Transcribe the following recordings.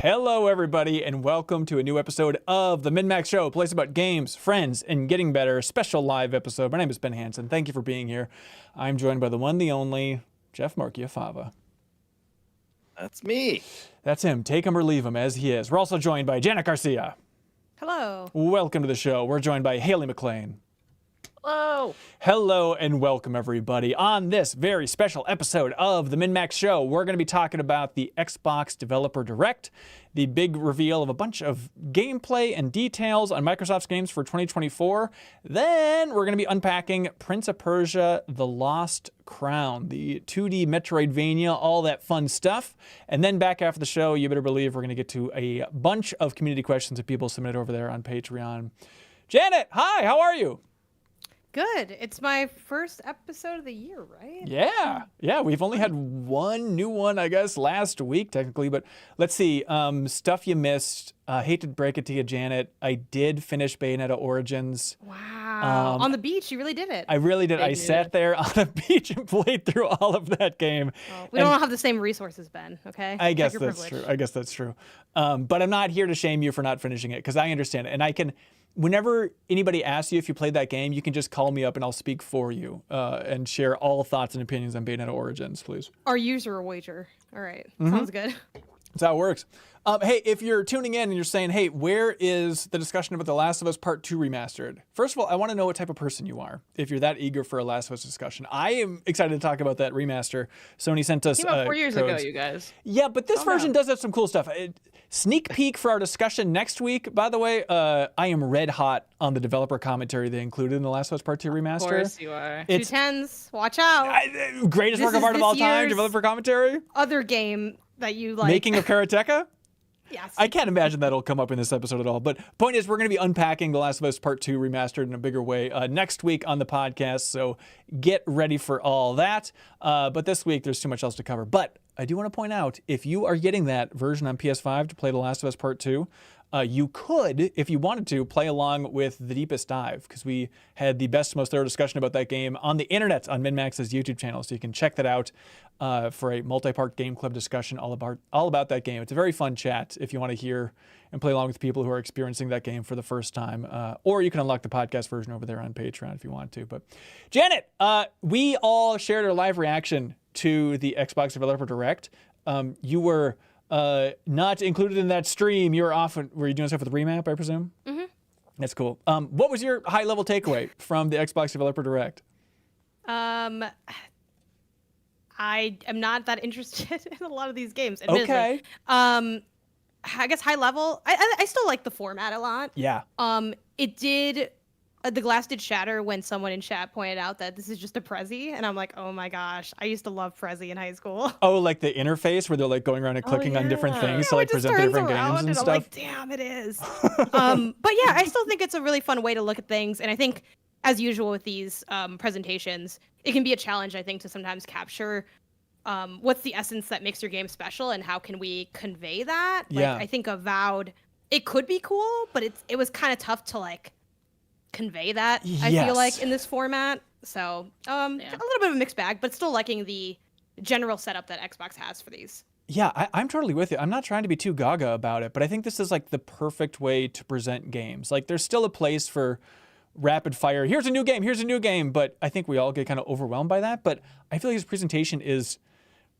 Hello, everybody, and welcome to a new episode of the MinnMax Show, a place about games, friends, and getting better. Special live episode. My name is Ben Hansen. Thank you for being here. I'm joined by the one, the only, Jeff Marchiafava. That's me. That's him. Take him or leave him as he is. We're also joined by Janet Garcia. Hello. Welcome to the show. We're joined by Haley McLean. Hello. Hello and welcome, everybody. On this very special episode of the MinnMax Show, we're going to be talking about the Xbox Developer Direct, the big reveal of a bunch of gameplay and details on Microsoft's games for 2024. Then we're going to be unpacking Prince of Persia: The Lost Crown, the 2D Metroidvania, all that fun stuff. And then back after the show, you better believe we're going to get to a bunch of community questions that people submitted over there on Patreon. Janet, hi, how are you? Good. It's my first episode of the year, right? Yeah. We've only had one new one, I guess, last week, technically. But let's see. Stuff you missed. Hate to break it to you, Janet. I did finish Bayonetta Origins. Wow. On the beach, you really did it. I really did. I sat there on a beach and played through all of that game. Well, we don't have the same resources, Ben, okay? I guess that's true. But I'm not here to shame you for not finishing it, because I understand it. And I can... Whenever anybody asks you if you played that game, you can just call me up and I'll speak for you and share all thoughts and opinions on Bayonetta Origins, please. Our user wager. All right. Sounds good. That's how it works. Hey, if you're tuning in and you're saying, hey, where is the discussion about The Last of Us Part 2 Remastered? First of all, I want to know what type of person you are, if you're that eager for a Last of Us discussion. I am excited to talk about that remaster. Sony sent us came out 4 years codes. ago, you guys. Yeah, but this version does have some cool stuff. Sneak peek for our discussion next week. By the way, I am red hot on the developer commentary they included in The Last of Us Part 2 Remaster. Of course you are. It's 210s. Watch out. Greatest work of art of all time, developer commentary. Other game that you like. Making of Karateka? Yes. I can't imagine that'll come up in this episode at all. But point is, we're going to be unpacking The Last of Us Part 2 Remastered in a bigger way next week on the podcast. So get ready for all that. But this week, there's too much else to cover. But I do want to point out, if you are getting that version on PS5 to play The Last of Us Part 2, you could, if you wanted to, play along with The Deepest Dive, because we had the best, most thorough discussion about that game on the internet on MinnMax's YouTube channel. So you can check that out for a multi-part game club discussion all about that game. It's a very fun chat if you want to hear and play along with people who are experiencing that game for the first time. Or you can unlock the podcast version over there on Patreon if you want to. But Janet, we all shared our live reaction to the Xbox Developer Direct. You were not included in that stream. You were were you doing stuff with the remap, I presume? Mm-hmm. That's cool. What was your high-level takeaway from the Xbox Developer Direct? I am not that interested in a lot of these games, admittedly. Okay. I guess high level, I still like the format a lot. Yeah. It did... the glass did shatter when someone in chat pointed out that this is just a Prezi, and I'm like, oh my gosh, I used to love Prezi in high school. Oh, like the interface where they're like going around and clicking on different things to like present the different games and stuff. I'm like, damn, it is. But yeah, I still think it's a really fun way to look at things, and I think, as usual with these presentations, it can be a challenge, I think, to sometimes capture what's the essence that makes your game special, and how can we convey that? Like, Yeah. I think Avowed, it could be cool, but it was kind of tough to like convey that, I feel like, in this format. So a little bit of a mixed bag, but still liking the general setup that Xbox has for these. Yeah, I'm totally with you. I'm not trying to be too gaga about it, but I think this is like the perfect way to present games. Like, there's still a place for rapid fire. Here's a new game, but I think we all get kind of overwhelmed by that. But I feel like his presentation is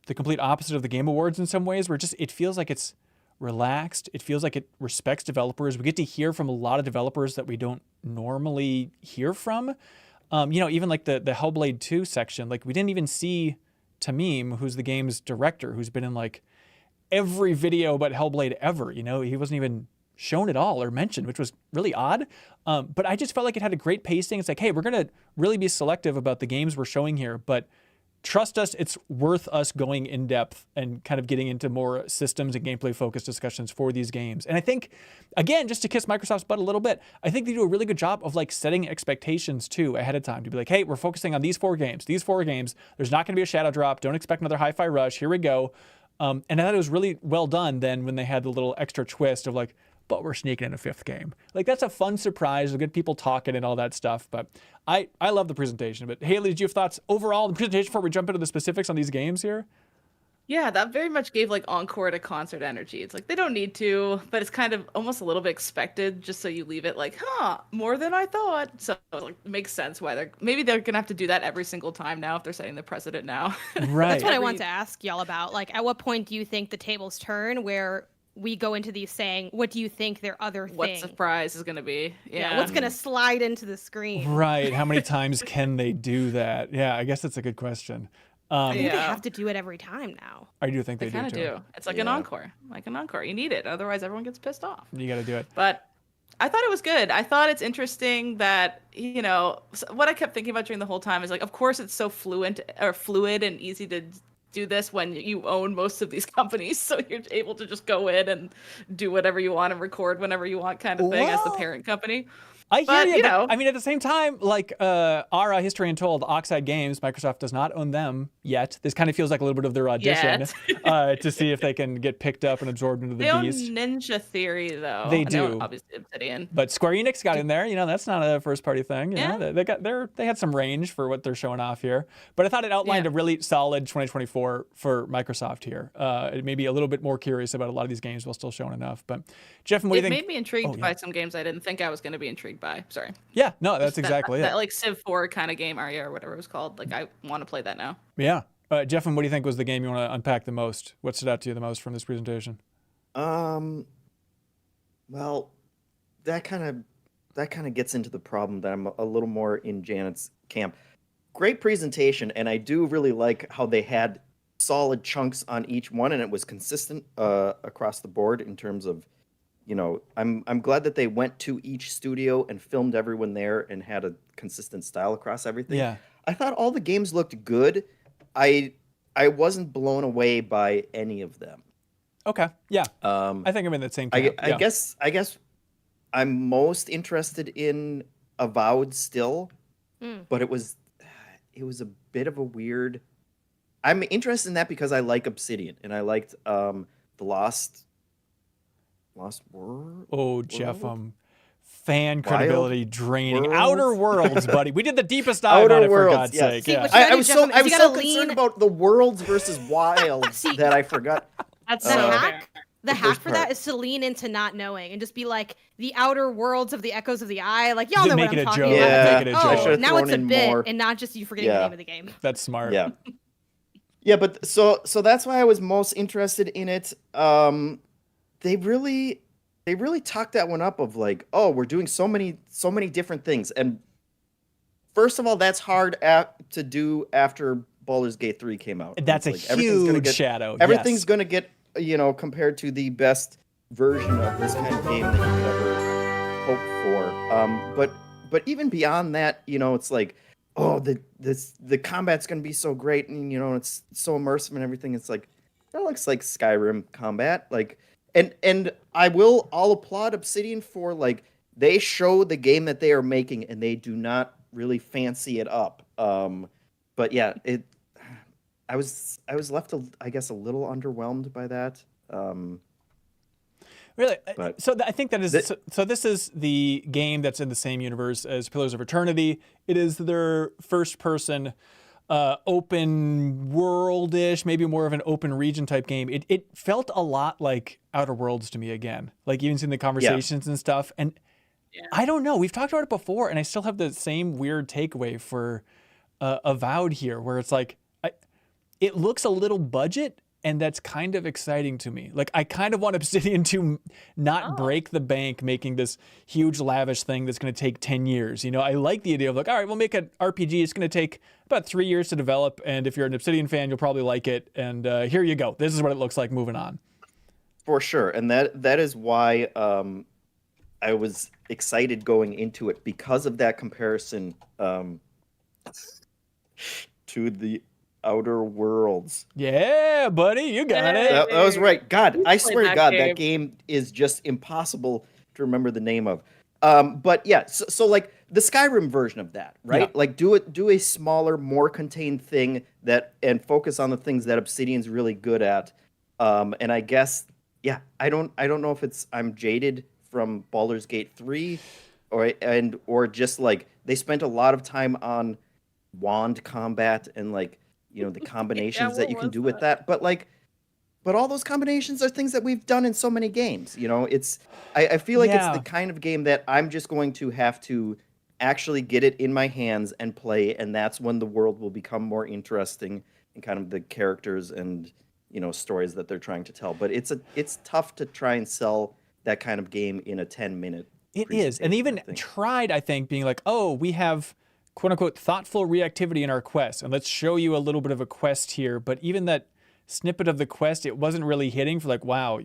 the complete opposite of the Game Awards in some ways, where it feels like it's relaxed. It feels like it respects developers. We get to hear from a lot of developers that we don't normally hear from. Even like the Hellblade 2 section, like we didn't even see Tamim, who's the game's director, who's been in like every video about Hellblade ever. He wasn't even shown at all or mentioned, which was really odd. But I just felt like it had a great pacing. It's like, hey, we're going to really be selective about the games we're showing here, but trust us, it's worth us going in depth and kind of getting into more systems and gameplay focused discussions for these games. And I think, again, just to kiss Microsoft's butt a little bit, I think they do a really good job of like setting expectations too ahead of time to be like, hey, we're focusing on these four games. There's not going to be a shadow drop. Don't expect another hi-fi rush. Here we go. And I thought it was really well done then when they had the little extra twist of like, but we're sneaking in a fifth game. Like, that's a fun surprise. It'll get people talking and all that stuff. But I love the presentation. But Haley, did you have thoughts overall on the presentation before we jump into the specifics on these games here? Yeah, that very much gave like encore to concert energy. It's like they don't need to, but it's kind of almost a little bit expected, just so you leave it like, huh, more than I thought. So like, it makes sense why they're gonna have to do that every single time now if they're setting the precedent now. Right. That's what I want to ask y'all about. Like, at what point do you think the tables turn where we go into these saying, what do you think their other thing? What surprise is gonna be? Yeah, what's gonna slide into the screen? Right. How many times can they do that? Yeah, I guess that's a good question. I think they Yeah. have to do it every time now. I do think They they kind do of too. do. It's like an encore. Like an encore. You need it. Otherwise, everyone gets pissed off. You got to do it. But I thought it was good. I thought it's interesting that, what I kept thinking about during the whole time is like, of course, it's so fluid and easy to do this when you own most of these companies. So you're able to just go in and do whatever you want and record whenever you want kind of thing as the Well, parent company. I hear But, you, you but know. I mean, at the same time, like Ara, History Untold, Oxide Games, Microsoft does not own them yet. This kind of feels like a little bit of their audition to see if they can get picked up and absorbed into the They own beast. Ninja Theory, though. They And own, do. obviously, Obsidian. But Square Enix got in there. That's not a first party thing. Yeah. They had some range for what they're showing off here. But I thought it outlined Yeah. a really solid 2024 for Microsoft here. It made me a little bit more curious about a lot of these games while still showing enough. But Jeff, what do you It think? made me intrigued Oh, yeah. by some games I didn't think I was going to be intrigued by. Sorry. Yeah, no, that's That- exactly that, it. like Civ 4 kind of game, Arya, or whatever it was called. Like, I want to play that now. Yeah. Jeff, what do you think was the game you want to unpack the most? What stood out to you the most from this presentation? Well, that kind of gets into the problem that I'm a little more in Janet's camp. Great presentation, and I do really like how they had solid chunks on each one, and it was consistent across the board in terms of, I'm glad that they went to each studio and filmed everyone there and had a consistent style across everything. Yeah. I thought all the games looked good. I wasn't blown away by any of them. Okay. Yeah. I I think I'm in that same camp. I guess I'm most interested in Avowed still, but it was a bit of a weird. I'm interested in that because I like Obsidian and I liked the Lost World. Oh, Jeff, fan Wild credibility draining. Worlds? Outer Worlds, buddy. We did the deepest dive on it, for God's yes. sake. Yeah. See, I was so Jeff, you gotta concerned lean- about the worlds versus wilds See- that I forgot. That's The so hack, the hack first for that part. is to lean into not knowing and just be like the outer worlds of the echoes of the eye. Like y'all Just know what make it I'm a talking joke. about. Yeah, It's make it a like, joke. I oh, should've now it's thrown a in bit more. and not just you forgetting the Yeah. name of the game. That's smart. Yeah. Yeah, but so that's why I was most interested in it. They really talked that one up of like, oh, we're doing so many different things. And first of all, that's hard to do after Baldur's Gate 3 came out. That's a It's like, everything's gonna huge get- shadow. Everything's yes. going to get, compared to the best version of this kind of game that you could ever hope for. But even beyond that, it's like, oh, the combat's going to be so great, and it's so immersive and everything. It's like, that looks like Skyrim combat, like, and I'll applaud Obsidian for like they show the game that they are making and they do not really fancy it up. But yeah, I was left, I guess, a little underwhelmed by that. Really? But I think that is so. This is the game that's in the same universe as Pillars of Eternity. It is their first-person, open world-ish, maybe more of an open region type game. It felt a lot like Outer Worlds to me again. Like even seeing the conversations and stuff. And I don't know. We've talked about it before, and I still have the same weird takeaway for Avowed here, where it's like it looks a little budget. And that's kind of exciting to me. Like, I kind of want Obsidian to not break the bank making this huge, lavish thing that's going to take 10 years. I like the idea of like, all right, we'll make an RPG. It's going to take about 3 years to develop. And if you're an Obsidian fan, you'll probably like it. And here you go. This is what it looks like moving on. For sure. And that is why I was excited going into it, because of that comparison to the Outer Worlds. Yeah, buddy, you got it. That was right. God, We I played swear to that God, game. that game is just impossible to remember the name of. But yeah, so like the Skyrim version of that, right? Yeah. Like do a smaller, more contained thing and focus on the things that Obsidian's really good at. And I guess, yeah, I don't know if I'm jaded from Baldur's Gate 3 or just like they spent a lot of time on wand combat and like the combinations that what you can was do with that. But like But all those combinations are things that we've done in so many games. You know, I feel like it's the kind of game that I'm just going to have to actually get it in my hands and play, and that's when the world will become more interesting and kind of the characters and, you know, stories that they're trying to tell. But it's tough to try and sell that kind of game in a 10-minute. It is. And even tried, I think, being like, oh, we have quote unquote thoughtful reactivity in our quest, and let's show you a little bit of a quest here. But even that snippet of the quest, it wasn't really hitting for like, wow,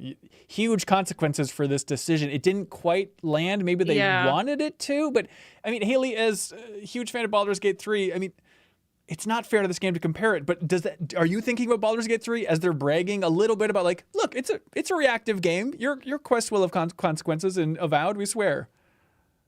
huge consequences for this decision. It didn't quite land. Maybe they wanted it to, but I mean, Haley, as a huge fan of Baldur's Gate 3, I mean, it's not fair to this game to compare it, but are you thinking about Baldur's Gate 3 as they're bragging a little bit about like, look, it's a reactive game. Your quest will have consequences in Avowed, we swear.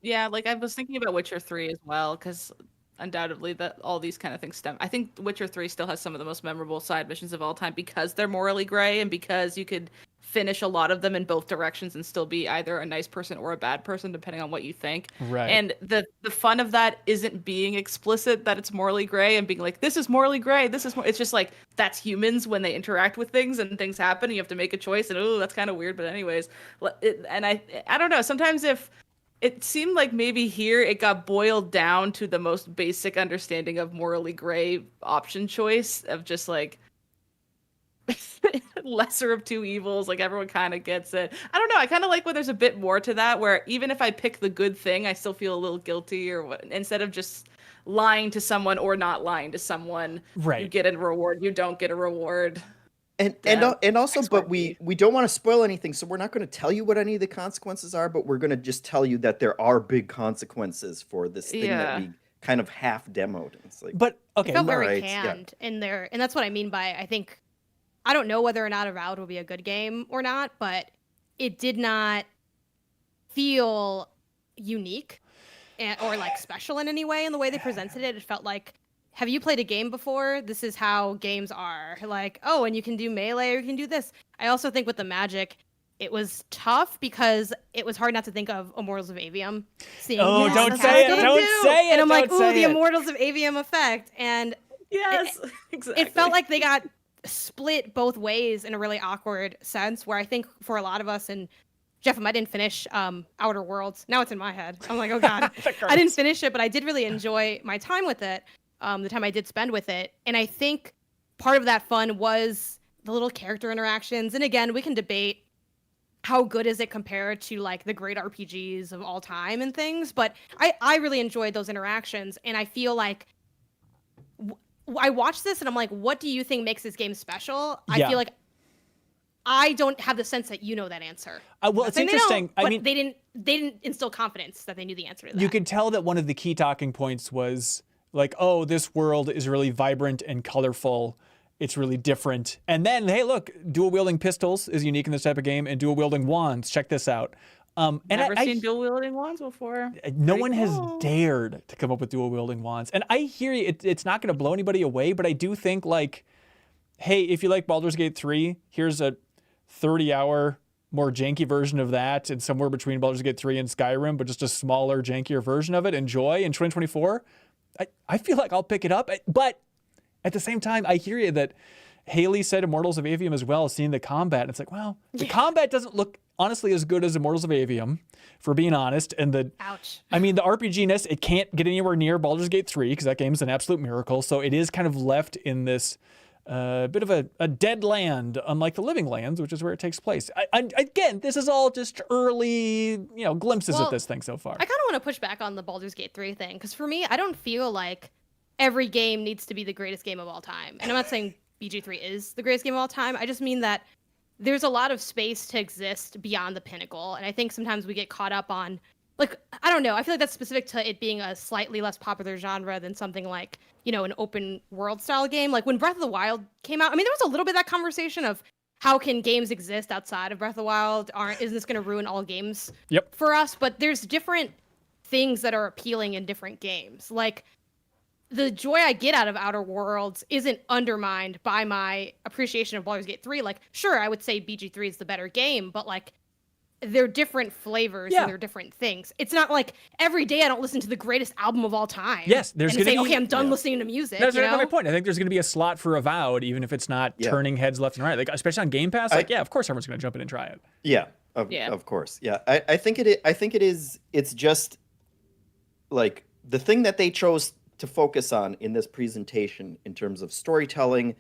Yeah, like I was thinking about Witcher 3 as well, because undoubtedly that all these kind of things stem. I think Witcher 3 still has some of the most memorable side missions of all time because they're morally gray and because you could finish a lot of them in both directions and still be either a nice person or a bad person depending on what you think. Right. And the fun of that isn't being explicit that it's morally gray and being like, this is morally gray, it's just like that's humans when they interact with things and things happen and you have to make a choice and oh, that's kind of weird, but anyways. And I don't know, sometimes if it seemed like maybe here it got boiled down to the most basic understanding of morally gray option choice of just like lesser of two evils, like everyone kind of gets it. I don't know, I kind of like when there's a bit more to that, where even if I pick the good thing, I still feel a little guilty, or what, instead of just lying to someone or not lying to someone, right? You get a reward, you don't get a reward. And also, but we don't want to spoil anything, so we're not going to tell you what any of the consequences are, but we're going to just tell you that there are big consequences for this thing that we kind of half demoed. It's like, but okay, it felt very canned in there, and that's what I mean by I don't know whether or not Avowed will be a good game or not, but it did not feel unique or like special in any way in the way they presented it. It felt like, have you played a game before? This is how games are. Like, oh, and you can do melee or you can do this. I also think with the magic, it was tough because it was hard not to think of Immortals of Avium. Don't say it. Don't say it. And I'm like, ooh, the Immortals of Avium effect. And yes, exactly. It felt like they got split both ways in a really awkward sense, where I think for a lot of us, and Jeff, I didn't finish Outer Worlds. Now it's in my head. I'm like, oh God. I didn't finish it, but I did really enjoy my time with it. The time I did spend with it. And I think part of that fun was the little character interactions. And again, we can debate how good is it compared to like the great RPGs of all time and things. But I really enjoyed those interactions. And I feel like I watched this and I'm like, what do you think makes this game special? I feel like I don't have the sense that you know that answer. Well, it's interesting. I mean, they didn't instill confidence that they knew the answer to that. You could tell that one of the key talking points was like, oh, this world is really vibrant and colorful. It's really different. And then, hey, look, dual-wielding pistols is unique in this type of game, and dual-wielding wands. Check this out. And Never seen dual-wielding wands before. No one has dared to come up with dual-wielding wands. And I hear you, it's not going to blow anybody away, but I do think, like, hey, if you like Baldur's Gate 3, here's a 30-hour, more janky version of that, and somewhere between Baldur's Gate 3 and Skyrim, but just a smaller, jankier version of it. Enjoy in 2024. I feel like I'll pick it up, but at the same time, I hear you that Haley said Immortals of Avium as well, seeing the combat. And it's like, well, the combat doesn't look honestly as good as Immortals of Avium, for being honest. And ouch. I mean, the RPG-ness, it can't get anywhere near Baldur's Gate 3 because that game's an absolute miracle. So it is kind of left in this bit of a dead land, unlike the Living Lands, which is where it takes place. Again, this is all just early, glimpses at this thing so far. I kind of want to push back on the Baldur's Gate 3 thing, because for me, I don't feel like every game needs to be the greatest game of all time. And I'm not saying BG3 is the greatest game of all time. I just mean that there's a lot of space to exist beyond the pinnacle. And I think sometimes we get caught up on, like, I don't know, I feel like that's specific to it being a slightly less popular genre than something like, an open world style game. Like when Breath of the Wild came out, I mean, there was a little bit of that conversation of how can games exist outside of Breath of the Wild? Isn't this going to ruin all games for us? But there's different things that are appealing in different games. Like the joy I get out of Outer Worlds isn't undermined by my appreciation of Baldur's Gate 3. Like, sure, I would say BG3 is the better game, but like, they're different flavors Yeah. and they're different things. It's not like every day I don't listen to the greatest album of all time. Yes, there's and gonna say, be- okay, I'm done yeah. listening to music. That's you exactly my know? point. I think there's going to be a slot for Avowed, even if it's not Yeah. turning heads left and right. Like, especially on Game Pass, like, yeah, of course everyone's going to jump in and try it. Yeah, Yeah. of course. Yeah, I think it is. It's just like the thing that they chose to focus on in this presentation in terms of storytelling.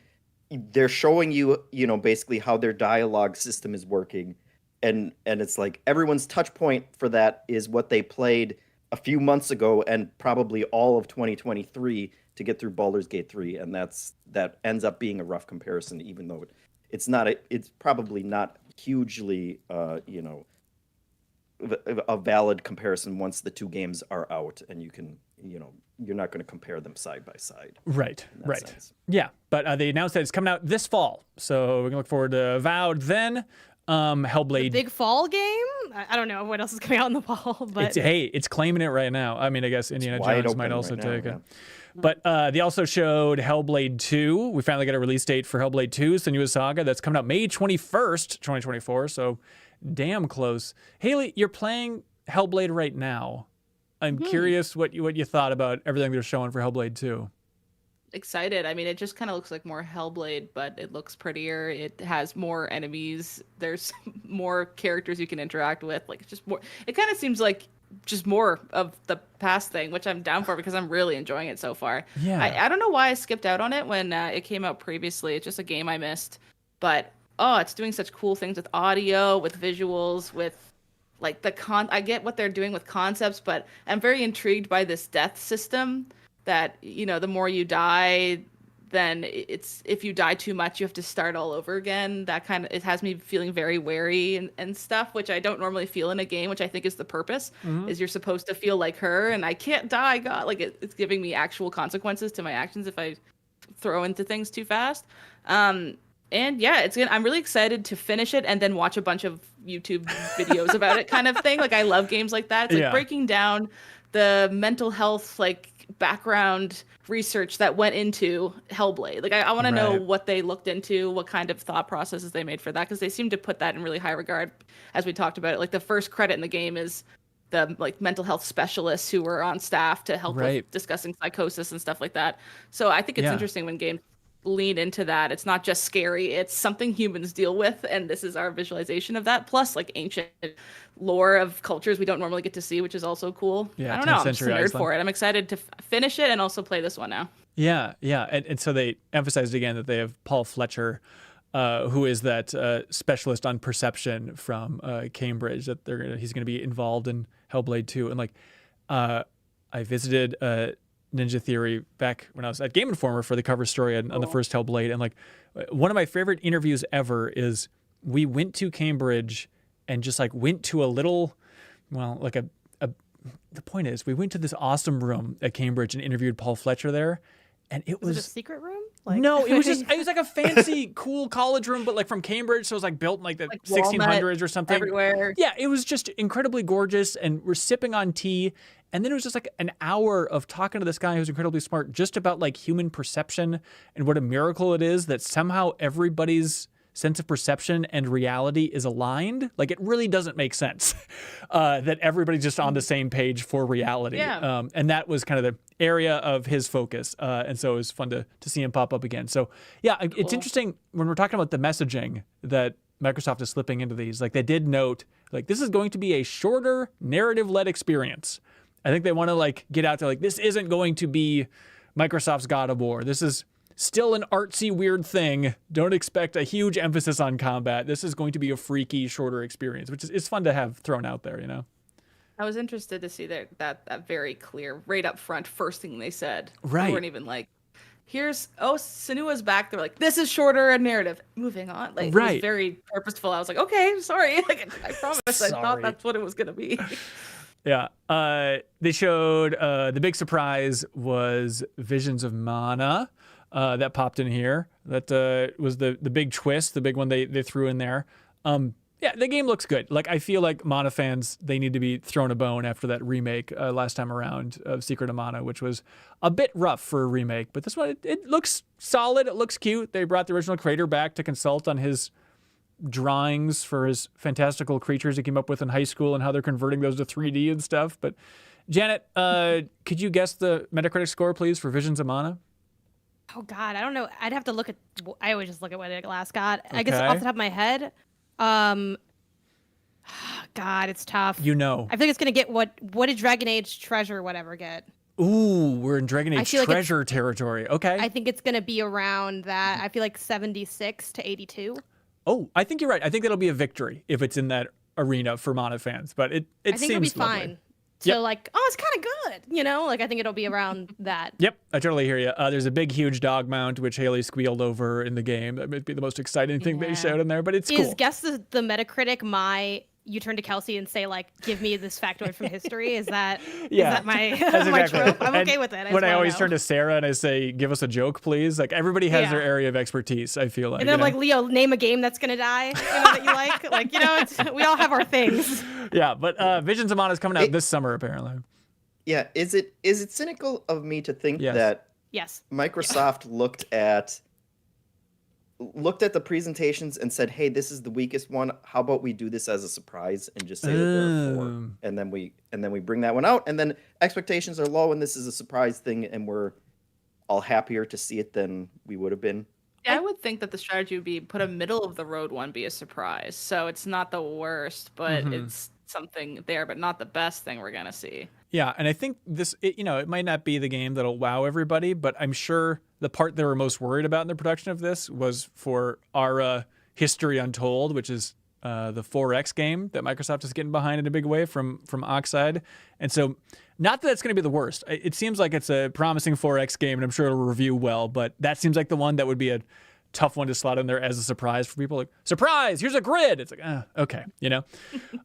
They're showing you, basically how their dialogue system is working, and it's like everyone's touch point for that is what they played a few months ago and probably all of 2023 to get through Baldur's Gate 3, and that ends up being a rough comparison, even though it's probably not hugely a valid comparison once the two games are out and you can you're not going to compare them side by side. Right, in that right. sense. Yeah, but they announced that it's coming out this fall, so we're gonna look forward to Avowed. Then Hellblade. Big fall game? I don't know what else is coming out in the fall, but It's claiming it right now. I mean, I guess Indiana wide Jones open might also right now, take it. yeah. But they also showed Hellblade 2. We finally got a release date for Hellblade 2, Senua Saga. That's coming out May 21st, 2024. So damn close. Haley, you're playing Hellblade right now. I'm curious what you thought about everything they're showing for Hellblade 2. Excited. I mean, it just kind of looks like more Hellblade, but it looks prettier. It has more enemies. There's more characters you can interact with. Like, it's just more. It kind of seems like just more of the past thing, which I'm down for because I'm really enjoying it so far. Yeah. I don't know why I skipped out on it when it came out previously. It's just a game I missed. But, it's doing such cool things with audio, with visuals, with like I get what they're doing with concepts, but I'm very intrigued by this death system that, the more you die, then if you die too much, you have to start all over again. That kind of, it has me feeling very wary and stuff, which I don't normally feel in a game, which I think is the purpose, is you're supposed to feel like her, and I can't die, God. Like, it's giving me actual consequences to my actions if I throw into things too fast. And yeah, I'm really excited to finish it and then watch a bunch of YouTube videos about it kind of thing. Like, I love games like that. It's like breaking down the mental health, like, background research that went into Hellblade. Like, I want to know what they looked into, what kind of thought processes they made for that, because they seem to put that in really high regard, as we talked about it. Like, the first credit in the game is the mental health specialists who were on staff to help with discussing psychosis and stuff like that. So I think it's interesting when games lean into that. It's not just scary, it's something humans deal with, and this is our visualization of that, plus like ancient lore of cultures we don't normally get to see, which is also cool. I don't know, I'm just a nerd for it. I'm excited to finish it and also play this one now. And so they emphasized again that they have Paul Fletcher, who is that specialist on perception from Cambridge, that he's going to be involved in Hellblade 2. And like I visited Ninja Theory back when I was at Game Informer for the cover story on the first Hellblade, and like one of my favorite interviews ever is we went to Cambridge and just like went to a little, the point is we went to this awesome room at Cambridge and interviewed Paul Fletcher there, and it was it a secret room? No, it was like a fancy, cool college room, but like from Cambridge, so it was like built in like the 1600s or something. Everywhere. Yeah, it was just incredibly gorgeous, and we're sipping on tea, and then it was just like an hour of talking to this guy who's incredibly smart, just about like human perception and what a miracle it is that somehow everybody's sense of perception and reality is aligned. Like, it really doesn't make sense that everybody's just on the same page for reality. Yeah. And that was kind of the area of his focus. And so it was fun to see him pop up again. So yeah, it's interesting when we're talking about the messaging that Microsoft is slipping into these. Like, they did note, like, this is going to be a shorter narrative-led experience. I think they want to like get out to like, this isn't going to be Microsoft's God of War. This is still an artsy, weird thing. Don't expect a huge emphasis on combat. This is going to be a freaky, shorter experience, which is fun to have thrown out there, I was interested to see that very clear, right up front, first thing they said. Right. They weren't even like, Senua's back. They're like, this is shorter a narrative. Moving on. Like, it was very purposeful. I was like, okay, sorry. Like, I promise. I thought that's what it was going to be. Yeah. They showed the big surprise was Visions of Mana. That popped in here. That was the big twist, the big one they threw in there. Yeah, the game looks good. Like, I feel like Mana fans, they need to be thrown a bone after that remake last time around of Secret of Mana, which was a bit rough for a remake. But this one, it looks solid. It looks cute. They brought the original creator back to consult on his drawings for his fantastical creatures he came up with in high school and how they're converting those to 3D and stuff. But Janet, could you guess the Metacritic score, please, for Visions of Mana? Oh God, I don't know. I'd have to look at. I always just look at what it last got. I guess Okay. off the top of my head, God, it's tough. You know. I think it's gonna get what did Dragon Age Treasure whatever get? Ooh, we're in Dragon I Age feel like Treasure territory. Okay. I think it's gonna be around that. I feel like 76 to 82. Oh, I think you're right. I think that'll be a victory if it's in that arena for Mana fans. But it I think it'll be seems lovely. fine. So like, oh, it's kind of good, you know? Like I think it'll be around that. Yep, I totally hear you. There's a big, huge dog mount, which Haley squealed over in the game. That might be the most exciting thing they Yeah. showed in there, but it's Is cool. guess the Metacritic you turn to Kelsey and say like, give me this factoid from history? Is that Yeah, my that's my exactly trope? right. I'm And okay with it. When I always know. turn to Sarah and I say, give us a joke, please. Like everybody has Yeah. their area of expertise, I feel like. And then you I'm know? like, Leo, name a game that's gonna die, you know, that you like. Like, you know, we all have our things. Yeah, but Visions of Mana is coming out this summer, apparently. Yeah, is it cynical of me to think Yes. that Yes. Microsoft looked at the presentations and said, "Hey, this is the weakest one. How about we do this as a surprise and just say that there are 4, and then we bring that one out, and then expectations are low, and this is a surprise thing, and we're all happier to see it than we would have been." I would think that the strategy would be put a middle of the road one be a surprise. So it's not the worst, but it's something there, but not the best thing we're gonna see. Yeah, and I think it might not be the game that'll wow everybody, but I'm sure the part they were most worried about in the production of this was for our History Untold, which is the 4X game that Microsoft is getting behind in a big way from Oxide. And so, not that it's going to be the worst. It seems like it's a promising 4X game, and I'm sure it'll review well, but that seems like the one that would be a tough one to slot in there as a surprise for people. Like, surprise, here's a grid. It's like, okay, you know?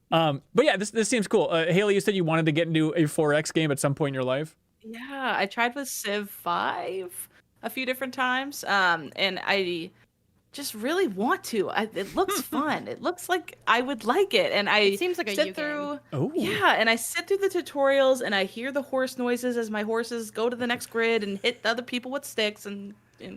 But yeah, this seems cool. Haley, you said you wanted to get into a 4X game at some point in your life? Yeah, I tried with Civ 5 a few different times, and I just really want to. It looks fun. It looks like I would like it, and I It seems like a sit you through. Oh. Yeah, and I sit through the tutorials, and I hear the horse noises as my horses go to the next grid and hit the other people with sticks and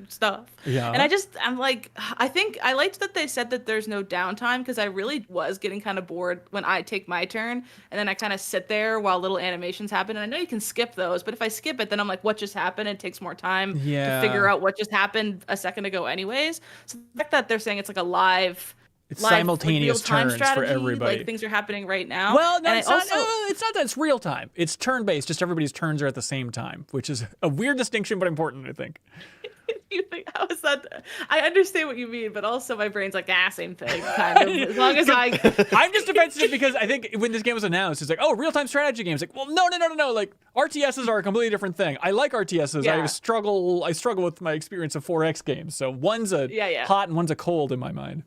stuff. Yeah. And I'm like, I think I liked that they said that there's no downtime, because I really was getting kind of bored when I take my turn and then I kind of sit there while little animations happen. And I know you can skip those, but if I skip it, then I'm like, what just happened? It takes more time Yeah. to figure out what just happened a second ago anyways. So the fact that they're saying it's like a live simultaneous real-time turns for strategy, everybody. like things are happening right now. Well, no, And it's I not that it's real time. It's turn based. Just everybody's turns are at the same time, which is a weird distinction, but important, I think. You think, how is that? I understand what you mean, but also my brain's like, same thing, kind of. As long as I I'm just defensive because I think when this game was announced, it's like, oh, real time strategy games. Like, well, no. Like, RTSs are a completely different thing. I like RTSs. Yeah. I struggle with my experience of 4X games. So one's a Yeah. hot and one's a cold in my mind.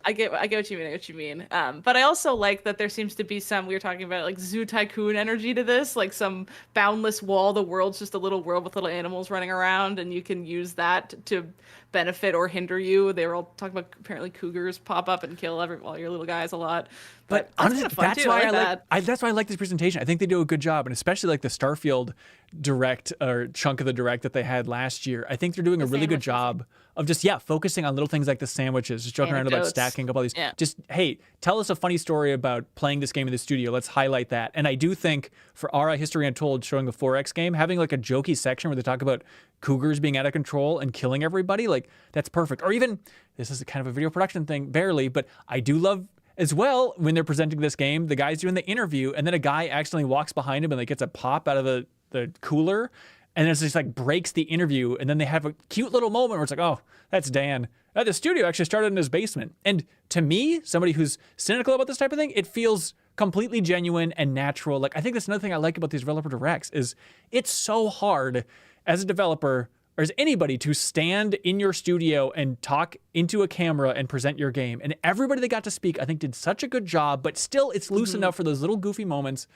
I get what you mean. But I also like that there seems to be some, we were talking about like Zoo Tycoon energy to this, like some boundless wall. The world's just a little world with little animals running around, and you can use that to benefit or hinder you. They were all talking about apparently cougars pop up and kill all your little guys a lot. But honestly, that's kinda fun that's too. why I like that. that's why I like this presentation. I think they do a good job, and especially like the Starfield direct or chunk of the direct that they had last year. I think they're doing a really good sandwiches. job of just focusing on little things like the sandwiches, just joking around about Anecdotes. stacking up all these. Yeah. Just hey, tell us a funny story about playing this game in the studio. Let's highlight that. And I do think for our History Untold showing the 4X game, having like a jokey section where they talk about cougars being out of control and killing everybody, like that's perfect. Or even this is kind of a video production thing, barely, but I do love as well when they're presenting this game, the guy's doing the interview and then a guy accidentally walks behind him and like gets a pop out of the cooler and it's just like breaks the interview, and then they have a cute little moment where it's like, oh, that's Dan. The studio actually started in his basement. And to me, somebody who's cynical about this type of thing, it feels completely genuine and natural. Like I think that's another thing I like about these developer directs is it's so hard as a developer or as anybody to stand in your studio and talk into a camera and present your game. And everybody that got to speak, I think, did such a good job, but still it's loose enough for those little goofy moments.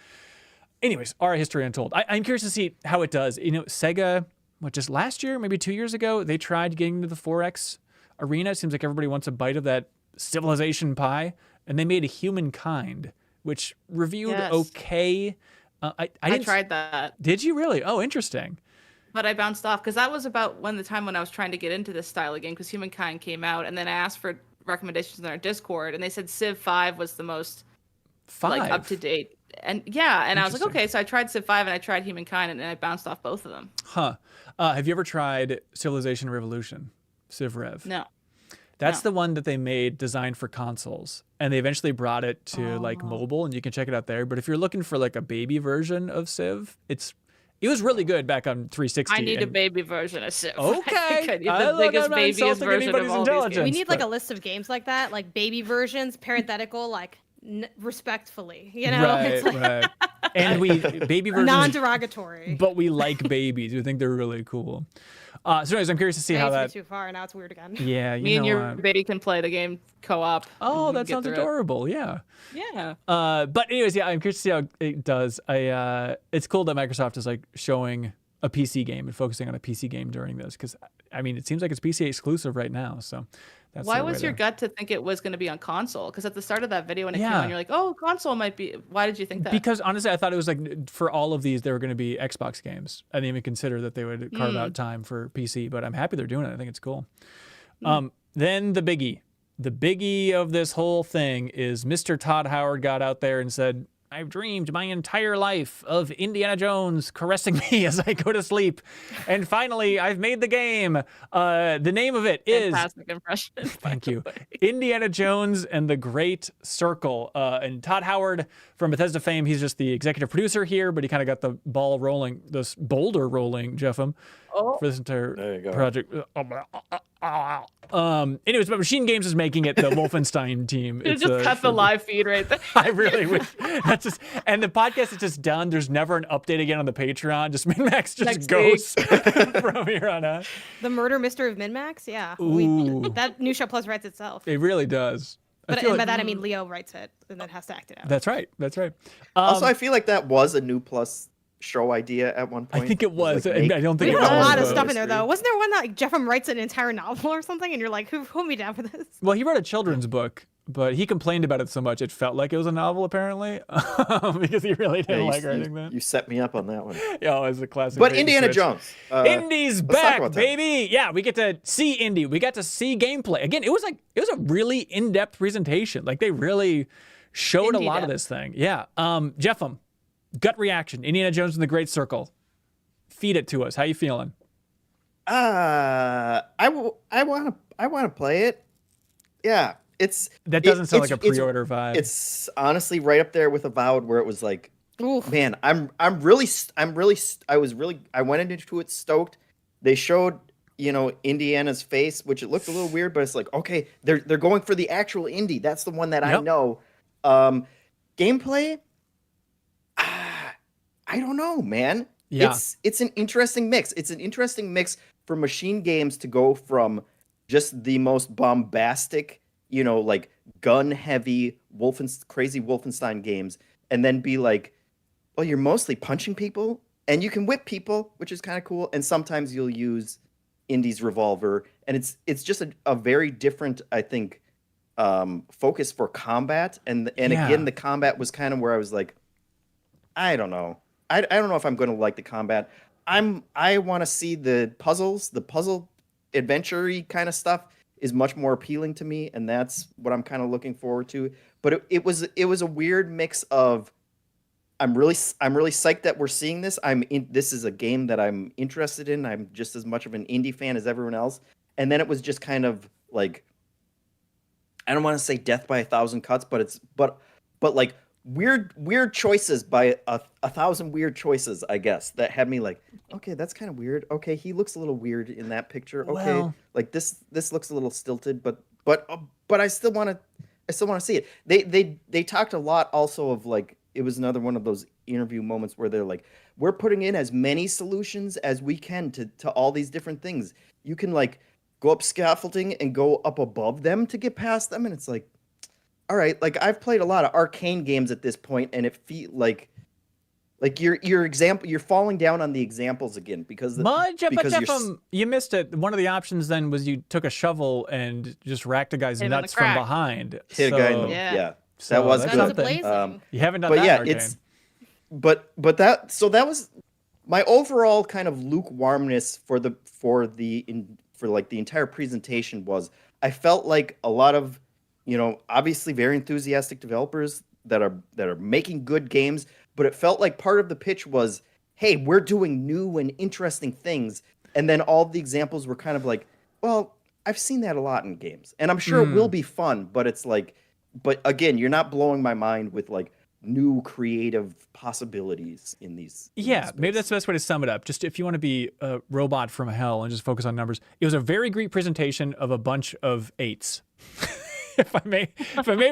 Anyways, our History Untold. I'm curious to see how it does. You know, Sega, just last year, maybe 2 years ago, they tried getting into the 4X arena. It seems like everybody wants a bite of that civilization pie. And they made a Humankind, which reviewed okay. I tried that. Did you really? Oh, interesting. But I bounced off because that was about the time when I was trying to get into this style of game, because Humankind came out, and then I asked for recommendations in our Discord, and they said Civ 5 was the most 5. like up to date. And yeah, and I was like, Interesting. okay, so I tried Civ 5 and I tried Humankind, and I bounced off both of them. Huh. Have you ever tried Civilization Revolution? Civ Rev. No. That's No. the one that they made designed for consoles, and they eventually brought it to like mobile, and you can check it out there. But if you're looking for like a baby version of Civ, it was really good back on 360. I need a and- baby version of Civ. Okay. I think I need I the look, biggest, I'm not babiest insulting version of anybody's all these intelligence. games. We need like but- a list of games like that, like baby versions, parenthetical, like respectfully. You know, Right, it's like right. And baby versions, non-derogatory. but we like babies. We think they're really cool. So anyways, I'm curious to see how Thanks, that. too far. Now it's weird again. Yeah, you Me and know your what? baby can play the game co-op. Oh, and that get sounds through it. adorable. Yeah. Yeah. But anyways, yeah, I'm curious to see how it does. It's cool that Microsoft is like showing a PC game and focusing on a PC game during this, because I mean, it seems like it's PC exclusive right now. So that's Why the way was your to- gut to think it was going to be on console? Because at the start of that video when it came Yeah. on, you're like, oh, console might be. Why did you think that? Because honestly, I thought it was like for all of these, they were going to be Xbox games. I didn't even consider that they would carve out time for PC, but I'm happy they're doing it. I think it's cool. Then the biggie of this whole thing is Mr. Todd Howard got out there and said, I've dreamed my entire life of Indiana Jones caressing me as I go to sleep. And finally, I've made the game. The name of it is... Fantastic impression. Thank you. Indiana Jones and the Great Circle. And Todd Howard from Bethesda fame, he's just the executive producer here, but he kind of got the ball rolling, this boulder rolling, Jeffem, for this There you entire go. project. Anyways, but Machine Games is making it the Wolfenstein team. You just cut the live feed right there. I really wish. That's just, and the podcast is just done. There's never an update again on the Patreon. Just MinnMax just Next goes from here on out. The murder mystery of MinnMax. Yeah, Ooh. that New Shot Plus writes itself. It really does. I But feel by like- that I mean Leo writes it and then has to act it out. That's right. That's right. Also, I feel like that was a new Plus show idea at one I point. think it was. like, I don't think We it had a was, lot of but- stuff in there though. Mystery. Wasn't there one that like, Jeffem writes an entire novel or something, and you're like, who put me down for this? Well, he wrote a children's book, but he complained about it so much it felt like it was a novel, apparently, because he really Yeah, didn't you, like writing that. you set me up on that one. Yeah, it was a classic. But bait and Indiana switch. Jones. Indy's let's talk back, about that. baby. Yeah, we get to see Indy. We got to see gameplay. Again, it was a really in-depth presentation. Like they really showed a Indy lot of depth. this thing. Yeah. Jeffem, gut reaction. Indiana Jones and the Great Circle. Feed it to us. How you feeling? I want to play it. Yeah, That doesn't sound like a it's- pre-order vibe. It's honestly right up there with Avowed, where it was like, Oof. man, I went into it stoked. They showed, Indiana's face, which it looked a little weird, but it's like, okay, they're going for the actual Indy. That's the one that I Yep. know. Gameplay, I don't know, man. Yeah. It's an interesting mix. It's an interesting mix for machine games to go from just the most bombastic, like gun-heavy crazy Wolfenstein games, and then be like, oh, you're mostly punching people, and you can whip people, which is kind of cool. And sometimes you'll use Indy's revolver, and it's just a very different, I think, focus for combat. And Yeah. again, the combat was kind of where I was like, I don't know. I don't know if I'm going to like the combat. I want to see the puzzle adventure-y kind of stuff is much more appealing to me, and that's what I'm kind of looking forward to. But it was a weird mix of I'm really psyched that we're seeing this. This is a game that I'm interested in. I'm just as much of an indie fan as everyone else. And then it was just kind of like, I don't want to say death by a thousand cuts, but like weird choices by a thousand weird choices, I guess, that had me like, okay, that's kind of weird. Okay, he looks a little weird in that picture. Okay, Well- like this looks a little stilted, but I still want to see it. They talked a lot also of like, it was another one of those interview moments where they're like, we're putting in as many solutions as we can to all these different things. You can like go up scaffolding and go up above them to get past them, and it's like, all right, like I've played a lot of arcane games at this point, and it feel like you're falling down on the examples again because You missed it. One of the options then was you took a shovel and just racked a guy's Hit him in the nuts from crack. behind. hit a guy in the Yeah. So that was that's good. Guns something. a-blazing. You haven't done But that yeah, in Arcane. it's but that was my overall kind of lukewarmness for for like the entire presentation was I felt like a lot of, obviously very enthusiastic developers that are making good games, but it felt like part of the pitch was, hey, we're doing new and interesting things. And then all the examples were kind of like, well, I've seen that a lot in games. And I'm sure it will be fun, but it's like, but again, you're not blowing my mind with like new creative possibilities in these. Maybe that's the best way to sum it up. Just if you want to be a robot from hell and just focus on numbers, it was a very great presentation of a bunch of 8s. if I may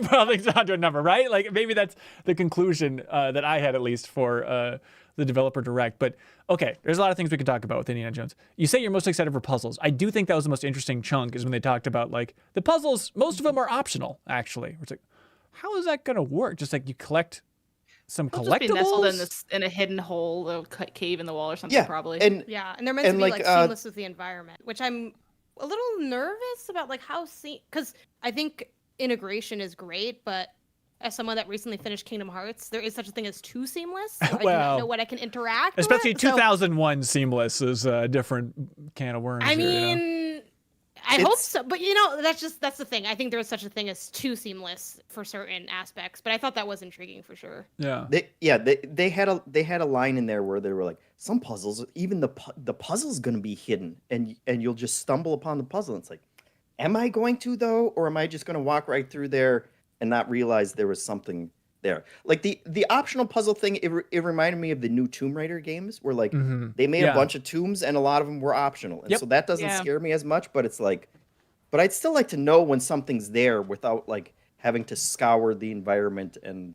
put all things onto a number, right? Like maybe that's the conclusion that I had at least for the developer direct. But okay, there's a lot of things we could talk about with Indiana Jones. You say you're most excited for puzzles. I do think that was the most interesting chunk is when they talked about like the puzzles, most of them are optional actually. It's like, how is that going to work? Just like you collect some They'll collectibles? Just be nestled in a hidden hole, a cave in the wall or something probably. And they're meant to be like seamless with the environment, which I'm a little nervous about, like how because I think integration is great, but as someone that recently finished Kingdom Hearts, there is such a thing as too seamless. So I do not know what I can interact especially with. 2001 seamless is a different can of worms. I here, mean, I hope so, but that's the thing. I think there is such a thing as too seamless for certain aspects, but I thought that was intriguing for sure. Yeah. They had a line in there where they were like, some puzzles, even the puzzle's going to be hidden, and you'll just stumble upon the puzzle. And it's like, am I going to though, or am I just going to walk right through there and not realize there was something there? Like the optional puzzle thing, it reminded me of the new Tomb Raider games where like they made a bunch of tombs and a lot of them were optional. And so that doesn't scare me as much, but it's like, but I'd still like to know when something's there without like having to scour the environment and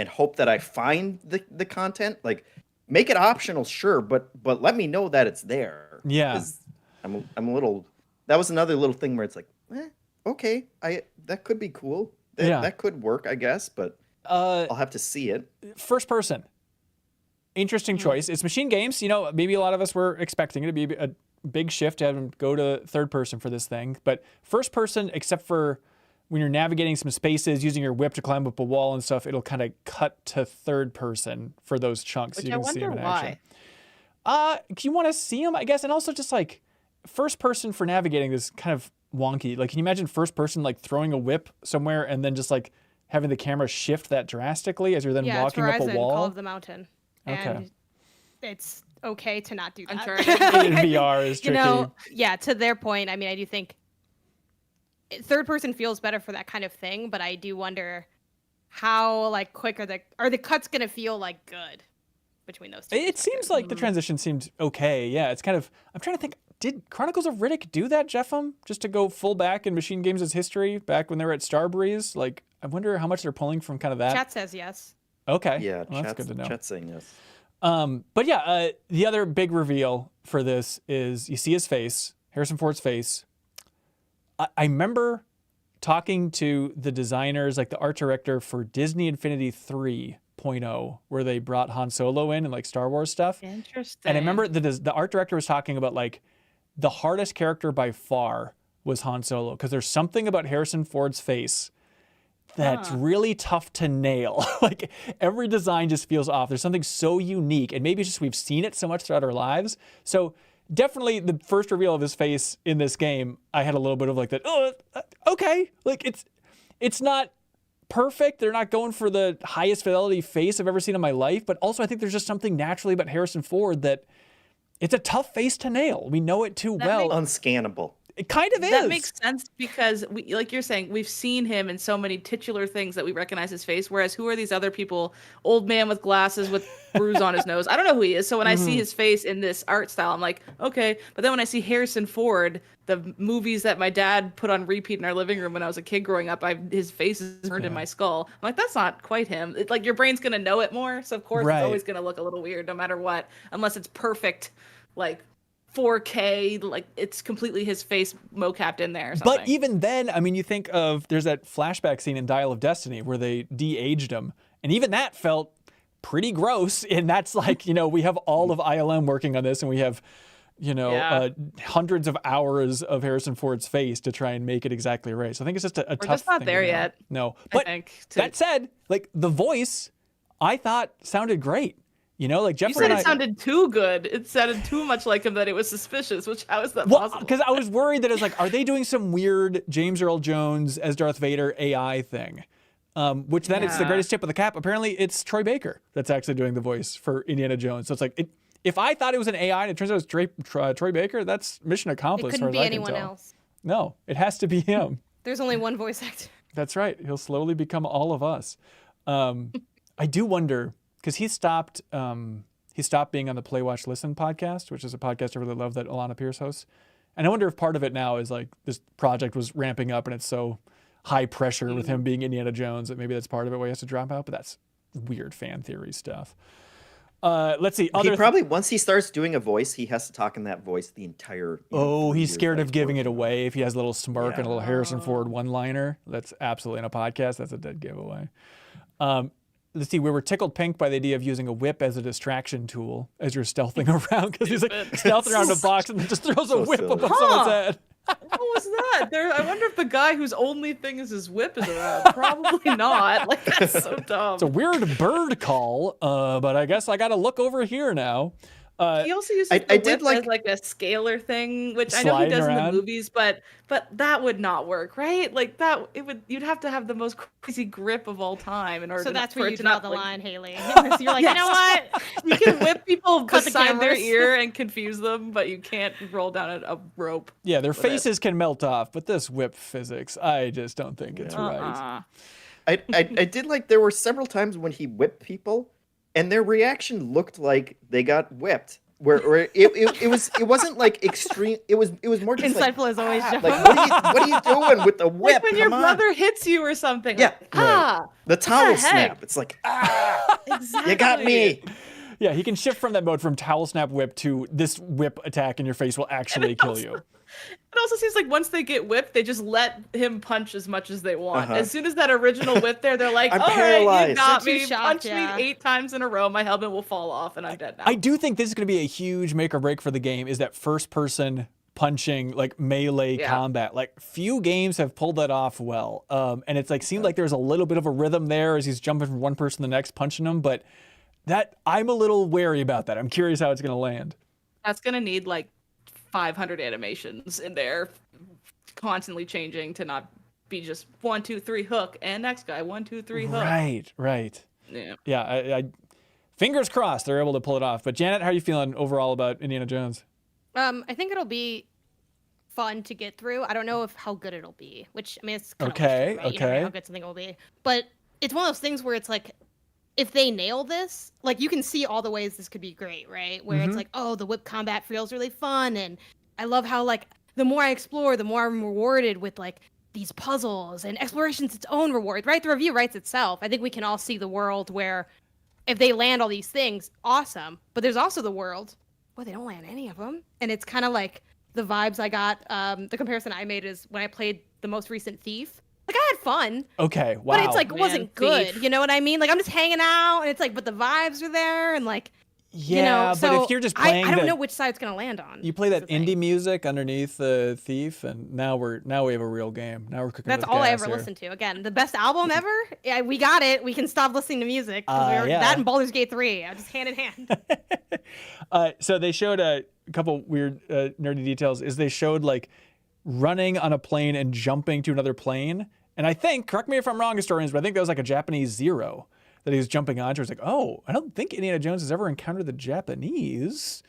hope that I find the content. Like make it optional, sure, but let me know that it's there. Yeah. 'Cause I'm a little, that was another little thing where it's like, okay, that could be cool. That could work, I guess, but I'll have to see it. First person. Interesting choice. It's Machine Games. Maybe a lot of us were expecting it to be a big shift to have them go to third person for this thing. But first person, except for when you're navigating some spaces, using your whip to climb up a wall and stuff, it'll kind of cut to third person for those chunks. Which you can I wonder see them in why. action. You want to see them, I guess. And also just like first person for navigating is kind of wonky. Like, can you imagine first person like throwing a whip somewhere and then just like having the camera shift that drastically as you're then walking it's up a wall? Call of the Mountain. Okay. And it's okay to not do that. In VR is tricky. To their point, I mean, I do think third person feels better for that kind of thing, but I do wonder how like quick are the cuts gonna feel like good between those two? It seems like the transition seemed okay. Yeah, it's kind of, I'm trying to think, did Chronicles of Riddick do that, Jeffem? Just to go full back in Machine Games' history, back when they were at Starbreeze? Like, I wonder how much they're pulling from kind of that. Chat says yes. Okay. Yeah, well, that's good to know. Chat's saying yes. But yeah, the other big reveal for this is you see his face, Harrison Ford's face. I remember talking to the designers, like the art director for Disney Infinity 3.0, where they brought Han Solo in and like Star Wars stuff. Interesting. And I remember the art director was talking about like the hardest character by far was Han Solo, because there's something about Harrison Ford's face that's really tough to nail. Like every design just feels off. There's something so unique, and maybe it's just we've seen it so much throughout our lives. So definitely the first reveal of his face in this game, I had a little bit of like that, okay. Like it's not perfect. They're not going for the highest fidelity face I've ever seen in my life, but also I think there's just something naturally about Harrison Ford that it's a tough face to nail. We know it too well. Unscannable. It kind of is. That makes sense because, like you're saying, we've seen him in so many titular things that we recognize his face. Whereas, who are these other people? Old man with glasses with bruise on his nose. I don't know who he is. So when I see his face in this art style, I'm like, okay. But then when I see Harrison Ford, the movies that my dad put on repeat in our living room when I was a kid growing up, his face is burned in my skull. I'm like, that's not quite him. It's like your brain's gonna know it more. So of course it's always gonna look a little weird, no matter what, unless it's perfect, like 4K, like it's completely his face mocapped in there or something. But even then, I mean, you think of, there's that flashback scene in Dial of Destiny where they de-aged him, and even that felt pretty gross. And that's like, we have all of ILM working on this, and we have, hundreds of hours of Harrison Ford's face to try and make it exactly right. So I think it's just a tough thing. We're just not there yet. No. But that said, like the voice, I thought sounded great. You know, like You Jeffrey said and it sounded too good. It sounded too much like him that it was suspicious, which how is that well, possible? because I was worried that it's like, are they doing some weird James Earl Jones as Darth Vader AI thing? Which then it's the Yeah. greatest tip of the cap. Apparently, it's Troy Baker that's actually doing the voice for Indiana Jones. So it's like, if I thought it was an AI and it turns out it's Troy Baker, that's mission It accomplished. as far couldn't as be I can anyone tell. else. No, it has to be him. There's only one voice actor. That's right. He'll slowly become all of us. I do wonder because he stopped being on the Play Watch Listen podcast, which is a podcast I really love that Alana Pierce hosts. And I wonder if part of it now is like this project was ramping up and it's so high pressure with him being Indiana Jones that maybe that's part of it where he has to drop out. But that's weird fan theory stuff. Let's see. He probably once he starts doing a voice, he has to talk in that voice the entire. He's scared of giving it away. If he has a little smirk and a little Harrison Ford one-liner, that's absolutely in a podcast. That's a dead giveaway. Let's see. We were tickled pink by the idea of using a whip as a distraction tool as you're stealthing around because he's like stealthing around a box and then just throws a whip silly. above someone's head. What was that? I wonder if the guy whose only thing is his whip is around. Probably not. Like, that's so dumb. It's a weird bird call, but I guess I got to look over here now. He also uses I the did whip as like a scalar thing, which I know he Sliding does in around. the movies, but that would not work, right? Like you'd have to have the most crazy grip of all time in order So that's for where it you to draw not the like, line, Haley. You're like, you know Yes. what? You can whip people Cut the beside their cameras. ear and confuse them, but you can't roll down a rope. Yeah, their with it. faces can melt off, but this whip physics, I just don't think it's right. Uh-uh. I did like there were several times when he whipped people, and their reaction looked like they got whipped. Where it wasn't like extreme. It was more just like, Insightful as always, John. like what are you doing with the whip? Like when your Come on. brother hits you or something. Yeah, Like, ah, the towel heck? snap. It's like exactly. you got me. Yeah, he can shift from that mode from towel snap whip to this whip attack in your face will actually kill you. It also seems like once they get whipped, they just let him punch as much as they want. Uh-huh. As soon as that original whip there, they're like, I'm all right, you paralyzed." got They're too me. shocked, Punch yeah. me 8 times in a row. My helmet will fall off and I'm dead now. I do think this is going to be a huge make or break for the game is that first person punching like melee Yeah. combat. Like few games have pulled that off well. And it's like seemed like there's a little bit of a rhythm there as he's jumping from one person to the next punching them, but that I'm a little wary about that. I'm curious how it's going to land. That's going to need like 500 animations in there, constantly changing to not be just 1, 2, 3 hook and next guy 1, 2, 3 hook. Right. Yeah. Yeah, I fingers crossed they're able to pull it off. But Janet, how are you feeling overall about Indiana Jones? I think it'll be fun to get through. I don't know how good it'll be, which I mean it's kind Okay, of right? You never know okay. how good something will be. But it's one of those things where it's like if they nail this, like you can see all the ways this could be great, right? Where it's like, oh, the whip combat feels really fun, and I love how like the more I explore, the more I'm rewarded with like these puzzles and exploration's its own reward, right? The review writes itself. I think we can all see the world where if they land all these things, awesome. But there's also the world where they don't land any of them, and it's kind of like the vibes I got. The comparison I made is when I played the most recent Thief. Like I had fun, Okay, wow. but it's like Man, wasn't good. Thief. You know what I mean? Like I'm just hanging out, and it's like, but the vibes are there, and like, yeah, you know. but So if you're just playing I don't the- know which side it's gonna land on. You play that That's the thing. indie music underneath the Thief, and now we have a real game. Now we're cooking. That's with all I gas ever here. listened to. Again, the best album ever. Yeah, we got it. We can stop listening to music. 'Cause Yeah. That and Baldur's Gate 3. Just hand in hand. So they showed a couple weird nerdy details. Is they showed like running on a plane and jumping to another plane, and I think, correct me if I'm wrong, historians, but I think that was like a Japanese Zero that he was jumping onto. It's like, oh, I don't think Indiana Jones has ever encountered the Japanese.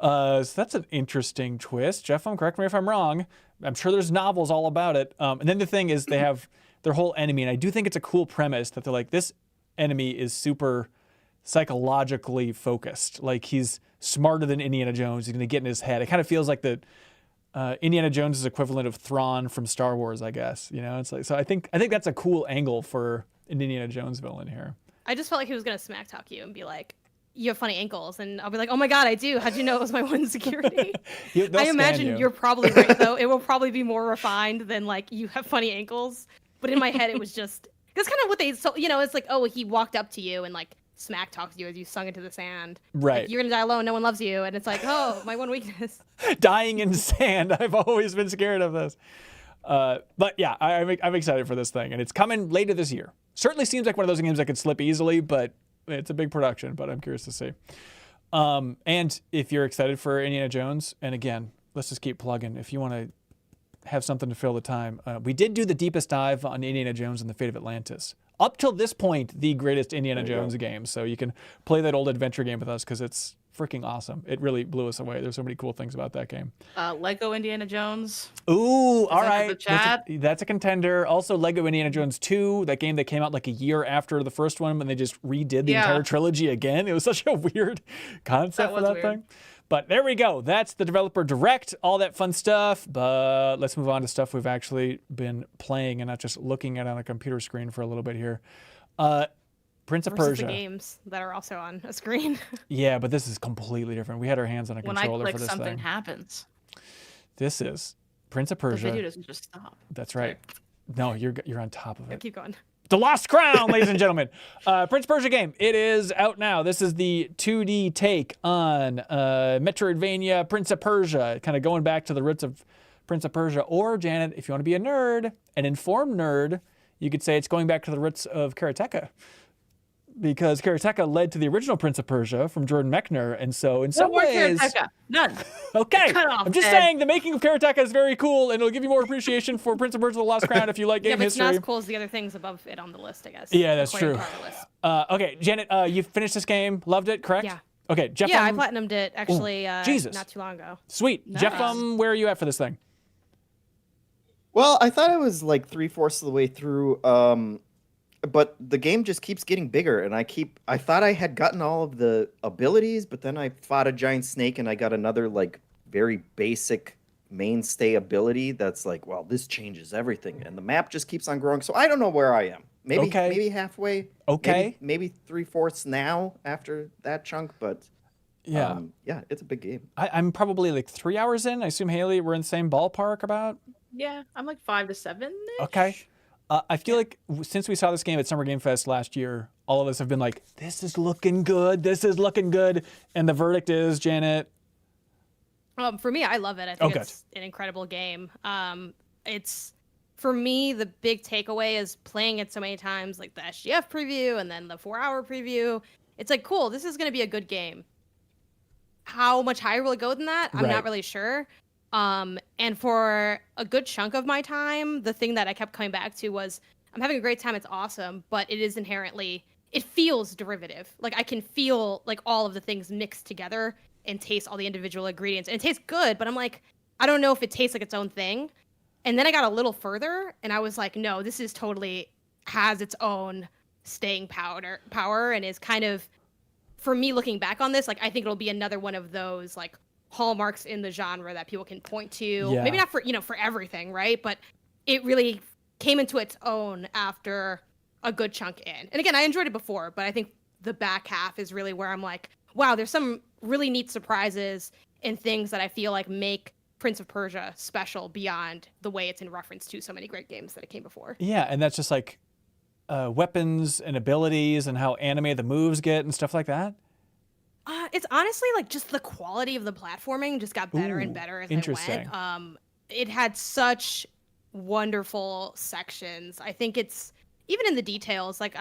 So that's an interesting twist. Jeff, correct me if I'm wrong. I'm sure there's novels all about it. And then the thing is, they have their whole enemy, and I do think it's a cool premise that they're like, this enemy is super psychologically focused. Like he's smarter than Indiana Jones. He's going to get in his head. It kind of feels like the Indiana Jones' equivalent of Thrawn from Star Wars, I guess. You know, it's like, so I think that's a cool angle for an Indiana Jones villain here. I just felt like he was gonna smack talk you and be like, "You have funny ankles," and I'll be like, "Oh my god, I do. How'd you know it was my one insecurity?" They'll I scan imagine you. you're probably right though. It will probably be more refined than like you have funny ankles. But in my head, it was just that's kind of what they. So you know, it's like, oh, he walked up to you and like smack talked you as you sunk into the sand. Right. Like, you're gonna die alone. No one loves you, and it's like, oh, my one weakness. Dying in sand. I've always been scared of this. But yeah, I'm excited for this thing, and it's coming later this year. Certainly seems like one of those games that could slip easily, but It's a big production, but I'm curious to see. And if you're excited for Indiana Jones, and again, let's just keep plugging. If you want to have something to fill the time, we did do the deepest dive on Indiana Jones and the Fate of Atlantis. Up till this point, the greatest Indiana Jones game. So you can play that old adventure game with us because it's freaking awesome. It really blew us away. There's so many cool things about that game. Lego Indiana Jones. Ooh, all right. The chat? That's a contender. Also, Lego Indiana Jones 2, that game that came out like a year after the first one, and they just redid the entire trilogy again. It was such a weird concept for that thing. But there we go. That's the developer direct, all that fun stuff. But let's move on to stuff we've actually been playing and not just looking at on a computer screen for a little bit here. Prince of Persia. The games that are also on a screen. Yeah, but this is completely different. We had our hands on a controller when I for click this something thing. happens. This is Prince of Persia. The video doesn't just stop. That's right. No, you're on top of it. Keep going. The Lost Crown, ladies and gentlemen. Prince of Persia game. It is out now. This is the 2D take on Metroidvania Prince of Persia, kind of going back to the roots of Prince of Persia. Or, Janet, if you want to be a nerd, an informed nerd, you could say it's going back to the roots of Karateka. Because Karateka led to the original Prince of Persia from Jordan Mechner, and so in some ways, none. Okay, Cut off, I'm just saying the making of Karateka is very cool, and it'll give you more appreciation for Prince of Persia: The Lost Crown if you like game but history. it's not as cool as the other things above it on the list, I guess. Yeah, that's according true. to our list. Okay, Janet, you finished this game, loved it, correct? Yeah. Okay, Jeff. Yeah, I platinumed it actually Jesus. not too long ago. Sweet, Nice. Jeff. Where are you at for this thing? Well, I thought I was like 3/4 of the way through, but the game just keeps getting bigger, and I thought I had gotten all of the abilities, but then I fought a giant snake, and I got another like very basic mainstay ability that's like, well, this changes everything, and the map just keeps on growing. So I don't know where I am. Maybe halfway. Okay. Maybe 3/4 now after that chunk, but Yeah. yeah, it's a big game. I'm probably like 3 hours in. I assume, Haley, we're in the same ballpark about? Yeah, I'm like 5 to 7. Okay. I feel like since we saw this game at Summer Game Fest last year, all of us have been like, this is looking good. This is looking good. And the verdict is, Janet. For me, I love it. I think it's an incredible game. It's, for me, the big takeaway is playing it so many times, like the SGF preview and then the 4-hour preview. It's like, cool, this is going to be a good game. How much higher will it go than that? I'm not really sure. And for a good chunk of my time, the thing that I kept coming back to was, I'm having a great time, it's awesome, but it is inherently, it feels derivative. Like I can feel like all of the things mixed together and taste all the individual ingredients. And it tastes good, but I'm like, I don't know if it tastes like its own thing. And then I got a little further and I was like, no, this is totally has its own staying power and is kind of, for me looking back on this, like I think it'll be another one of those like hallmarks in the genre that people can point to. Yeah. Maybe not for, for everything, right? But it really came into its own after a good chunk in. And again, I enjoyed it before, but I think the back half is really where I'm like, wow, there's some really neat surprises and things that I feel like make Prince of Persia special beyond the way it's in reference to so many great games that it came before. Yeah, and that's just like weapons and abilities and how animated the moves get and stuff like that. It's honestly like just the quality of the platforming just got better and better as I went. It had such wonderful sections. I think it's even in the details. Like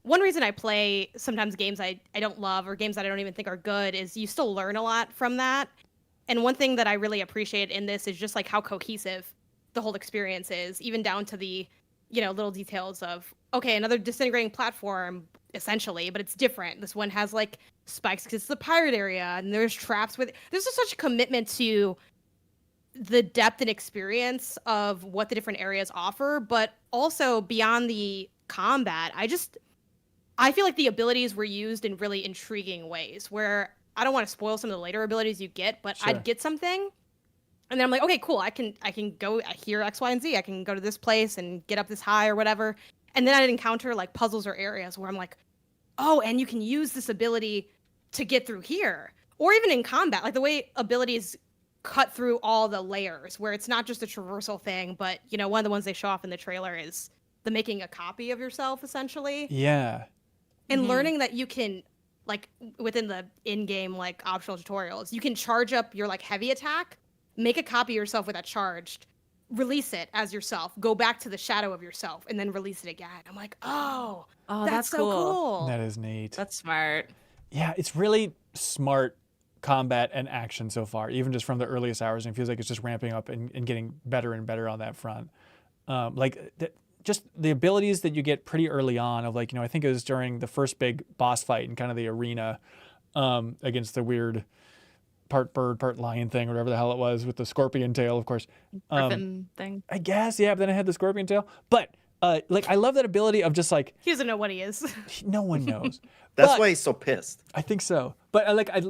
one reason I play sometimes games I don't love or games that I don't even think are good is you still learn a lot from that. And one thing that I really appreciate in this is just like how cohesive the whole experience is, even down to the, little details of, okay, another disintegrating platform essentially, but it's different. This one has like spikes because it's the pirate area and there's traps with, there's just such a commitment to the depth and experience of what the different areas offer, but also beyond the combat, I feel like the abilities were used in really intriguing ways where I don't want to spoil some of the later abilities you get, but I'd get something and then I'm like, okay, cool. I can go here X, Y, and Z. I can go to this place and get up this high or whatever. And then I'd encounter like puzzles or areas where I'm like, oh, and you can use this ability to get through here. Or even in combat, like the way abilities cut through all the layers where it's not just a traversal thing, but one of the ones they show off in the trailer is the making a copy of yourself essentially. Yeah. And learning that you can, like within the in-game like optional tutorials, you can charge up your like heavy attack, make a copy of yourself with that charged, release it as yourself, go back to the shadow of yourself, and then release it again. I'm like, oh, Oh, That's so cool. That is neat. That's smart. Yeah, it's really smart combat and action so far, even just from the earliest hours. And it feels like it's just ramping up and getting better and better on that front. Just the abilities that you get pretty early on of like, I think it was during the first big boss fight in kind of the arena against the weird part bird, part lion thing, or whatever the hell it was with the scorpion tail, of course. Griffin thing. I guess, yeah, but then I had the scorpion tail. But I love that ability of just like, He doesn't know what he is. no one knows. That's But- why he's so pissed. I think so. But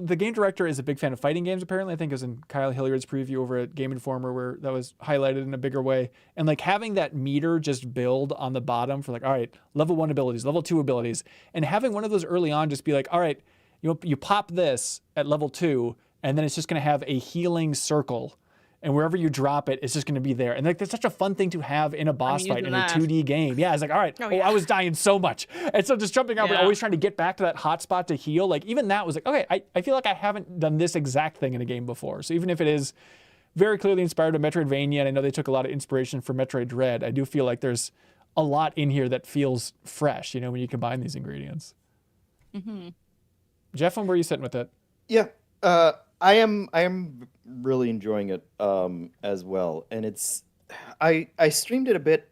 the game director is a big fan of fighting games, apparently. I think it was in Kyle Hilliard's preview over at Game Informer where that was highlighted in a bigger way. And like having that meter just build on the bottom for like, all right, level 1 abilities, level 2 abilities. And having one of those early on just be like, all right, you pop this at level 2, and then it's just going to have a healing circle. And wherever you drop it, it's just going to be there. And like, that's such a fun thing to have in a boss fight in a 2D game. Yeah, it's like, all right, I was dying so much. And so just jumping out, but always trying to get back to that hot spot to heal. Like even that was like, okay, I feel like I haven't done this exact thing in a game before. So even if it is very clearly inspired by Metroidvania, and I know they took a lot of inspiration from Metroid Dread, I do feel like there's a lot in here that feels fresh, when you combine these ingredients. Mm-hmm. Jeff, where are you sitting with it? Yeah, I am really enjoying it as well, and it's I streamed it a bit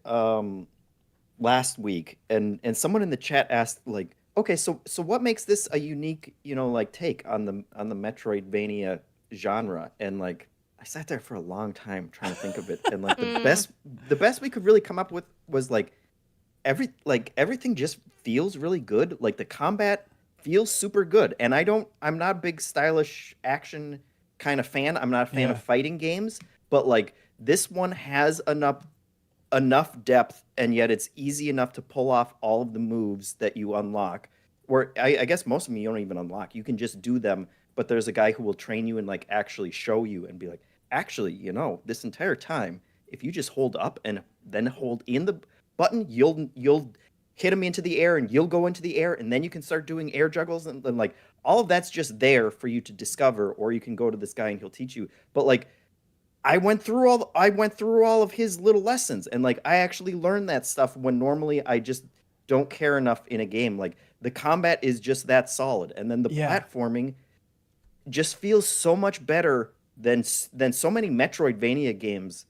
last week, and someone in the chat asked like, okay, so what makes this a unique take on the Metroidvania genre? And like I sat there for a long time trying to think of it, and like the best we could really come up with was like everything just feels really good. Like the combat feels super good, and I'm not a big stylish action kind of fan. I'm not a fan of fighting games, but like this one has enough depth, and yet it's easy enough to pull off all of the moves that you unlock. Where I guess most of them you don't even unlock. You can just do them, but there's a guy who will train you and like actually show you and be like, actually, this entire time, if you just hold up and then hold in the button, you'll hit him into the air and you'll go into the air, and then you can start doing air juggles, and like all of that's just there for you to discover, or you can go to this guy and he'll teach you. But like I went through all of his little lessons, and like I actually learned that stuff when normally I just don't care enough in a game. Like the combat is just that solid, and then the platforming just feels so much better than so many Metroidvania games.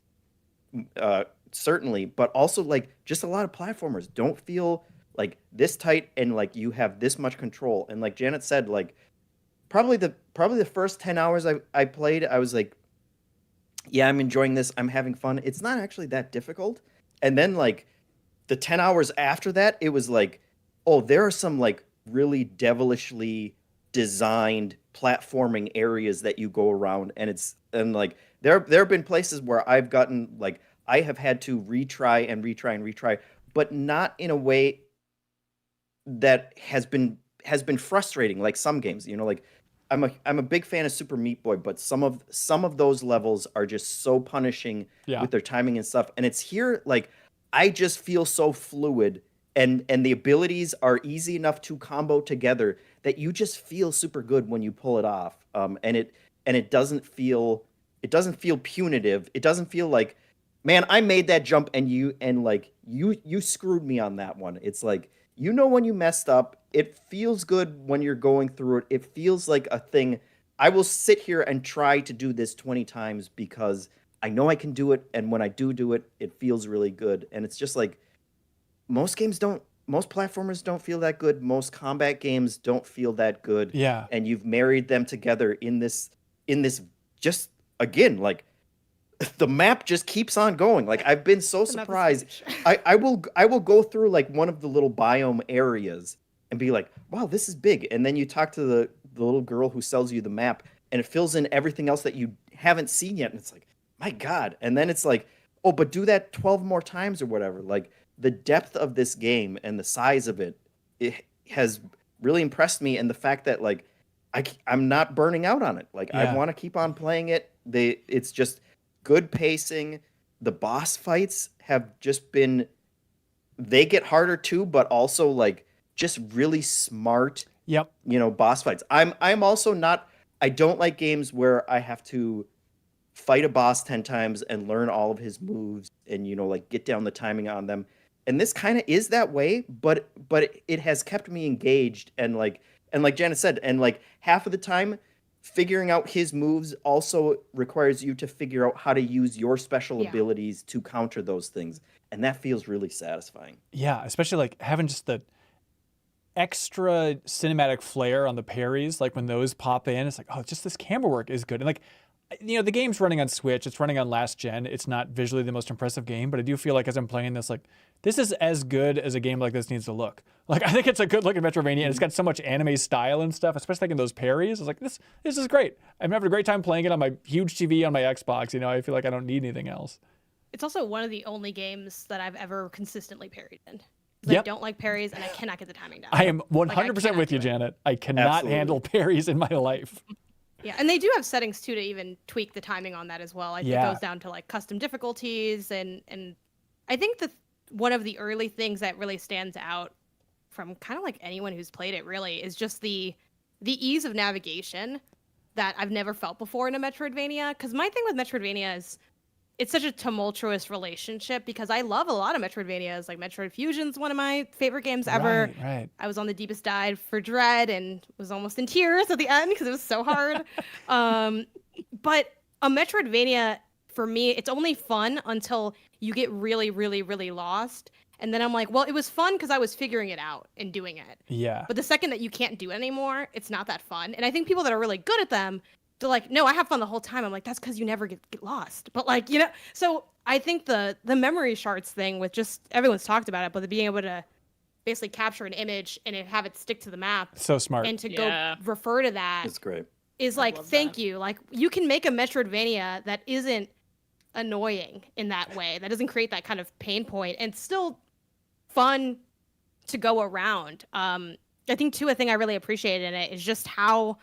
Certainly, but also like just a lot of platformers don't feel like this tight, and like you have this much control. And like Janet said, like probably the first 10 hours I played, I was like, yeah, I'm enjoying this, I'm having fun. It's not actually that difficult. And then like the 10 hours after that, it was like, oh, there are some like really devilishly designed platforming areas that you go around, and like there have been places where I've gotten like I have had to retry, but not in a way that has been frustrating like some games. Like I'm a big fan of Super Meat Boy, but some of those levels are just so punishing with their timing and stuff. And it's here like I just feel so fluid, and the abilities are easy enough to combo together that you just feel super good when you pull it off. And it doesn't feel punitive. It doesn't feel like, man, I made that jump and you screwed me on that one. It's like, when you messed up. It feels good when you're going through it. It feels like a thing. I will sit here and try to do this 20 times because I know I can do it, and when I do it, it feels really good. And it's just like most platformers don't feel that good. Most combat games don't feel that good. Yeah. And you've married them together in this just again, like the map just keeps on going. Like I've been so surprised. I will go through like one of the little biome areas and be like, wow, this is big. And then you talk to the little girl who sells you the map, and it fills in everything else that you haven't seen yet. And it's like, my God. And then it's like, oh, but do that 12 more times or whatever. Like the depth of this game and the size of it has really impressed me. And the fact that like I'm not burning out on it. Like I want to keep on playing it. It's just good pacing. The boss fights have just been, they get harder too, but also like just really smart, boss fights. I'm also not, I don't like games where I have to fight a boss 10 times and learn all of his moves and, like get down the timing on them. and this kind of is that way, but it has kept me engaged, and like Janet said, and like half of the time figuring out his moves also requires you to figure out how to use your special abilities to counter those things, and that feels really satisfying. Yeah, especially like having just the extra cinematic flair on the parries, like when those pop in, it's like, oh, just this camera work is good. And like, you know, the game's running on Switch, it's running on last gen, it's not visually the most impressive game, but I do feel like as I'm playing this, like, this is as good as a game like this needs to look. Like, I think it's a good looking Metroidvania, and it's got so much anime style and stuff, especially like in those parries. It's like, this is great. I'm having a great time playing it on my huge TV on my Xbox. You know, I feel like I don't need anything else. It's also one of the only games that I've ever consistently parried in. Yep. I don't like parries, and I cannot get the timing down. I am 100% with you, Janet. I cannot handle parries in my life. Yeah, and they do have settings too to even tweak the timing on that as well. I think it goes down to like custom difficulties, and I think one of the early things that really stands out from kind of like anyone who's played it really is just the ease of navigation that I've never felt before in a Metroidvania. Because my thing with Metroidvania is it's such a tumultuous relationship, because I love a lot of Metroidvanias. Like Metroid Fusion's one of my favorite games ever. Right. I was on the deepest dive for Dread and was almost in tears at the end because it was so hard. But a Metroidvania, for me, it's only fun until you get really, really, really lost. And then I'm like, well, it was fun because I was figuring it out and doing it. Yeah. But the second that you can't do it anymore, it's not that fun. And I think people that are really good at them, they're like, no, I have fun the whole time. I'm like, that's because you never get lost. But like, you know, so I think the memory shards thing with just, everyone's talked about it, but being able to basically capture an image and have it stick to the map. So smart. And to go refer to that. It's great. Is like, thank you. Like, you can make a Metroidvania that isn't annoying in that way, that doesn't create that kind of pain point, and still fun to go around. I think too, a thing I really appreciated in it is just how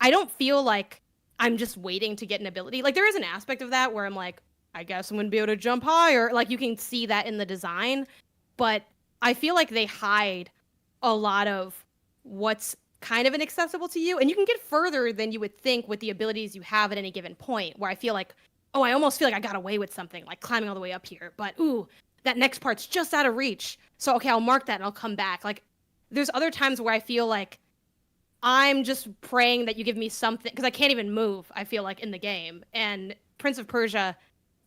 I don't feel like I'm just waiting to get an ability. Like, there is an aspect of that where I'm like, I guess I'm going to be able to jump higher. Like, you can see that in the design. But I feel like they hide a lot of what's kind of inaccessible to you. And you can get further than you would think with the abilities you have at any given point, where I feel like, oh, I almost feel like I got away with something, like climbing all the way up here. But, ooh, that next part's just out of reach. So, okay, I'll mark that and I'll come back. Like, there's other times where I feel like I'm just praying that you give me something, because I can't even move, I feel like, in the game. And Prince of Persia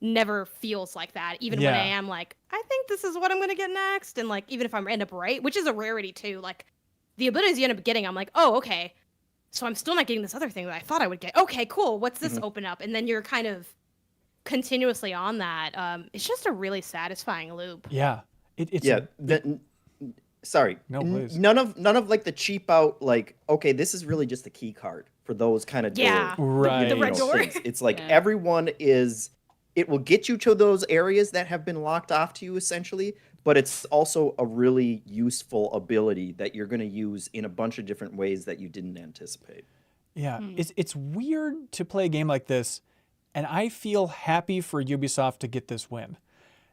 never feels like that, even when I am like, I think this is what I'm going to get next. And like, even if I end up right, which is a rarity too, like the abilities you end up getting, I'm like, oh, okay. So I'm still not getting this other thing that I thought I would get. Okay, cool. What's this open up? And then you're kind of continuously on that. It's just a really satisfying loop. Yeah. It's sorry. No, please. None of like the cheap out, like, okay, this is really just a key card for those kind of Yeah. Right. The red door. things. It's like everyone is, it will get you to those areas that have been locked off to you essentially, but it's also a really useful ability that you're going to use in a bunch of different ways that you didn't anticipate. Yeah. It's weird to play a game like this, and I feel happy for Ubisoft to get this win.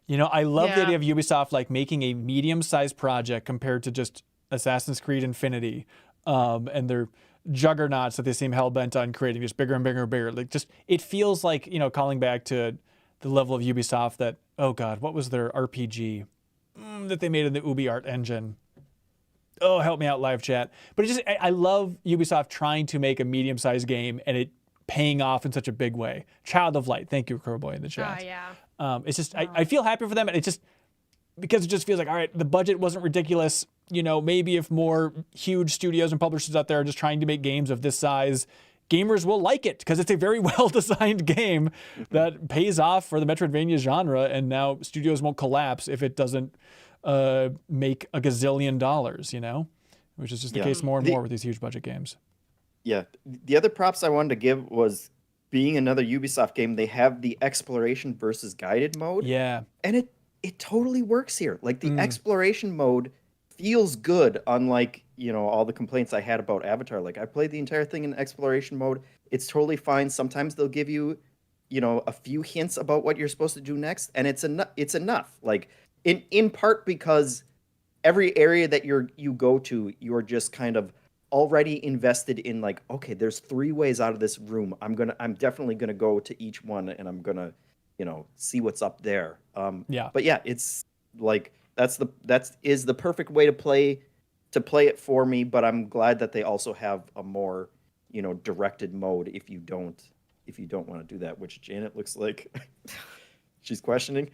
You know, I love the idea of Ubisoft like making a medium-sized project compared to just Assassin's Creed Infinity, and their juggernauts that they seem hell-bent on creating, just bigger and bigger and bigger. Like, just, it feels like, you know, calling back to the level of Ubisoft that, oh God, what was their RPG that they made in the UbiArt engine? Oh, help me out, live chat. But it just, I love Ubisoft trying to make a medium-sized game and it paying off in such a big way. Child of Light, thank you, Crowboy, in the chat. Oh, yeah. It's just, I feel happy for them, and it just, because it just feels like, all right, the budget wasn't ridiculous. You know, maybe if more huge studios and publishers out there are just trying to make games of this size, gamers will like it because it's a very well-designed game that pays off for the Metroidvania genre, and now studios won't collapse if it doesn't make a gazillion dollars, you know, which is just the case more and more with these huge budget games. Yeah. The other props I wanted to give was, being another Ubisoft game, they have the exploration versus guided mode. Yeah. And it totally works here. Like, the exploration mode feels good, unlike, you know, all the complaints I had about Avatar. Like, I played the entire thing in exploration mode. It's totally fine. Sometimes they'll give you, you know, a few hints about what you're supposed to do next, and it's enough. Like, in part because every area that you go to, you're just kind of already invested in, like, okay, there's 3 ways out of this room. I'm definitely gonna go to each one, and I'm gonna, you know, see what's up there. But yeah, it's like, That's the perfect way to play it for me. But I'm glad that they also have a more, directed mode if you don't want to do that. Which Janet looks like she's questioning.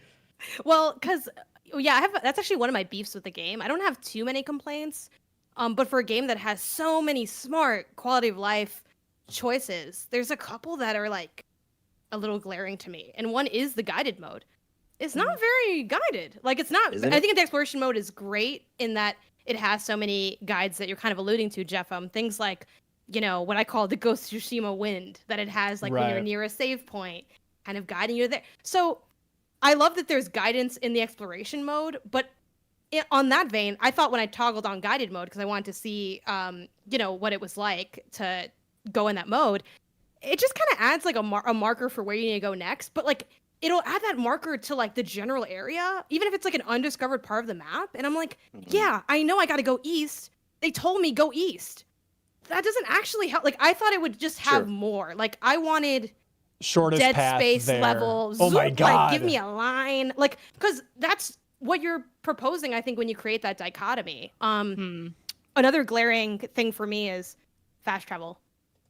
Well, because that's actually one of my beefs with the game. I don't have too many complaints, but for a game that has so many smart quality of life choices, there's a couple that are like a little glaring to me, and one is the guided mode. It's not very guided. Like, it's not. Isn't I it? think the exploration mode is great in that it has so many guides that you're kind of alluding to, Jeff. Things like, what I call the Ghost of Tsushima wind, that it has like when you're Right. near a save point, kind of guiding you there. So I love that there's guidance in the exploration mode, but on that vein, I thought when I toggled on guided mode, because I wanted to see, what it was like to go in that mode, it just kind of adds like a marker for where you need to go next. But like, it'll add that marker to like the general area, even if it's like an undiscovered part of the map. And I'm like, yeah, I know I got to go east. They told me go east. That doesn't actually help. Like, I thought it would just have more. Like, I wanted Shortest Dead path Space there. level. Oh my zoop, god! Like, give me a line. Like, because that's what you're proposing, I think, when you create that dichotomy. Another glaring thing for me is fast travel.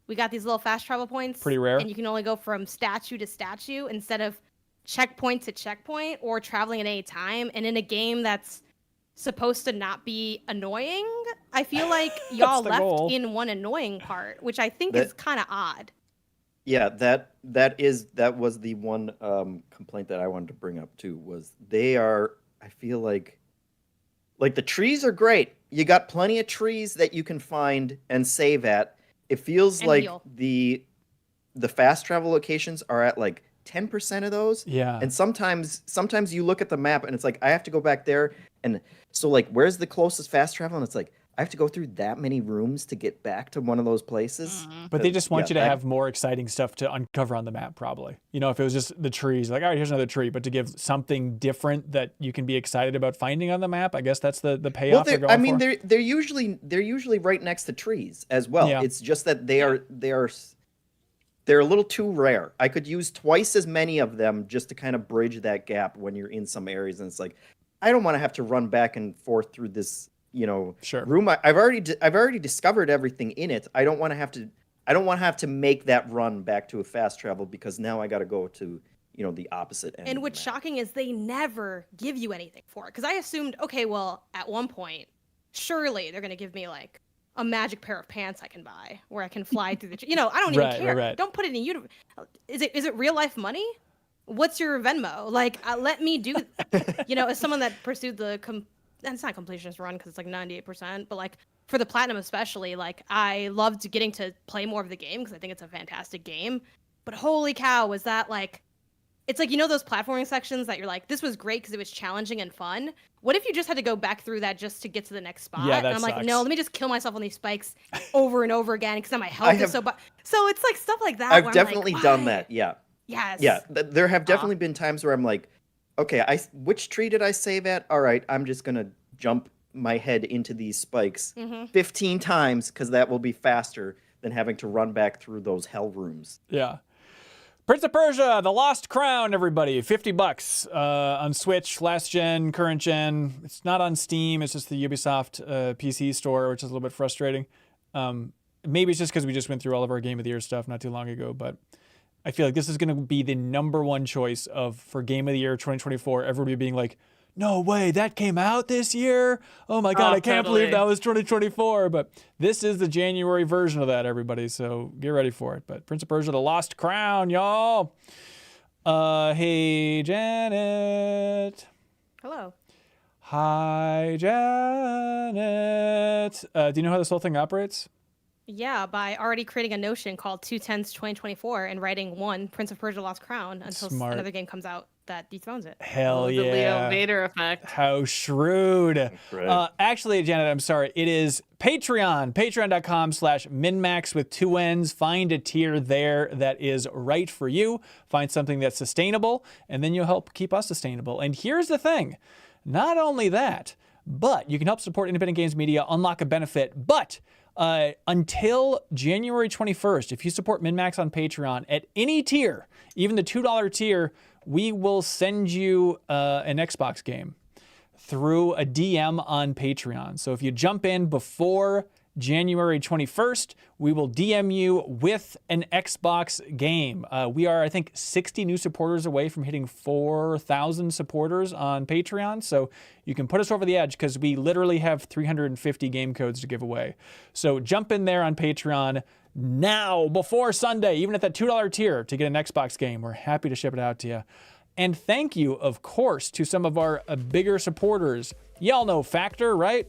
We got these little fast travel points. Pretty rare. And you can only go from statue to statue instead of checkpoint to checkpoint or traveling at any time. And in a game that's supposed to not be annoying, I feel like y'all left goal. in one annoying part, which I think is kind of odd. Yeah, that was the one complaint that I wanted to bring up too. Was I feel like the trees are great. You got plenty of trees that you can find and save at. It feels And like heal. the fast travel locations are at like 10% of those. Yeah. And sometimes you look at the map and it's like, I have to go back there. And so like, where's the closest fast travel? And it's like, I have to go through that many rooms to get back to one of those places. But they just want you to that- have more exciting stuff to uncover on the map, probably. If it was just the trees, like, all right, here's another tree. But to give something different that you can be excited about finding on the map, I guess that's the payoff they're going for. they're usually right next to trees as well. Yeah. It's just that they're a little too rare. I could use twice as many of them just to kind of bridge that gap when you're in some areas, and it's like, I don't want to have to run back and forth through this, Sure. room. I've already discovered everything in it. I don't want to have to make that run back to a fast travel because now I got to go to the opposite end. And of what's the map. shocking is they never give you anything for it. Because I assumed, okay, well, at one point, surely they're going to give me like a magic pair of pants I can buy where I can fly through the. I don't even care. Right. Don't put it in universe. Is it real life money? What's your Venmo? Like, let me do. As someone that pursued it's not completionist run because it's like 98%, but like for the platinum especially, like I loved getting to play more of the game because I think it's a fantastic game. But holy cow, was that like, it's like, those platforming sections that you're like, this was great because it was challenging and fun. What if you just had to go back through that just to get to the next spot? Yeah, and that I'm like, sucks. no, let me just kill myself on these spikes over and over again because my health is so. So it's like stuff like that. I've where I'm definitely like, done why? that. Yeah. Yes. Yeah, there have definitely been times where I'm like, okay, which tree did I save at? All right, I'm just gonna jump my head into these spikes 15 times because that will be faster than having to run back through those hell rooms. Yeah. Prince of Persia, The Lost Crown, everybody. $50 on Switch, last gen, current gen. It's not on Steam. It's just the Ubisoft PC store, which is a little bit frustrating. Maybe it's just because we just went through all of our Game of the Year stuff not too long ago, but I feel like this is going to be the number one choice for Game of the Year 2024. Everybody being like, no way, that came out this year? Oh my God, I can't believe that was 2024. But this is the January version of that, everybody. So get ready for it. But Prince of Persia, The Lost Crown, y'all. Hey, Janet. Hello. Hi, Janet. Do you know how this whole thing operates? Yeah, by already creating a notion called 210s 2024 and writing one Prince of Persia Lost Crown until Smart. another game comes out that dethrones it. Hell The yeah. Leo Vader effect. How shrewd. Right. Actually, Janet, I'm sorry. It is Patreon. Patreon.com/MinnMax with 2 N's. Find a tier there that is right for you. Find something that's sustainable, and then you'll help keep us sustainable. And here's the thing. Not only that, but you can help support independent games media, unlock a benefit, but until January 21st, if you support MinnMax on Patreon at any tier, even the $2 tier, we will send you an Xbox game through a DM on Patreon. So if you jump in before January 21st, we will DM you with an Xbox game. We are, I think, 60 new supporters away from hitting 4,000 supporters on Patreon. So you can put us over the edge because we literally have 350 game codes to give away. So jump in there on Patreon now, before Sunday, even at that $2 tier to get an Xbox game. We're happy to ship it out to you. And thank you, of course, to some of our bigger supporters. Y'all know Factor, right?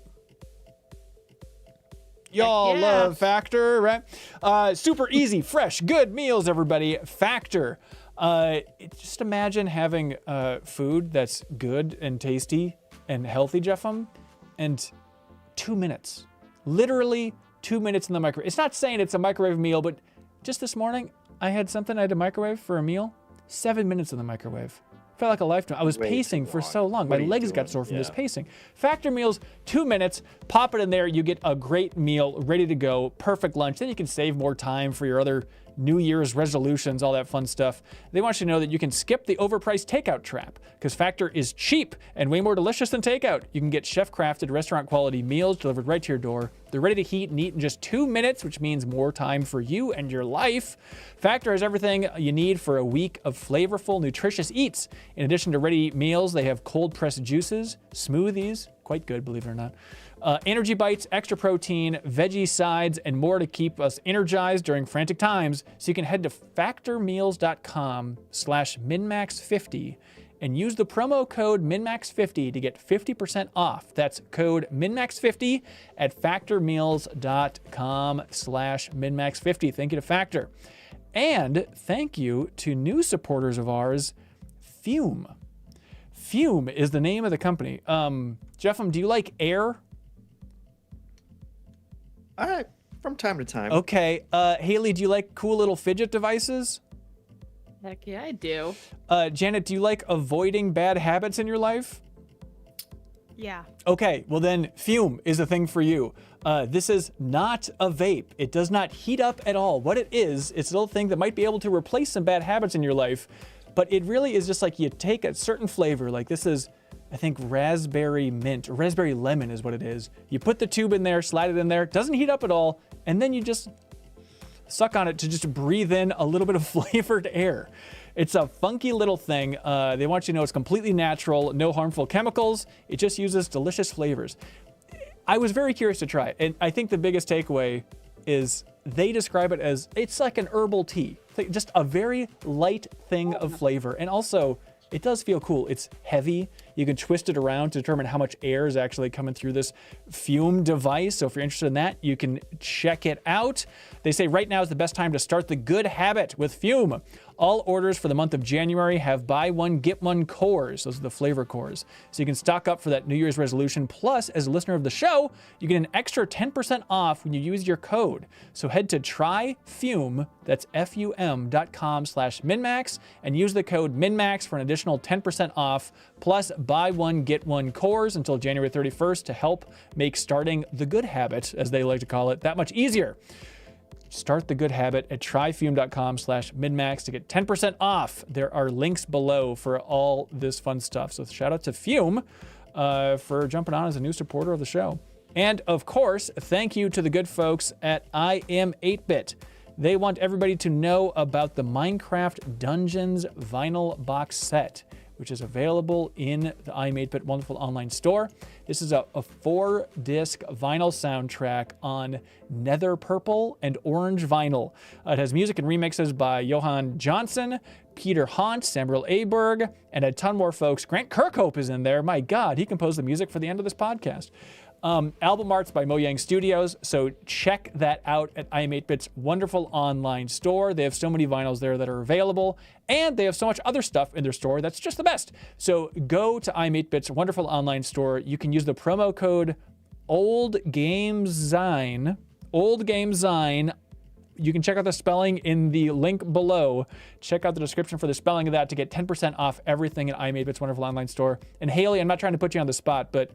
Y'all love Factor, right? Super easy, fresh, good meals, everybody. Factor. Just imagine having food that's good and tasty and healthy, Jeffem, and 2 minutes. Literally 2 minutes in the microwave. It's not saying it's a microwave meal, but just this morning, I had something I had to microwave for a meal. 7 minutes in the microwave. Felt like a lifetime. I was pacing for so long. My legs got sore from this pacing. Factor meals, 2 minutes. Pop it in there. You get a great meal ready to go. Perfect lunch. Then you can save more time for your other New Year's resolutions, all that fun stuff. They want you to know that you can skip the overpriced takeout trap because Factor is cheap and way more delicious than takeout. You can get chef-crafted, restaurant-quality meals delivered right to your door. They're ready to heat and eat in just 2 minutes, which means more time for you and your life. Factor has everything you need for a week of flavorful, nutritious eats. In addition to ready meals, they have cold-pressed juices, smoothies, quite good, believe it or not, energy bites, extra protein, veggie sides, and more to keep us energized during frantic times. So you can head to factormeals.com/MinnMax50 and use the promo code MinnMax50 to get 50% off. That's code MinnMax50 at factormeals.com/MinnMax50. Thank you to Factor. And thank you to new supporters of ours, Fume. Fume is the name of the company. Jeffem, do you like air? From time to time. Okay. Haley, do you like cool little fidget devices? Heck yeah, I do. Janet, do you like avoiding bad habits in your life? Yeah. Okay, well then Fume is a thing for you. This is not a vape. It does not heat up at all. What it is, it's a little thing that might be able to replace some bad habits in your life, but it really is just like you take a certain flavor, like this is, I think, raspberry mint, or raspberry lemon is what it is. You put the tube in there, slide it in there, doesn't heat up at all, and then you just suck on it to just breathe in a little bit of flavored air. It's a funky little thing. They want you to know it's completely natural, no harmful chemicals. It just uses delicious flavors. I was very curious to try it, and I think the biggest takeaway is they describe it as, it's like an herbal tea. Just a very light thing of flavor, and also, it does feel cool. It's heavy. You can twist it around to determine how much air is actually coming through this Fume device. So if you're interested in that, you can check it out. They say right now is the best time to start the good habit with Fume. All orders for the month of January have buy one, get one cores. Those are the flavor cores. So you can stock up for that New Year's resolution. Plus, as a listener of the show, you get an extra 10% off when you use your code. So head to tryfume, that's FUM.com/MinnMax, and use the code MinnMax for an additional 10% off, plus buy one, get one cores until January 31st to help make starting the good habit, as they like to call it, that much easier. Start the good habit at tryfume.com/MinnMax to get 10% off. There are links below for all this fun stuff. So shout out to Fume for jumping on as a new supporter of the show. And of course, thank you to the good folks at I Am 8-Bit. They want everybody to know about the Minecraft Dungeons vinyl box set, which is available in the I Am 8-Bit wonderful online store. This is a 4-disc vinyl soundtrack on nether purple and orange vinyl. It has music and remixes by Johan Johnson, Peter Haunt, Samuel Aberg, and a ton more folks. Grant Kirkhope is in there. My God, he composed the music for the end of this podcast. Album arts by Mojang Studios, so check that out at I Am 8-Bit's wonderful online store. They have so many vinyls there that are available, and they have so much other stuff in their store that's just the best. So go to I Am 8-Bit's wonderful online store. You can use the promo code OldGameZine. OldGameZine. You can check out the spelling in the link below. Check out the description for the spelling of that to get 10% off everything at I Am 8-Bit's wonderful online store. And Haley, I'm not trying to put you on the spot, but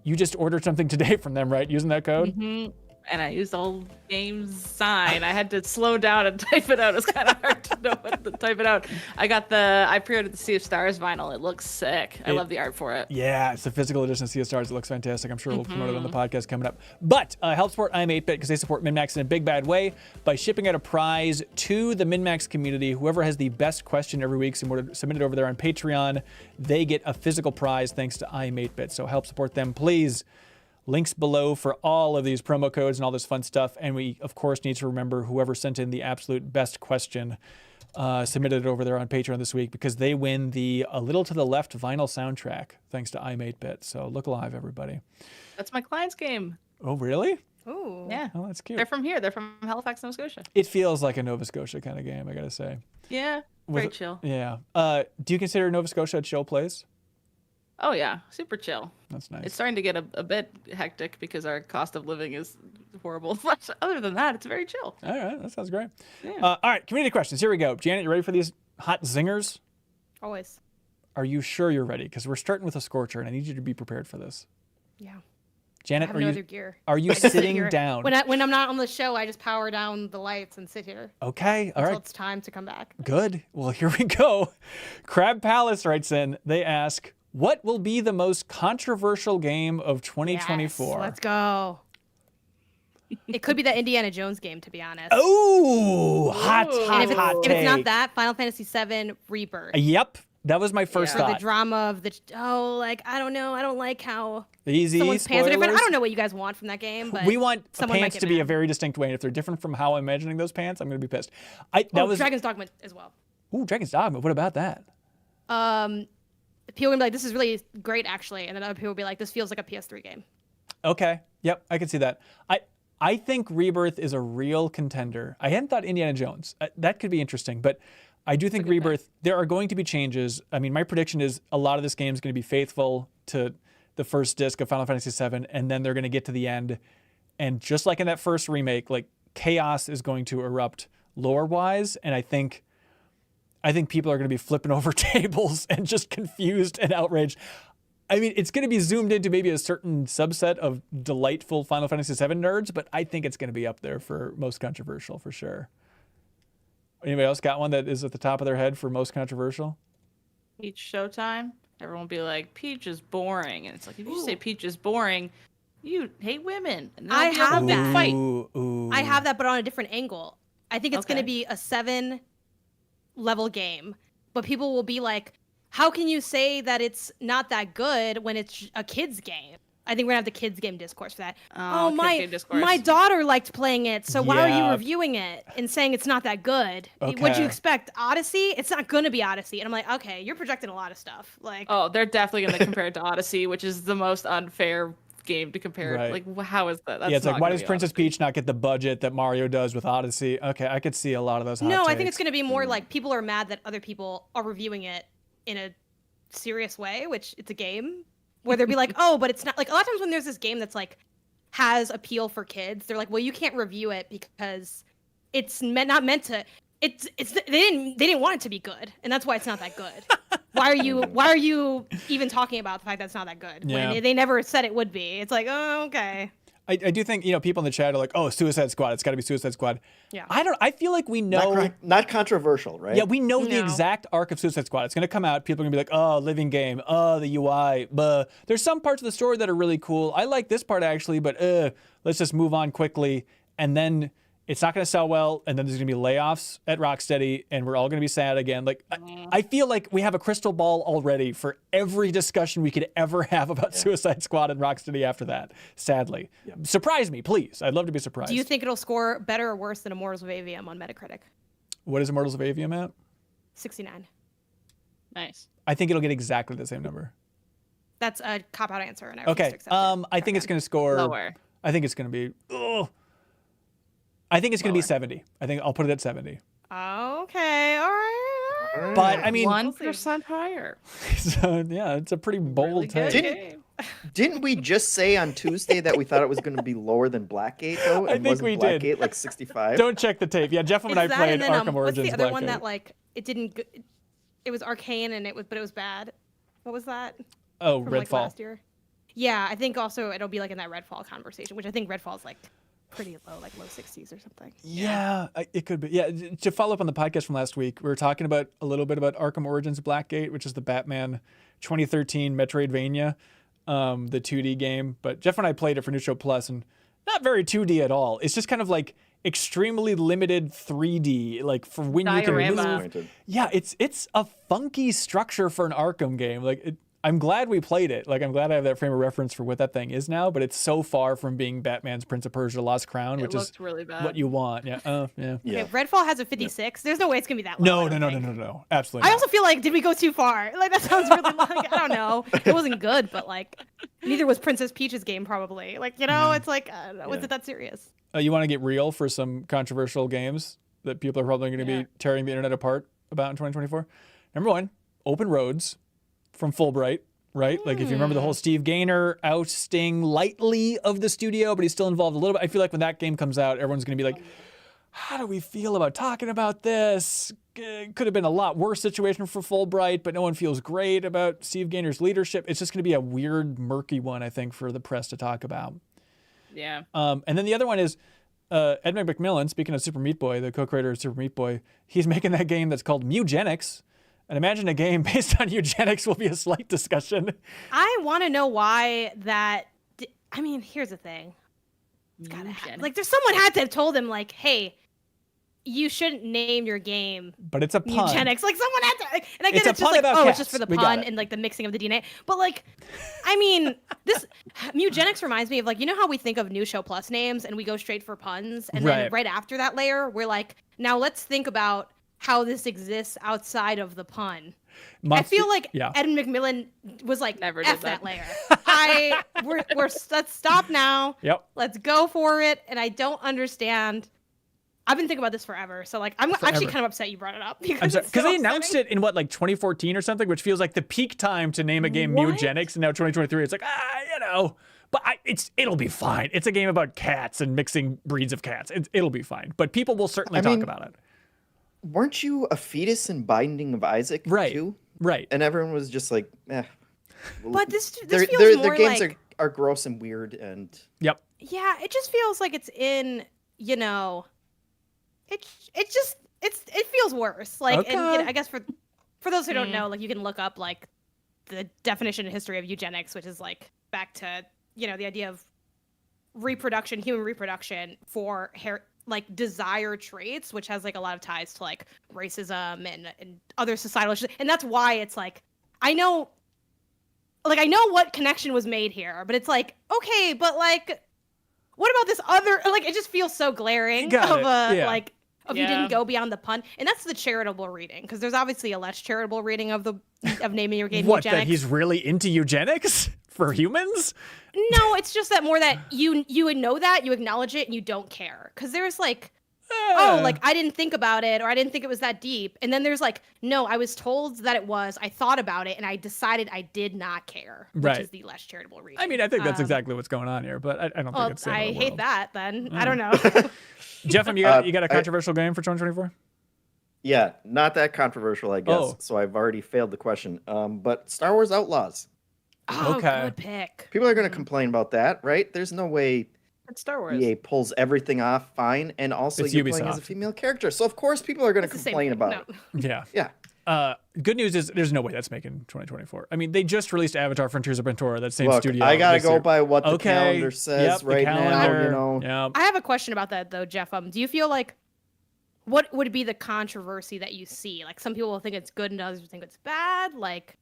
you just ordered something today from them, right? Using that code? Mm-hmm. and I used the whole game sign. I had to slow down and type it out. It was kind of hard to know what to type it out. I pre-ordered the Sea of Stars vinyl. It looks sick. I love the art for it. Yeah, it's a physical edition of Sea of Stars. It looks fantastic. I'm sure we'll promote it on the podcast coming up. But help support I'm 8-Bit because they support MinnMax in a big bad way by shipping out a prize to the MinnMax community. Whoever has the best question every week, submit it over there on Patreon. They get a physical prize thanks to I'm 8-Bit. So help support them, please. Links below for all of these promo codes and all this fun stuff. And we, of course, need to remember whoever sent in the absolute best question submitted it over there on Patreon this week because they win the A Little to the Left vinyl soundtrack thanks to I'm 8-Bit. So look alive, everybody. That's my client's game. Oh, really? Ooh. Yeah. Oh, that's cute. They're from here. They're from Halifax, Nova Scotia. It feels like a Nova Scotia kind of game, I got to say. Yeah. Very chill. Yeah. Do you consider Nova Scotia a chill place? Oh, yeah. Super chill. That's nice. It's starting to get a bit hectic because our cost of living is horrible. But other than that, it's very chill. All right. That sounds great. Yeah. All right. Community questions. Here we go. Janet, you ready for these hot zingers? Always. Are you sure you're ready? Because we're starting with a scorcher, and I need you to be prepared for this. Yeah. Janet, I have no other gear. are you sitting Here. down? When I'm not on the show, I just power down the lights and sit here Okay. All until right. it's time to come back. Good. Well, here we go. Crab Palace writes in. They ask, what will be the most controversial game of 2024? Yes, let's go. It could be that Indiana Jones game, to be honest. Oh, hot And if take. it's not that, Final Fantasy VII Rebirth. Yep. That was my first For the thought. drama of the I don't know. I don't like how Easy someone's pants are different. I spoilers. don't know what you guys want from that game, but We want someone might pants get to be a mad. very distinct way. And if they're different from how I'm imagining those pants, I'm going to be pissed. Dragon's Dogma as well. Ooh, Dragon's Dogma. What about that? People are gonna be like, "This is really great, actually," and then other people will be like, "This feels like a PS3 game." Okay. Yep, I can see that. I think Rebirth is a real contender. I hadn't thought Indiana Jones. That could be interesting, but I do think Rebirth, there are going to be changes. I mean, my prediction is a lot of this game is going to be faithful to the first disc of Final Fantasy VII, and then they're going to get to the end. And just like in that first remake, like chaos is going to erupt lore-wise, and I think people are going to be flipping over tables and just confused and outraged. I mean, it's going to be zoomed into maybe a certain subset of delightful Final Fantasy VII nerds, but I think it's going to be up there for most controversial for sure. Anybody else got one that is at the top of their head for most controversial? Peach Showtime. Everyone will be like, Peach is boring. And it's like, if you say Peach is boring, you hate women. And I there'll be a have big that. fight. Ooh. I have that, but on a different angle. I think it's going to Okay. be a 7-level game, but people will be like, "How can you say that it's not that good when it's a kids game?" I think we're gonna have the kids game discourse for that. Oh, kids game discourse. my daughter liked playing it, so why are Yeah. you reviewing it and saying it's not that good? What'd Okay. you expect? Odyssey? It's not gonna be Odyssey. And I'm like, okay, you're projecting a lot of stuff. Like, Oh, they're definitely going to compare it to Odyssey, which is the most unfair game to compare. Right. Like, how is that? That's Yeah, it's like, not why gonna does be Princess Odyssey. Peach not get the budget that Mario does with Odyssey? Okay, I could see a lot of those hot no, I takes. think it's gonna be more like people are mad that other people are reviewing it in a serious way, which it's a game, where they'll be like, oh, but it's not. Like, a lot of times when there's this game that's like has appeal for kids, they're like, well, you can't review it because it's not meant to. They didn't want it to be good, and that's why it's not that good. Why are you even talking about the fact that it's not that good Yeah. when they never said it would be? It's like, oh, okay. I do think, people in the chat are like, oh, Suicide Squad. It's got to be Suicide Squad. Yeah. I feel like we know. Not controversial, right? Yeah, we know the No. exact arc of Suicide Squad. It's going to come out. People are going to be like, oh, living game. Oh, the UI. There's some parts of the story that are really cool. I like this part actually, but let's just move on quickly. And then it's not going to sell well. And then there's going to be layoffs at Rocksteady, and we're all going to be sad again. Like, I feel like we have a crystal ball already for every discussion we could ever have about Suicide Squad and Rocksteady after that, sadly. Surprise me, please. I'd love to be surprised. Do you think it'll score better or worse than Immortals of Avium on Metacritic? What is Immortals of Avium at? 69. Nice. I think it'll get exactly the same number. That's a cop-out answer, and I refuse Okay. to accept it. I think it's going to score Lower. I think it's going to be. I think it's going to be 70. I think I'll put it at 70. Okay, all right. But I mean, 1% higher. so, yeah, it's a pretty bold Really good take. game. Didn't we just say on Tuesday that we thought it was going to be lower than Blackgate though? I And think wasn't we did. Blackgate like 65? Don't check the tape. Yeah, Jeff and I Is that, played and then, Arkham Origins. what's the other one Blackgate. that like it didn't? It was Arcane, and it was bad. What was that? Oh, From like Redfall. last year. Yeah, I think also it'll be like in that Redfall conversation, which I think Redfall's like pretty low, like low 60s or something. Yeah, it could be. Yeah, to follow up on the podcast from last week, we were talking about a little bit about Arkham Origins Blackgate, which is the Batman 2013 Metroidvania, the 2D game. But Jeff and I played it for New Show Plus, and not very 2D at all. It's just kind of like extremely limited 3D, like for when you can move. Yeah, it's a funky structure for an Arkham game. Like I'm glad we played it. Like I'm glad I have that frame of reference for what that thing is now, but it's so far from being Batman's Prince of Persia: Lost Crown, which is really bad. what you want. Yeah. Yeah. Okay, Redfall has a 56. There's no way it's gonna be that low. No. Absolutely. I also feel like, did we go too far? Like that sounds really like, I don't know. It wasn't good, but like neither was Princess Peach's game probably. Like, it's like was it that serious? You want to get real for some controversial games that people are probably going to be tearing the internet apart about in 2024? Number 1, Open Roads from Fulbright, right? Like if you remember the whole Steve Gaynor ousting lightly of the studio, but he's still involved a little bit. I feel like when that game comes out, everyone's going to be like, how do we feel about talking about this? Could have been a lot worse situation for Fulbright, but no one feels great about Steve Gaynor's leadership. It's just going to be a weird, murky one, I think, for the press to talk about. Yeah. And then the other one is Edmund McMillan, speaking of Super Meat Boy, the co-creator of Super Meat Boy, he's making that game that's called Mugenics. And imagine a game based on eugenics will be a slight discussion. I want to know why that. I mean, here's the thing. It's gotta there's someone had to have told him like, hey, you shouldn't name your game. But it's a pun. Eugenics. Like someone had to. And I get it's just like, it's just for the pun and like the mixing of the DNA. But like, I mean, this Mugenics reminds me of like, you know how we think of New Show Plus names and we go straight for puns, and then right after that layer, we're like, now let's think about how this exists outside of the pun. I feel like Ed McMillan was like, never F did that layer. Let's stop now. Yep. Let's go for it. And I don't understand. I've been thinking about this forever. So like, I'm actually kind of upset you brought it up. Because they announced it in what, like 2014 or something, which feels like the peak time to name a game Mugenics. And now 2023, it's like, but it'll be fine. It's a game about cats and mixing breeds of cats. It'll be fine. But people will certainly talk about it. Weren't you a fetus in Binding of Isaac too? Right. And everyone was just like, eh. But this feels more their games like... are gross and weird and... Yep. Yeah, it just feels like it's in, it feels worse. Like, okay. And I guess for those who don't know, like you can look up like the definition and history of eugenics, which is like back to, the idea of reproduction, human reproduction for like desire traits, which has like a lot of ties to like racism and other societal issues. And that's why it's like, I know what connection was made here, but it's like, okay, but like, what about this other, like, it just feels so glaring you didn't go beyond the pun. And that's the charitable reading, because there's obviously a less charitable reading of naming your game what, eugenics. That he's really into eugenics for humans? No, it's just that more that you would know that, you acknowledge it, and you don't care. Because there's like, like, I didn't think about it, or I didn't think it was that deep. And then there's like, no, I was told that it was, I thought about it, and I decided I did not care, which is the less charitable reading. I mean, I think that's exactly what's going on here, but I don't think it's I hate that, then. I don't know. Jeff, you got a controversial game for 2024? Yeah, not that controversial, I guess. So I've already failed the question. But Star Wars Outlaws. Oh, good pick. People are going to complain about that, right? There's no way it's Star Wars. EA pulls everything off fine, and also it's you're Ubisoft. playing as a female character. So of course people are going to complain about it. Yeah. Good news is there's no way that's making 2024. I mean, they just released Avatar: Frontiers of Pandora, that same studio. I gotta go by what the calendar says now. Yep. I have a question about that though, Jeff. Do you feel like what would be the controversy that you see? Like some people will think it's good and others will think it's bad. Like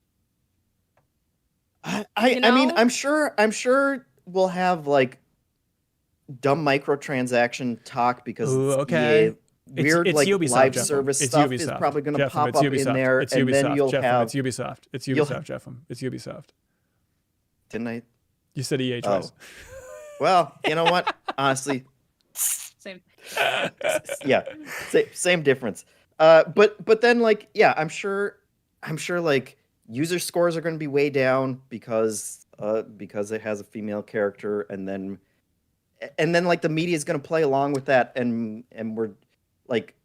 I mean, I'm sure we'll have like dumb microtransaction talk because weird it's like Ubisoft, live Jeff. service it's stuff Ubisoft. is probably going to pop it's up Ubisoft. in there, it's and Ubisoft, then you'll Jeff, have it's Ubisoft. It's Ubisoft, Jeff. It's Ubisoft. Didn't I? You said EA twice. Well, you know what? Honestly, same. Yeah, same difference. But then like I'm sure like user scores are going to be way down because it has a female character, and then like the media is going to play along with that, and we're like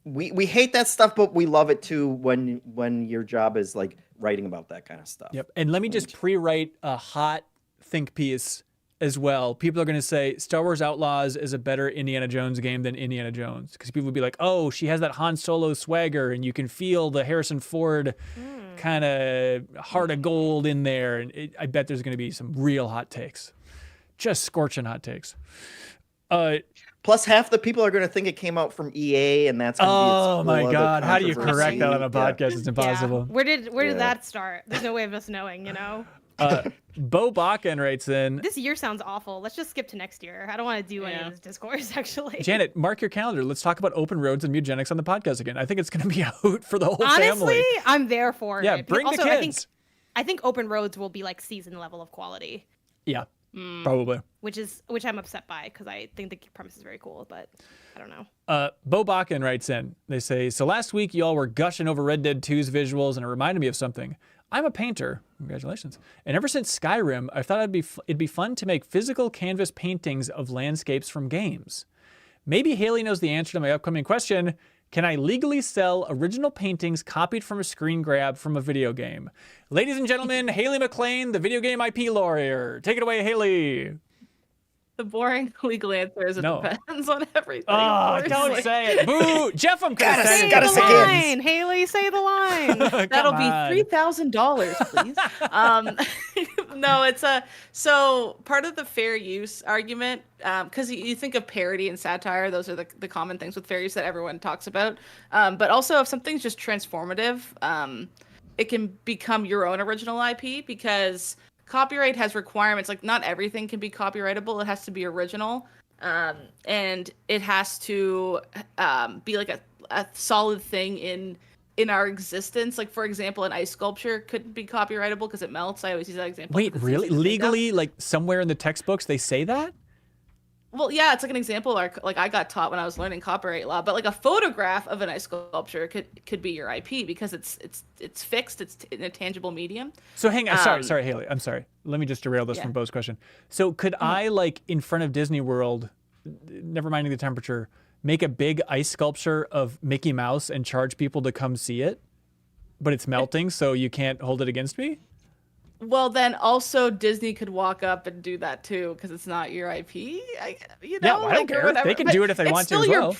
we hate that stuff, but we love it too when your job is like writing about that kind of stuff. Yep. And let me just pre-write a hot think piece as well, people are going to say Star Wars Outlaws is a better Indiana Jones game than Indiana Jones, because people would be like, oh, she has that Han Solo swagger and you can feel the Harrison Ford kind of heart of gold in there. And I bet there's going to be some real hot takes, just scorching hot takes. Plus, half the people are going to think it came out from EA, and that's going to be Oh its my whole God! other How do you controversy. correct that on a podcast? Yeah. It's impossible. Where did Yeah. that start? There's no way of us knowing, you know. Bo Bakken writes in, This year sounds awful. Let's just skip to next year. I don't want to do any of this discourse, actually. Janet, mark your calendar. Let's talk about open roads and mutagenics on the podcast again. I think it's going to be a hoot for the whole Honestly, family. I'm there for Yeah, it. bring Also, the kids. I think open roads will be like season level of quality, Yeah, probably. which I'm upset by because I think the premise is very cool, but I don't know. Bo Bakken writes in, they say, so last week y'all were gushing over Red Dead 2's visuals and it reminded me of something. I'm a painter, congratulations. And ever since Skyrim, I thought it'd be fun to make physical canvas paintings of landscapes from games. Maybe Haley knows the answer to my upcoming question. Can I legally sell original paintings copied from a screen grab from a video game? Ladies and gentlemen, Haley McLean, the video game IP lawyer. Take it away, Haley. The boring legal answer is it No. depends on everything. Oh, of course. don't Like, say it. Boo! Jeff, I'm Gotta gonna say say it, Say gotta the say it. line, Haley. Say the line. That'll Come be on. $3,000, please. No, it's so part of the fair use argument, because you think of parody and satire; those are the common things with fair use that everyone talks about. But also, if something's just transformative, it can become your own original IP because copyright has requirements. Like not everything can be copyrightable; it has to be original, and it has to be like a solid thing in our existence. Like for example, an ice sculpture couldn't be copyrightable because it melts. I always use that example. Wait, because it's really? easy to think of. Legally, like somewhere in the textbooks they say that? Well, yeah, it's like an example. Like I got taught when I was learning copyright law. But like a photograph of an ice sculpture could be your IP because it's fixed. It's in a tangible medium. So hang on, sorry, Haley. I'm sorry. Let me just derail this from Bo's question. So could I, like, in front of Disney World, never minding the temperature, make a big ice sculpture of Mickey Mouse and charge people to come see it? But it's melting, so you can't hold it against me? Well, then also Disney could walk up and do that too because it's not your IP. I don't like, or care. whatever. They can But do it if they it's want to still as your- well.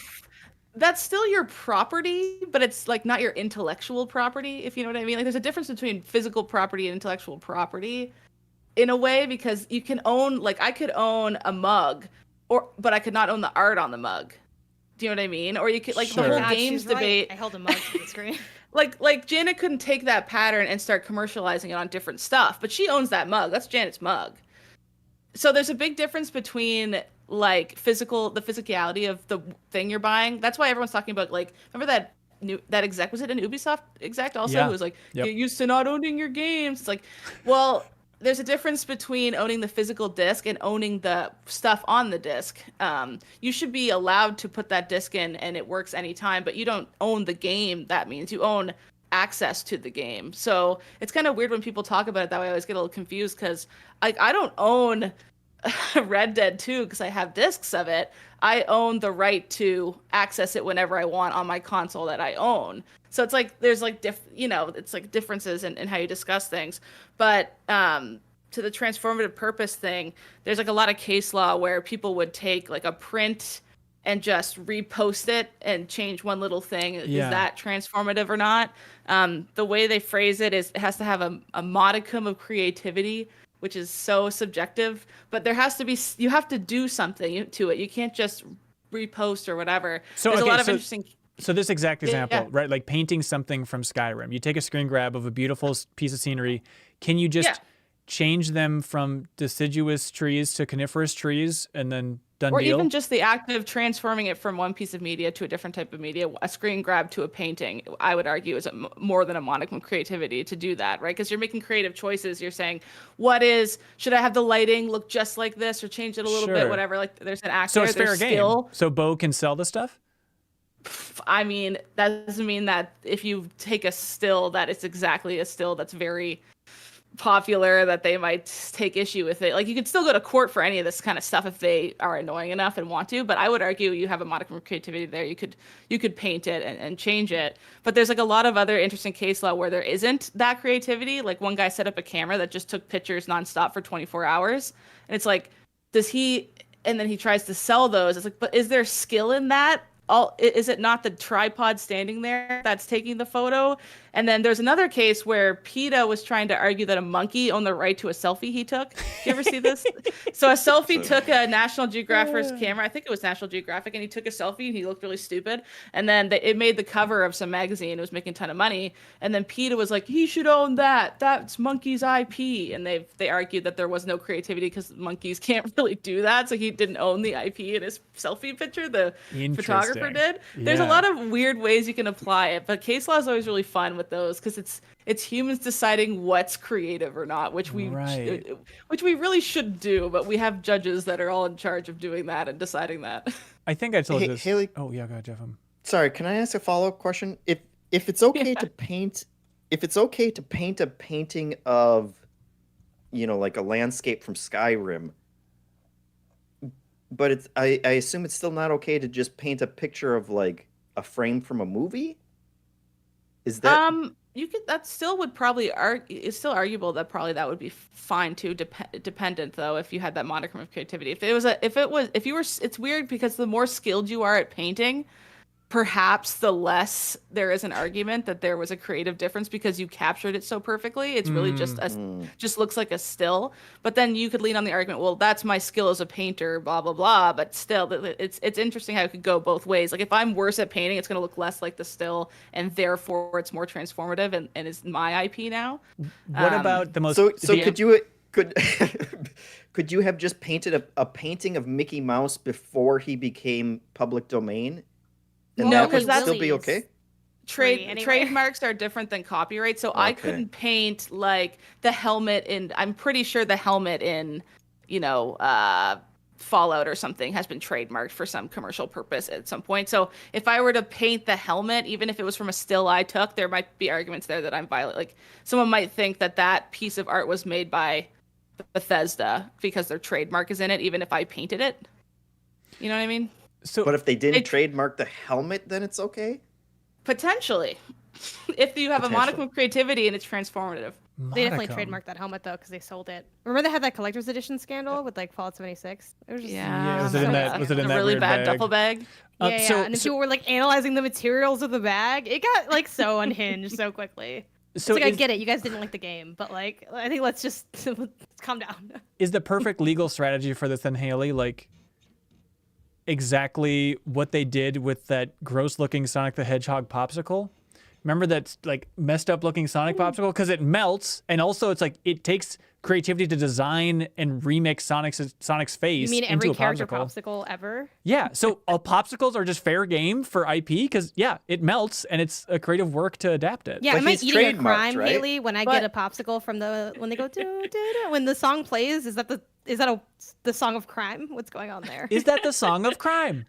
That's still your property, but it's like not your intellectual property, if you know what I mean. Like there's a difference between physical property and intellectual property in a way because you can own, like I could own a mug but I could not own the art on the mug. Do you know what I mean? Or you could like Sure. the whole God, games she's right. debate. I held a mug to the screen. Like Janet couldn't take that pattern and start commercializing it on different stuff, but she owns that mug. That's Janet's mug. So there's a big difference between like the physicality of the thing you're buying. That's why everyone's talking about like, remember that exec, was it an Ubisoft exec also Yeah. who was like, Yep. you're used to not owning your games. It's like, well, there's a difference between owning the physical disc and owning the stuff on the disc. You should be allowed to put that disc in and it works anytime, but you don't own the game. That means you own access to the game. So it's kind of weird when people talk about it that way. I always get a little confused because I don't own Red Dead 2 because I have discs of it. I own the right to access it whenever I want on my console that I own. So it's like there's like it's like differences in how you discuss things. But to the transformative purpose thing, there's like a lot of case law where people would take like a print and just repost it and change one little thing. Yeah. Is that transformative or not? The way they phrase it is it has to have a modicum of creativity, which is so subjective, but there has to be, you have to do something to it. You can't just repost or whatever. So, There's okay, a lot of so- interesting. So this exact example, Yeah. right? Like painting something from Skyrim. You take a screen grab of a beautiful piece of scenery. Can you just Yeah. change them from deciduous trees to coniferous trees and then done Or deal? even just the act of transforming it from one piece of media to a different type of media, a screen grab to a painting, I would argue is more than a modicum of creativity to do that, right? Because you're making creative choices. You're saying, should I have the lighting look just like this or change it a little Sure. bit, whatever. Like there's an act So there, it's fair there's game. skill. So Bo can sell the stuff? I mean, that doesn't mean that if you take a still that it's exactly a still that's very popular that they might take issue with it. Like you could still go to court for any of this kind of stuff if they are annoying enough and want to, but I would argue you have a modicum of creativity there. You could paint it and change it. But there's like a lot of other interesting case law where there isn't that creativity. Like one guy set up a camera that just took pictures nonstop for 24 hours. And it's like, does he? And then he tries to sell those. It's like, but is there skill in that? Is it not the tripod standing there that's taking the photo? And then there's another case where PETA was trying to argue that a monkey owned the right to a selfie he took. Did you ever see this? So a selfie took a National Geographic's camera. I think it was National Geographic, and he took a selfie and he looked really stupid. And then it made the cover of some magazine. It was making a ton of money. And then PETA was like, he should own that. That's monkey's IP. And they argued that there was no creativity because monkeys can't really do that. So he didn't own the IP in his selfie picture. The photographer did. There's a lot of weird ways you can apply it, but case law is always really fun with those because it's humans deciding what's creative or not, which we really should do, but we have judges that are all in charge of doing that and deciding that. I think I told you this. Haley, oh yeah, go ahead, Jeff. Sorry, can I ask a follow-up question? If it's okay to paint, if it's okay to paint a painting of, like a landscape from Skyrim, but I assume it's still not okay to just paint a picture of like a frame from a movie? Is that you could that still would probably it's still arguable that probably that would be fine too, dependent though if you had that modicum of creativity. It's weird because the more skilled you are at painting, perhaps the less there is an argument that there was a creative difference because you captured it so perfectly. It's really just looks like a still. But then you could lean on the argument, well, that's my skill as a painter, blah blah blah. But still, it's interesting how it could go both ways. Like if I'm worse at painting, it's going to look less like the still, and therefore it's more transformative and is my IP now. What about the most? So could you have just painted a painting of Mickey Mouse before he became public domain? And no, that because would that's still be okay. Trademarks are different than copyright, so I couldn't paint like the helmet in. I'm pretty sure the helmet in, Fallout or something has been trademarked for some commercial purpose at some point. So if I were to paint the helmet, even if it was from a still I took, there might be arguments there that I'm violating. Like someone might think that piece of art was made by Bethesda because their trademark is in it, even if I painted it. You know what I mean? But if they didn't trademark the helmet, then it's okay? Potentially. If you have a modicum of creativity and it's transformative. They definitely trademarked that helmet, though, because they sold it. Remember they had that collector's edition scandal with, like, Fallout 76? It was just... Yeah. Was it in that really weird bad bag? duffel bag? And then people were, like, analyzing the materials of the bag. It got, like, so unhinged so quickly. So it's like, I get it. You guys didn't like the game, but, like, I think let's just calm down. Is the perfect legal strategy for this then, Haley, like... exactly what they did with that gross-looking Sonic the Hedgehog popsicle? Remember that like messed up-looking Sonic popsicle? Because it melts, and also it's like it takes creativity to design and remix Sonic's face. You mean into every a character popsicle. popsicle ever? Yeah. So popsicles are just fair game for IP because it melts and it's a creative work to adapt it. Yeah, But am I he's eating a trademarked, crime, right? Haley? When I get a popsicle from when they go when the song plays, is that the song of crime? What's going on there? Is that the song of crime?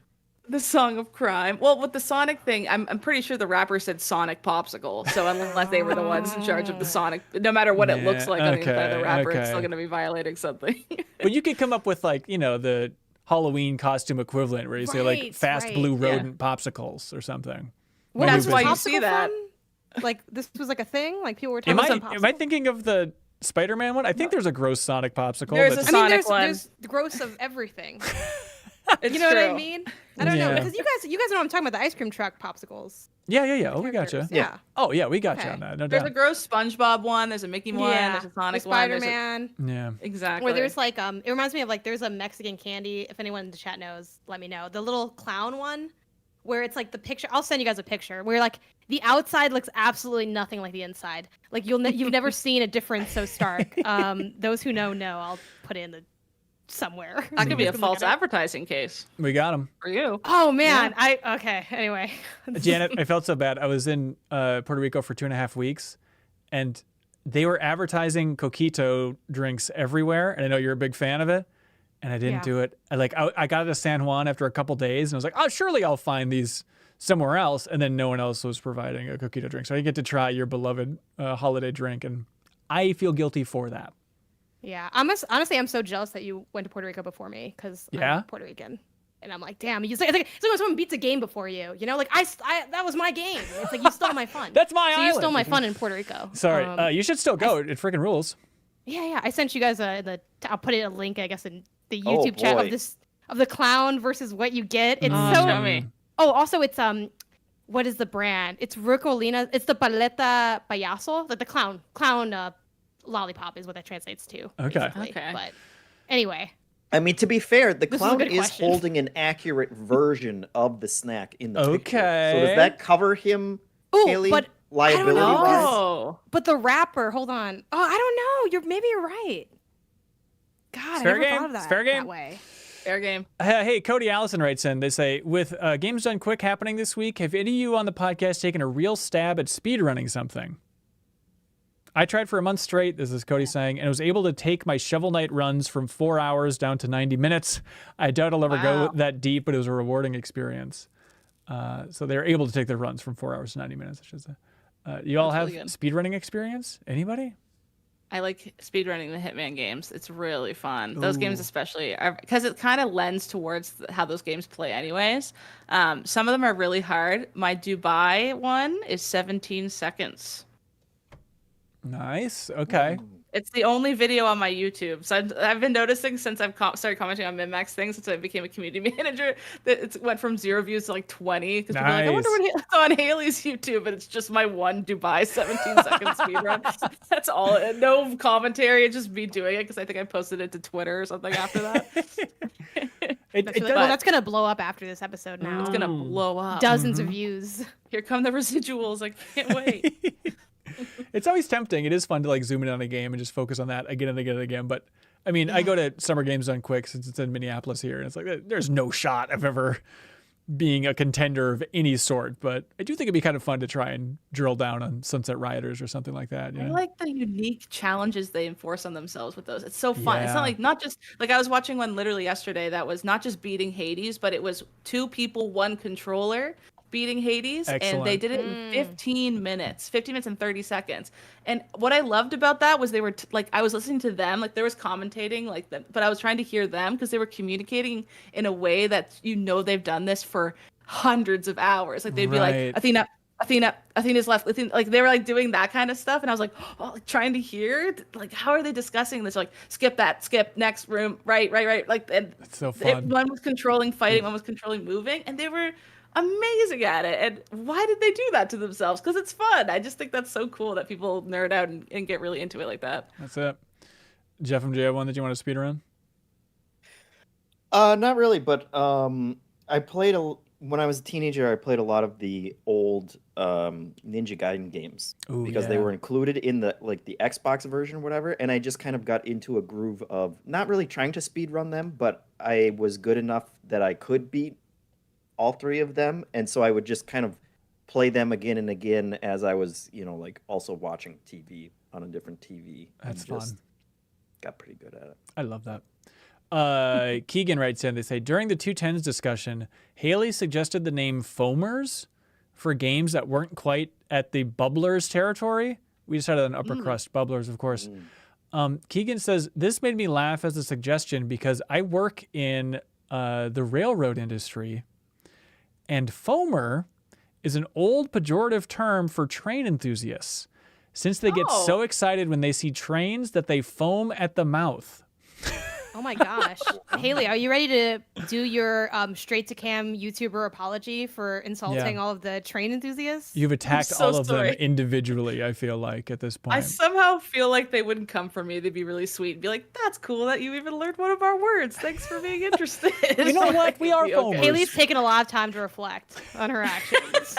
The song of crime. Well, with the Sonic thing, I'm pretty sure the rapper said Sonic Popsicle. So unless they were the ones in charge of the Sonic, no matter what it looks like on the inside of the rapper, it's still going to be violating something. But you could come up with like, the Halloween costume equivalent where you say like fast blue rodent popsicles or something. What That's was why you popsicle see that. from? Like this was like a thing? Like people were talking about Am I thinking of the Spider-Man one? I think there's a gross Sonic popsicle. There's that's a Sonic one. There's gross of everything. It's you know true. what I mean? I don't know because you guys know what I'm talking about, the ice cream truck popsicles. Yeah. Oh, we gotcha. Yeah. Oh, yeah, we gotcha on that. No There's doubt. a gross SpongeBob one. There's a Mickey one. There's a Sonic one. Spider-Man. Yeah. Exactly. Where there's like it reminds me of like there's a Mexican candy. If anyone in the chat knows, let me know. The little clown one, where it's like the picture. I'll send you guys a picture where like the outside looks absolutely nothing like the inside. Like you've never seen a difference so stark. Those who know. I'll put it in the somewhere. That could be a false advertising case. We got him. For you. Oh man, okay. Anyway, Janet, I felt so bad. I was in Puerto Rico for 2.5 weeks, and they were advertising coquito drinks everywhere. And I know you're a big fan of it, and I didn't do it. I got to San Juan after a couple days, and I was like, oh, surely I'll find these somewhere else. And then no one else was providing a coquito drink, so I get to try your beloved holiday drink, and I feel guilty for that. Yeah, honestly, I'm so jealous that you went to Puerto Rico before me because I'm Puerto Rican, and I'm like, damn, it's like when someone beats a game before you, like I that was my game. It's like you stole my fun. That's my island. You stole my fun in Puerto Rico. Sorry, you should still go. It freaking rules. Yeah. I sent you guys I'll put it a link, I guess, in the Oh, YouTube chat boy. of the clown versus what you get. It's Oh, so. show me. Oh, also it's what is the brand? It's Rucolina. It's the paleta payaso, like the clown lollipop is what that translates to. Okay. basically. Okay. But anyway, I mean, to be fair, the This is a clown good is question. holding an accurate version of the snack in the picture. So Okay. does that cover him, ooh, Haley, but liability know, 'cause- wise? Oh. but the rapper. Hold on. Oh, I don't know. Maybe you're right. God, I fair never game. thought of It's that fair game. that way. Fair game. Hey, Cody Allison writes in. They say, with Games Done Quick happening this week, have any of you on the podcast taken a real stab at speedrunning something? I tried for a month straight, this is Cody saying, and was able to take my Shovel Knight runs from 4 hours down to 90 minutes. I doubt I'll ever go Wow. that deep, but it was a rewarding experience. So they're able to take their runs from 4 hours to 90 minutes, I should say. You all That's have really speedrunning experience? Anybody? I like speedrunning the Hitman games. It's really fun. Those games Ooh. especially because it kind of lends towards how those games play anyways. Some of them are really hard. My Dubai one is 17 seconds. Nice. Okay. It's the only video on my YouTube. So I've been noticing since I've started commenting on MinnMax things, since I became a community manager, that it went from 0 views to like 20. Because people are like, I wonder Nice. what it's on Haley's YouTube, and it's just my one Dubai 17-second speedrun. That's all. No commentary. It's just me doing it because I think I posted it to Twitter or something after that. That's gonna blow up after this episode now. It's gonna blow up. Dozens of views. Here come the residuals. I can't wait. It's always tempting. It is fun to like zoom in on a game and just focus on that again and again and again. But I mean, I go to Summer Games Done Quick since it's in Minneapolis here, and it's like there's no shot of ever being a contender of any sort. But I do think it'd be kind of fun to try and drill down on Sunset Riders or something like that. You I know? like the unique challenges they enforce on themselves with those. It's so fun. It's Yeah. not like not just like I was watching one literally yesterday that was not just beating Hades, but it was 2 people, 1 controller beating Hades, and they Excellent. did it in 15 minutes and 30 seconds. And what I loved about that was they were like I was listening to them, like there was commentating like that, but I was trying to hear them because they were communicating in a way that they've done this for hundreds of hours. Like they'd be Right. like Athena's left. Like they were like doing that kind of stuff, and I was like, oh, like, trying to hear like how are they discussing this? Like skip that, skip next room, right. Like and It's so fun. one was controlling fighting, one was controlling moving, and they were amazing at it. And why did they do that to themselves? Because it's fun. I just think that's so cool that people nerd out and get really into it like that. That's it. Jeff, do you have one that you want to speed run? Not really, but I played when I was a teenager. I played a lot of the old Ninja Gaiden games Ooh, because they yeah. were included in the Xbox version or whatever, and I just kind of got into a groove of not really trying to speed run them, but I was good enough that I could beat all 3 of them, and so I would just kind of play them again and again as I was, like also watching TV on a different TV. That's and just fun. Got pretty good at it. I love that. Keegan writes in, they say, during the 210s discussion, Haley suggested the name foamers for games that weren't quite at the bubblers territory. We decided on upper crust bubblers, of course. Keegan says, this made me laugh as a suggestion because I work in the railroad industry, and foamer is an old pejorative term for train enthusiasts, since they get so excited when they see trains that they foam at the mouth. Oh my gosh. Haley, are you ready to do your straight to cam YouTuber apology for insulting Yeah. all of the train enthusiasts? You've attacked so all of sorry. them individually, I feel like, at this point. I somehow feel like they wouldn't come for me. They'd be really sweet and be like, that's cool that you even learned one of our words. Thanks for being interested. You know what? We are It'd be foamers. Haley's taken a lot of time to reflect on her actions.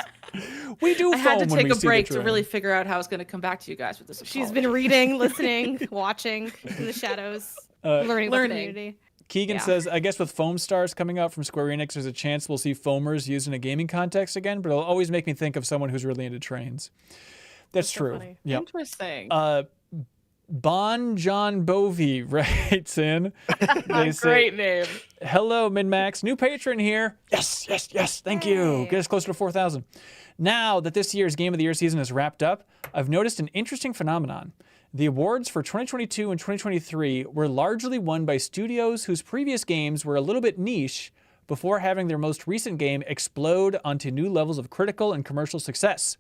We do I had to foam when take we a see the break to train. really figure out how I was going to come back to you guys with this. She's been apology. reading, listening, watching in the shadows, learning about the community. Keegan Yeah. says, I guess with Foam Stars coming out from Square Enix, there's a chance we'll see foamers used in a gaming context again, but it'll always make me think of someone who's really into trains. That's so true. funny. Yep. Interesting. Bon John Bovey writes in. They say, Great name. hello, MinnMax. New patron here. Yes. Thank you. Hey. Get us closer to 4,000. Now that this year's Game of the Year season is wrapped up, I've noticed an interesting phenomenon. The awards for 2022 and 2023 were largely won by studios whose previous games were a little bit niche before having their most recent game explode onto new levels of critical and commercial success.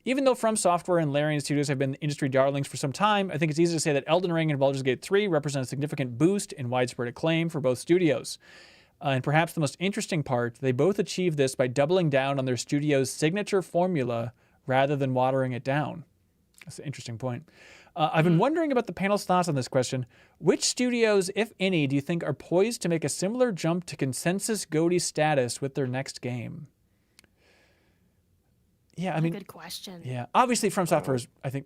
Even though From Software and Larian Studios have been industry darlings for some time, I think it's easy to say that Elden Ring and Baldur's Gate 3 represent a significant boost in widespread acclaim for both studios. And perhaps the most interesting part, they both achieved this by doubling down on their studio's signature formula rather than watering it down. That's an interesting point. I've been wondering about the panel's thoughts on this question. Which studios, if any, do you think are poised to make a similar jump to consensus GOTY status with their next game? Yeah, I mean, good question. Yeah, obviously From Software is, I think,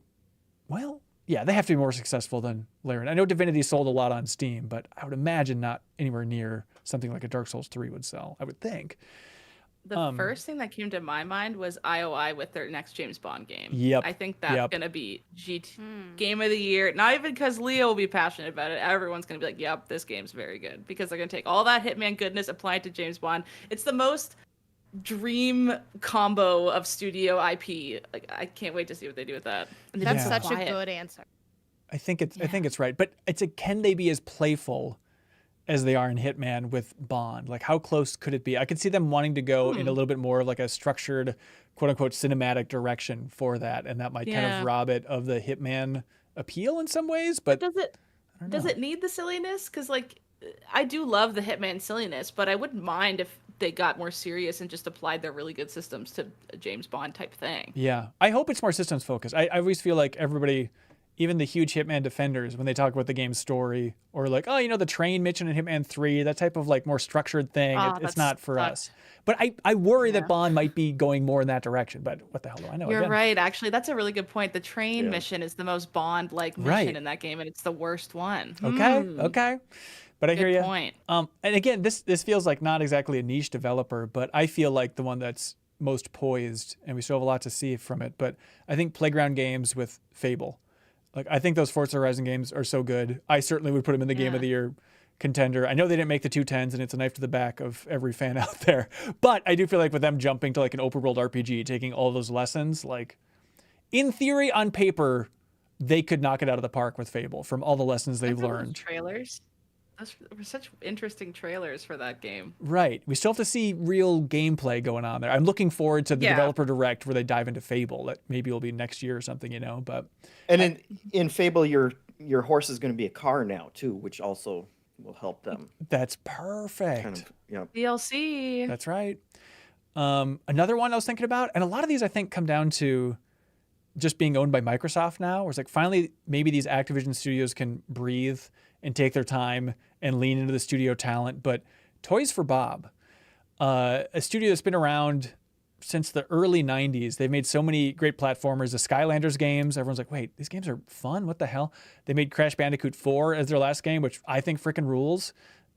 well, yeah, they have to be more successful than Larian. I know Divinity sold a lot on Steam, but I would imagine not anywhere near something like a Dark Souls 3 would sell, I would think. The first thing that came to my mind was IOI with their next James Bond game. Yep. I think that's going to be Game of the Year. Not even because Leo will be passionate about it. Everyone's going to be like, yep, this game's very good. Because they're going to take all that Hitman goodness, apply it to James Bond. It's the most dream combo of studio IP. Like, I can't wait to see what they do with that. And That's Yeah. such a good answer. I think it's right, but can they be as playful as they are in Hitman with Bond? Like, how close could it be? I could see them wanting to go in a little bit more of like a structured, quote unquote, cinematic direction for that, and that might kind of rob it of the Hitman appeal in some ways. But does it need the silliness? Because like, I do love the Hitman silliness, but I wouldn't mind if they got more serious and just applied their really good systems to a James Bond type thing. Yeah, I hope it's more systems focused. I always feel like everybody, even the huge Hitman defenders, when they talk about the game's story, or like, oh, the train mission in Hitman 3, that type of like more structured thing, it's not for us. But I worry that Bond might be going more in that direction, but what the hell do I know? You're right, actually. That's a really good point. The train mission is the most Bond-like mission in that game, and it's the worst one. Okay. But I hear you. Good point. And again, this feels like not exactly a niche developer, but I feel like the one that's most poised, and we still have a lot to see from it, but I think Playground Games with Fable. Like, I think those Forza Horizon games are so good. I certainly would put them in the Game of the Year contender. I know they didn't make the 210s, and it's a knife to the back of every fan out there, but I do feel like with them jumping to like an open world RPG, taking all those lessons, like in theory, on paper, they could knock it out of the park with Fable from all the lessons they've learned. Trailers. Those were such interesting trailers for that game. Right. We still have to see real gameplay going on there. I'm looking forward to the developer direct where they dive into Fable. That maybe will be next year or something, But in Fable, your horse is going to be a car now too, which also will help them. That's perfect. Kind of, DLC. That's right. Another one I was thinking about, and a lot of these I think come down to just being owned by Microsoft now, where it's like finally maybe these Activision studios can breathe and take their time and lean into the studio talent. But Toys for Bob, a studio that's been around since the early 90s. They've made so many great platformers. The Skylanders games, everyone's like, wait, these games are fun? What the hell? They made Crash Bandicoot 4 as their last game, which I think freaking rules.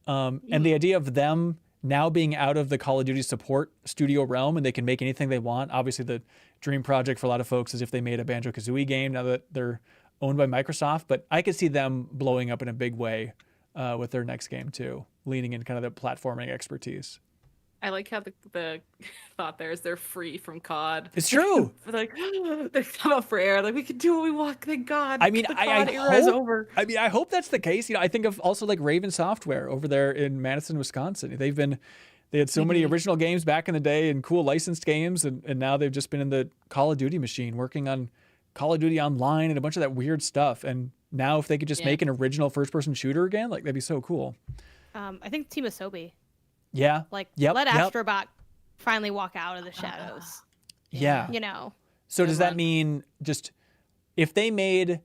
And the idea of them now being out of the Call of Duty support studio realm and they can make anything they want. Obviously, the dream project for a lot of folks is if they made a Banjo-Kazooie game now that they're owned by Microsoft. But I could see them blowing up in a big way with their next game too, leaning in kind of their platforming expertise. I like how the thought there is they're free from COD. It's true. Like, they come up for air. Like, we can do what we want. Thank God. I mean, the I COD era is hope, over. I mean, I hope that's the case. I think of also like Raven Software over there in Madison, Wisconsin. They had so many original games back in the day and cool licensed games. And now they've just been in the Call of Duty machine working on Call of Duty Online and a bunch of that weird stuff. And now if they could just make an original first-person shooter again, like that'd be so cool. I think Team Asobi. Yeah. Like, let Astrobot finally walk out of the shadows. Yeah. So does that mean just if they made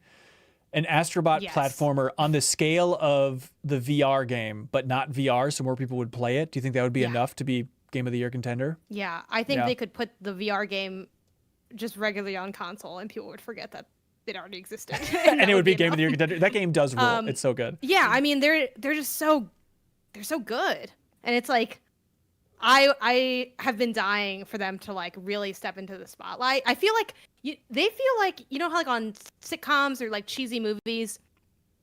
an Astrobot platformer on the scale of the VR game, but not VR, so more people would play it, do you think that would be enough to be Game of the Year contender? Yeah. I think they could put the VR game just regularly on console and people would forget that it already existed. and it would be Game of the Year contender. That game does rule. It's so good. Yeah. I mean, they're just so good. And it's like, I have been dying for them to like really step into the spotlight. I feel like they feel like, how like on sitcoms or like cheesy movies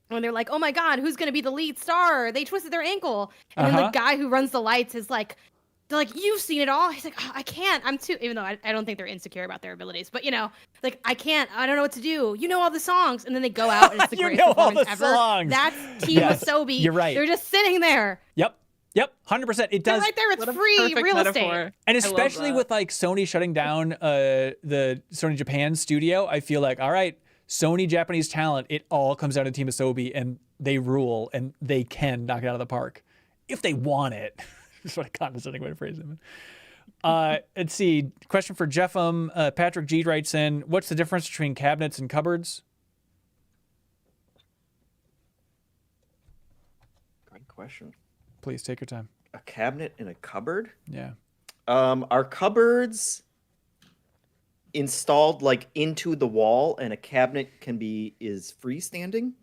when they're like, oh my God, who's going to be the lead star? They twisted their ankle. And then the guy who runs the lights is like, they're like, you've seen it all. He's like, oh, I can't. I'm too, even though I don't think they're insecure about their abilities, but like, I can't, I don't know what to do. You know all the songs. And then they go out and it's the greatest performance ever. Songs. That's Team Asobi. You're right. They're just sitting there. Yep. Yep, 100%. It They're does. right there. It's What a free perfect real estate. metaphor. And I love especially that. with like Sony shutting down the Sony Japan studio, I feel like, all right, Sony Japanese talent, it all comes down to Team Asobi, and they rule, and they can knock it out of the park if they want it. That's what a condescending way to phrase it. Let's see. Question for Jeffem. Patrick G writes in, what's the difference between cabinets and cupboards? Great question. Please take your time. A cabinet and a cupboard? Yeah. Are cupboards installed like into the wall, and a cabinet is freestanding?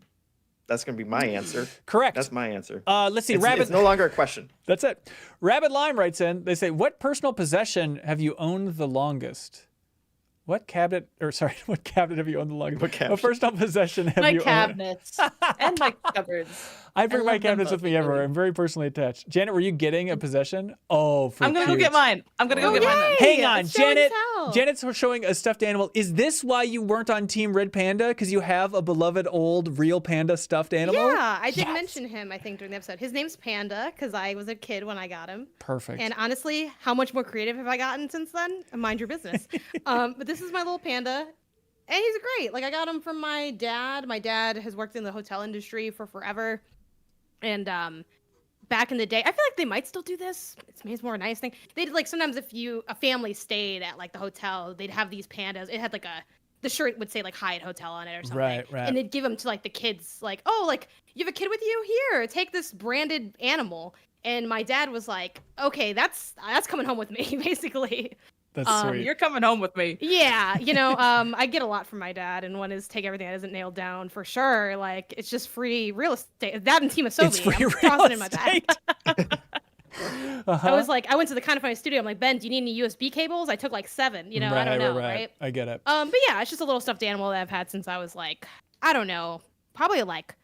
That's gonna be my answer. Correct. That's my answer. Let's see. It's no longer a question. That's it. RabidLime writes in, they say, what personal possession have you owned the longest? What cabinet have you owned the longest? What cabinet? What personal possession have My you owned? cabinets and my cupboards. I bring I my love them cabinets with both me everywhere. equally. I'm very personally attached. Janet, were you getting a possession? Oh, for I'm gonna go cute. get mine. I'm gonna go Oh, get mine. Then. yay! Hang on, It's show and Janet. tell. Janet's showing a stuffed animal. Is this why you weren't on Team Red Panda? Because you have a beloved old real panda stuffed animal? Yeah, I did Yes. mention him, I think, during the episode. His name's Panda, because I was a kid when I got him. Perfect. And honestly, how much more creative have I gotten since then? Mind your business. But this is my little panda. And he's great. Like, I got him from my dad. My dad has worked in the hotel industry for forever. And back in the day, I feel like they might still do this. It's maybe more a nice thing. They did, like, sometimes if a family stayed at, like, the hotel, they'd have these pandas. It had, like, the shirt would say, like, Hyatt Hotel on it or something. Right. And they'd give them to, like, the kids. Like, oh, like, you have a kid with you? Here, take this branded animal. And my dad was like, okay, that's coming home with me, basically. That's sweet. You're coming home with me. Yeah, I get a lot from my dad, and one is take everything that isn't nailed down for sure. Like, it's just free real estate. That and Team Asobi. It's free I'm real tossing in my bag. estate. I was like, I went to the Kind of Funny studio. I'm like, Ben, do you need any USB cables? I took like 7. I don't know, right? I get it. But yeah, it's just a little stuffed animal that I've had since I was like, I don't know, probably like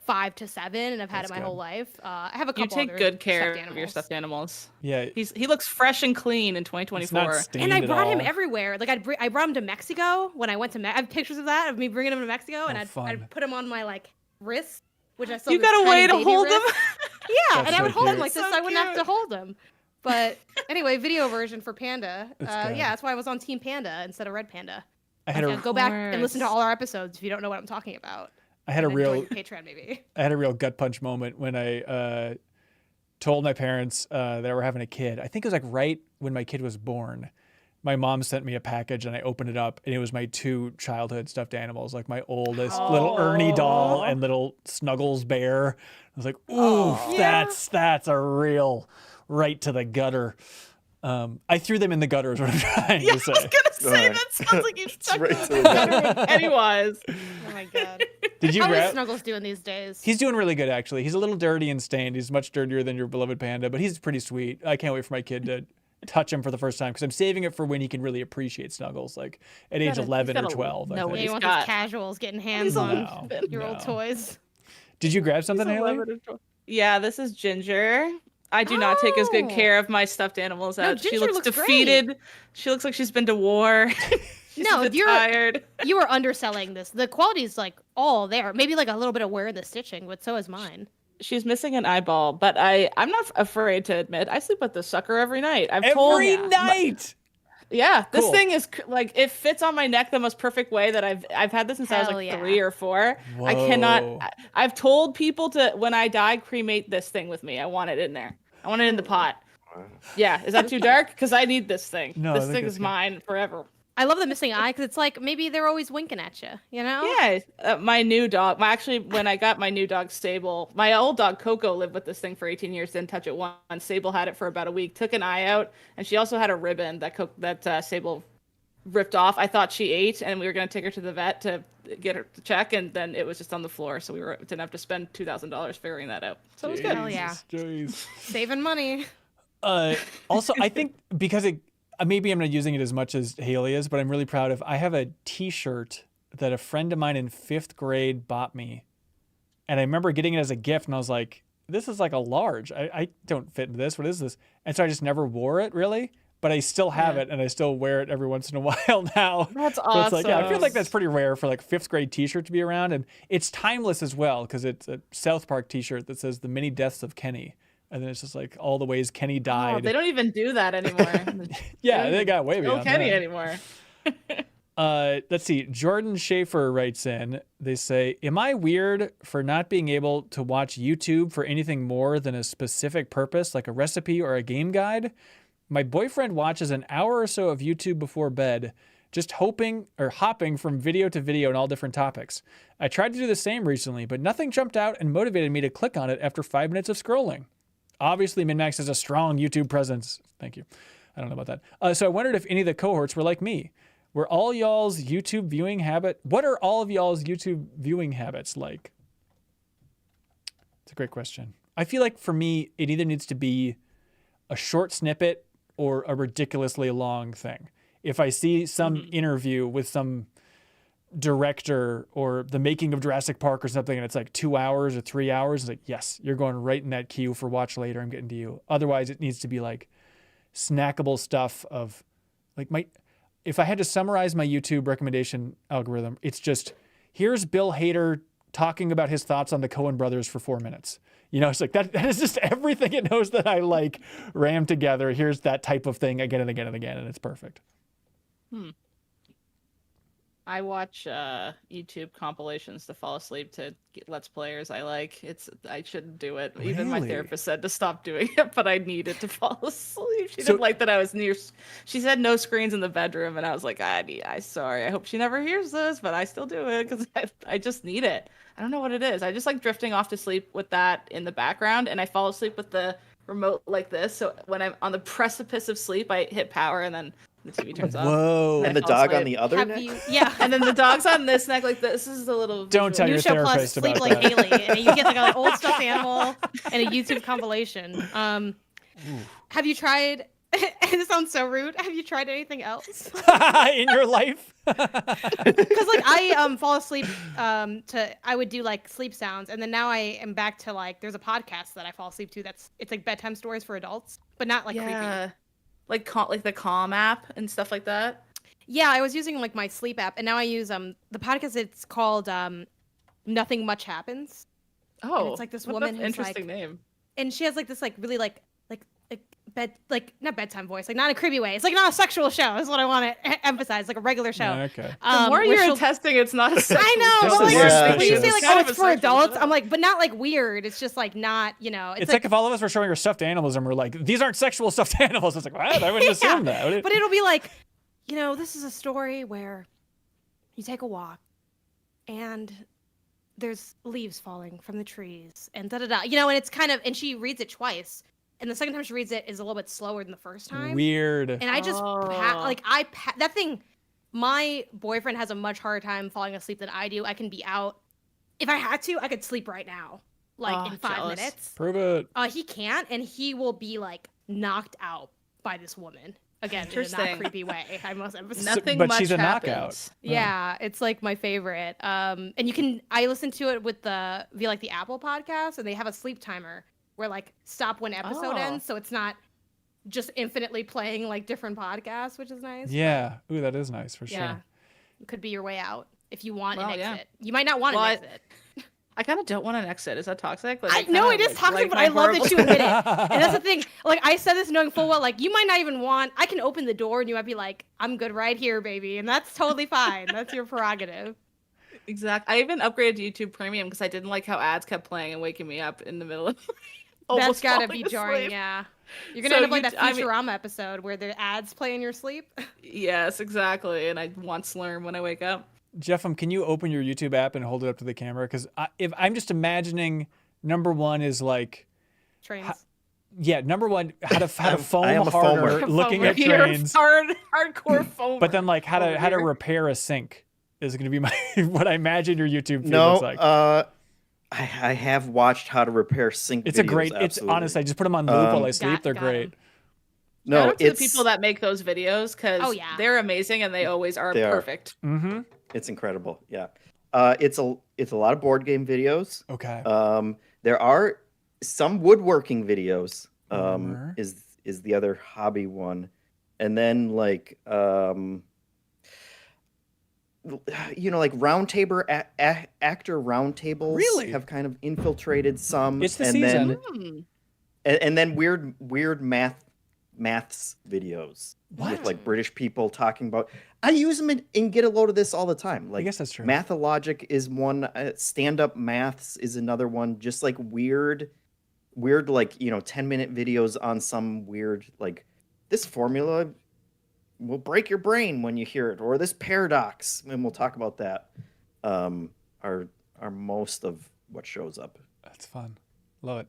5 to 7, and I've had That's it my good. whole life. I have a You couple take other good care stuffed of your stuffed animals. Yeah. He looks fresh and clean in It's not 2024. stained And I at brought him all. everywhere. Like I brought him to Mexico when I went to. I have pictures of that of me bringing him to Mexico, and fun. I'd put him on my like wrist, which I still. You have this got a way tiny to baby hold wrist. them. Yeah, That's and I so would hold him cute. like this, So so I wouldn't have to cute. hold him. But anyway, video version for Panda. That's good. Yeah, that's why I was on Team Panda instead of Red Panda. I had Like, a go back and listen to course. all our episodes if you don't know what I'm talking about. I had a And join real the Patreon maybe. I had a real gut punch moment when I told my parents that I were having a kid. I think it was like right when my kid was born. My mom sent me a package and I opened it up, and it was my 2 childhood stuffed animals, like my oldest little Ernie doll and little Snuggles bear. I was like, ooh, that's a real right to the gutter. I threw them in the gutter is what I'm trying Yeah, I to say. was gonna say Alright. that sounds like you stuck right right to the gutter Pennywise. Oh my god. Did you How is grab? Snuggles doing these days? He's doing really good, actually. He's a little dirty and stained. He's much dirtier than your beloved panda, but he's pretty sweet. I can't wait for my kid to touch him for the first time because I'm saving it for when he can really appreciate Snuggles, like at age gotta- 11 he's or gotta 12. I know think. what Yeah, you he's want got. these casuals getting hands a on No, your old no. toys. Did you grab something, Haley? Yeah, this is Ginger. I do not take as good Oh. care of my stuffed animals. No, She Ginger looks looks defeated. She looks like she's been to war. She's No, a bit you're- tired. You are underselling this. The quality's like all there. Maybe like a little bit of wear in the stitching, but so is mine. She's missing an eyeball, but I'm not afraid to admit I sleep with this sucker every night. I've told Every night. Yeah, this Cool. thing is like it fits on my neck the most perfect way that I've had this since I was Hell like yeah. 3 or 4. Whoa. I cannot. I've told people to when I die cremate this thing with me. I want it in there. I want it in the pot. Yeah, is that too dark? Because I need this thing. No, I this think thing it's is good. mine forever. I love the missing eye because it's like maybe they're always winking at you, you know? Yeah, my new dog. Actually, when I got my new dog Sable, my old dog Coco lived with this thing for 18 years. Didn't touch it once. Sable had it for about a week. Took an eye out, and she also had a ribbon that Sable ripped off. I thought she ate, and we were gonna take her to the vet to get her to check, and then it was just on the floor, so we didn't have to spend $2,000 figuring that out. So it was good. Hell yeah. Jeez. Saving money. Also, I think because maybe I'm not using it as much as Haley is, but I'm really proud of. I have a T-shirt that a friend of mine in 5th grade bought me, and I remember getting it as a gift, and I was like, "This is like a large. I don't fit into this. What is this?" And so I just never wore it really, but I still have it, and I still wear it every once in a while now. That's So it's like, yeah, I feel awesome. like that's pretty rare for like 5th grade T-shirt to be around, and it's timeless as well because it's a South Park T-shirt that says "The Many Deaths of Kenny." And then it's just like all the ways Kenny Oh, died. they don't even do that anymore. Yeah, they got way No beyond Kenny that. anymore. Let's see. Jordan Schaefer writes in. They say, "Am I weird for not being able to watch YouTube for anything more than a specific purpose, like a recipe or a game guide? My boyfriend watches an hour or so of YouTube before bed, just hopping from video to video on all different topics. I tried to do the same recently, but nothing jumped out and motivated me to click on it after 5 minutes of scrolling. Obviously, MinnMax has a strong YouTube presence." Thank you. I don't know about that. So I wondered if any of the cohorts were like me. What are all of y'all's YouTube viewing habits like? It's a great question. I feel like for me, it either needs to be a short snippet or a ridiculously long thing. If I see some interview with some director or the making of Jurassic Park or something, and it's like 2 hours or 3 hours, it's like, yes, you're going right in that queue for watch later. I'm getting to you. Otherwise, it needs to be like snackable stuff of like if I had to summarize my YouTube recommendation algorithm, it's just, here's Bill Hader talking about his thoughts on the Coen brothers for 4 minutes. You know, it's like that is just everything it knows that I like rammed together. Here's that type of thing again and again and again, and it's perfect. I watch YouTube compilations to fall asleep to get Let's Players. I shouldn't do it. Even my Really? therapist said to stop doing it, but I needed to fall asleep. She So- didn't like that I was near. She said no screens in the bedroom, and I was like, I sorry. I hope she never hears this, but I still do it because I just need it. I don't know what it is. I just like drifting off to sleep with that in the background, and I fall asleep with the remote like this. So when I'm on the precipice of sleep, I hit power, and then the TV turns off. Whoa. And the fall dog on asleep. the other Have neck? you? Yeah. And then the dog's on this neck like this. This is a little. Don't tell visual. your New show plus therapist sleep about like that. Haley, and you get like an old stuffed animal and a YouTube compilation. Have you tried? It sounds so rude. Have you tried anything else? In your life? Because like I fall asleep I would do like sleep sounds, and then now I am back to like there's a podcast that I fall asleep to it's like bedtime stories for adults, but not like creepy. Yeah. Like the Calm app and stuff like that. Yeah, I was using like my sleep app, and now I use the podcast. It's called Nothing Much Happens. Oh, it's like this what woman an who's, interesting like- name. And she has like this like really like bed like not bedtime voice, like not a creepy way. It's like not a sexual show is what I want to emphasize, like a regular show. Okay. The more where you're she'll- attesting, it's not a sexual I know, This but is like Yeah. when you say like, kind oh, of it's a for sexual adults, show. I'm like, but not like weird. It's just like not, you know. It's like if all of us were showing our stuffed animals and we're like, these aren't sexual stuffed animals. It's like, what? I wouldn't assume that. Would it? But it'll be like, you know, this is a story where you take a walk and there's leaves falling from the trees and da-da-da. You know, and it's kind of, and she reads it twice. And the second time she reads it is a little bit slower than the first time. Weird. And I just, that thing, my boyfriend has a much harder time falling asleep than I do. I can be out. If I had to, I could sleep right now, like in 5 jealous. minutes. Prove it. He can't, and he will be like knocked out by this woman. Again, in a not Interesting. creepy way. I must emphasize. Nothing but much she's a happens. knockout. Yeah, it's like my favorite. And I listen to it with via like the Apple podcast, and they have a sleep timer where like stop when episode Oh. ends, so it's not just infinitely playing like different podcasts, which is nice. Yeah. Ooh, that is nice for Yeah. sure. It could be your way out if you want Well, an yeah. exit. You might not want Well, an exit. I kind of don't want an exit. Is that toxic? Like, I know it is toxic, but I love that you admit it. And that's the thing. Like I said this knowing full well, like you might not even want. I can open the door and you might be like, "I'm good right here, baby," and that's totally fine. That's your prerogative. Exactly. I even upgraded to YouTube Premium because I didn't like how ads kept playing and waking me up in the middle of. That's almost gotta falling be jarring. asleep. Yeah, you're gonna So end up like you- that I mean- Futurama episode where the ads play in your sleep. Yes, exactly. And I want Slurm when I wake up. Jeff, can you open your YouTube app and hold it up to the camera? Because if I'm just imagining, number one is like, Trains. yeah, number one, how to foam I am a harder, foamer. looking at You're trains. hardcore foamer. But then like how to Over here. repair a sink is going to be my what I imagine your YouTube feed No, looks like. I have watched how to repair sink. It's a videos, great. It's absolutely. honest. I just put them on loop while I sleep. They're got great. 'em. No, Shout out to it's the people that make those videos because Oh, yeah. they're amazing and they always are They are. perfect. Mm-hmm. it's incredible. Yeah, it's a lot of board game videos. Okay. There are some woodworking videos. Boomer. Is the other hobby one, and then like like actor roundtables Really? have kind of infiltrated some. It's the and season. Then, Hmm. and then weird maths videos with like British people talking about. I use them in Get a Load of This all the time. Like, I guess that's true. Mathologic is one. Stand-up maths is another one. Just like weird like 10-minute videos on some weird like this formula will break your brain when you hear it, or this paradox, and we'll talk about that. Are most of what shows up. That's fun. Love it.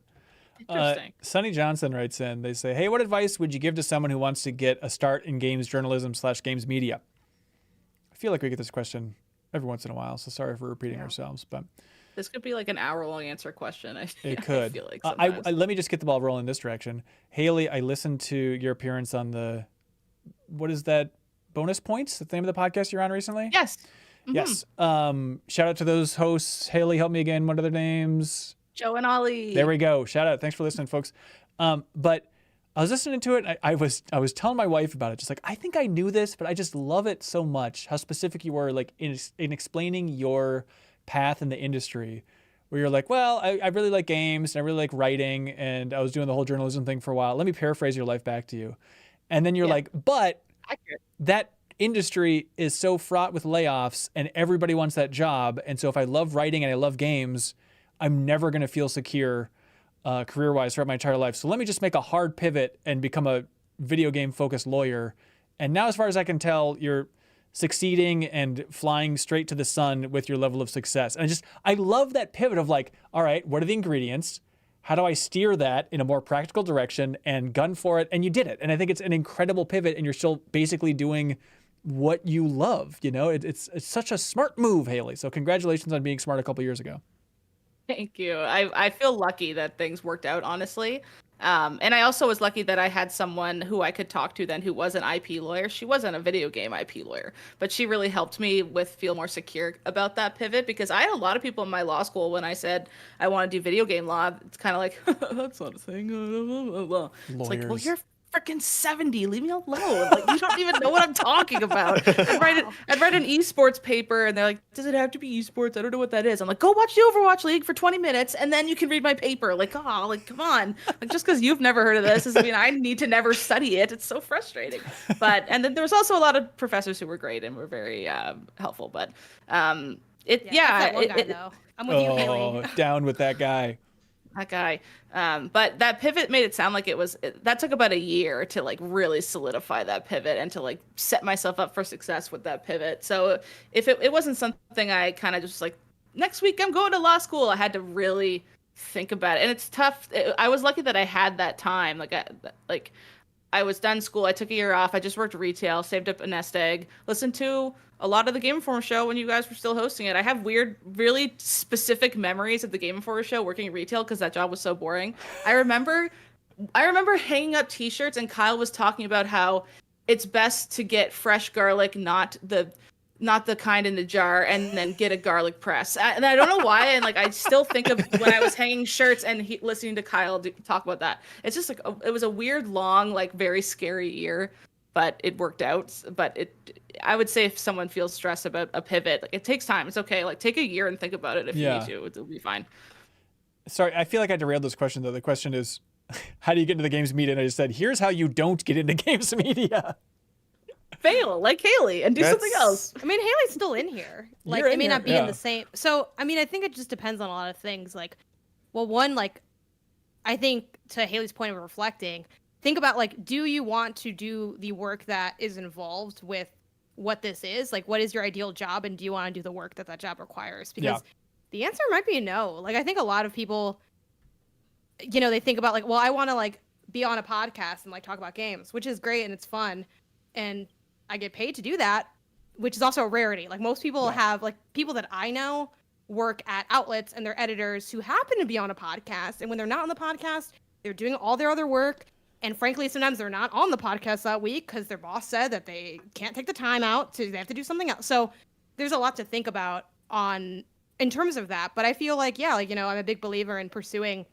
Interesting. Sonny Johnson writes in. They say, "Hey, what advice would you give to someone who wants to get a start in games journalism / games media?" I feel like we get this question every once in a while, so sorry for repeating ourselves, but This could be like an hour-long answer question. it could. I feel like sometimes. Let me just get the ball rolling in this direction. Haley, I listened to your appearance on the, what is that, Bonus Points, the name of the podcast you're on recently? Yes. Mm-hmm. Yes. Shout out to those hosts. Haley, help me again. What are their names? Joe and Ollie. There we go. Shout out. Thanks for listening, folks. But I was listening to it. I was telling my wife about it. Just like, I think I knew this, but I just love it so much. How specific you were, like in explaining your path in the industry, where you're like, well, I really like games and I really like writing, and I was doing the whole journalism thing for a while. Let me paraphrase your life back to you. And then you're like, but Accurate. that industry is so fraught with layoffs and everybody wants that job. And so if I love writing and I love games, I'm never going to feel secure career-wise throughout my entire life. So let me just make a hard pivot and become a video game-focused lawyer. And now, as far as I can tell, you're succeeding and flying straight to the sun with your level of success. And I love that pivot of like, all right, what are the ingredients? How do I steer that in a more practical direction and gun for it? And you did it. And I think it's an incredible pivot, and you're still basically doing what you love. It's such a smart move, Haley. So congratulations on being smart a couple years ago. Thank you. I feel lucky that things worked out, honestly. And I also was lucky that I had someone who I could talk to then who was an IP lawyer. She wasn't a video game IP lawyer, but she really helped me feel more secure about that pivot, because I had a lot of people in my law school when I said I want to do video game law. It's kind of like, that's not a thing. It's like, well, you're freaking 70. Leave me alone. Like, you don't even know what I'm talking about. I'd write an esports paper, and they're like, does it have to be esports? I don't know what that is. I'm like, go watch the Overwatch League for 20 minutes, and then you can read my paper. Like, come on. Like, just because you've never heard of this doesn't mean I need to never study it. It's so frustrating. And then there was also a lot of professors who were great and were very helpful. But That's that one guy, though. I'm with you, Haley. Down with that guy. That guy. But that pivot made it sound like that took about a year to like really solidify that pivot and to like set myself up for success with that pivot. So if it wasn't something I kind of just like, next week I'm going to law school, I had to really think about it. And it's tough. I was lucky that I had that time. I was done school. I took a year off. I just worked retail, saved up a nest egg, listened to a lot of the Game Informer show when you guys were still hosting it. I have weird, really specific memories of the Game Informer show working retail because that job was so boring. I remember hanging up T-shirts, and Kyle was talking about how it's best to get fresh garlic, not the kind in the jar, and then get a garlic press. And I don't know why. And like, I still think of when I was hanging shirts and listening to Kyle talk about that. It's just like, it was a weird, long, like very scary year, but it worked out. But I would say if someone feels stressed about a pivot, like, it takes time. It's okay. Like, take a year and think about it if you need to. It'll be fine. Sorry, I feel like I derailed this question, though. The question is, how do you get into the games media? And I just said, here's how you don't get into games media. Fail like Haley and do something else. I mean, Haley's still in here. Like, it may not be in the same. So, I mean, I think it just depends on a lot of things. Like, well, one, like, I think to Haley's point of reflecting, think about, like, do you want to do the work that is involved with what this is? Like, what is your ideal job, and do you want to do the work that job requires? Because the answer might be no. Like, I think a lot of people, they think about, like, well, I want to, like, be on a podcast and, like, talk about games, which is great and it's fun. And I get paid to do that, which is also a rarity. Like, most people have, like, people that I know work at outlets and they're editors who happen to be on a podcast. And when they're not on the podcast, they're doing all their other work. And frankly, sometimes they're not on the podcast that week because their boss said that they can't take the time out, so they have to do something else. So there's a lot to think about in terms of that. But I feel like, I'm a big believer in pursuing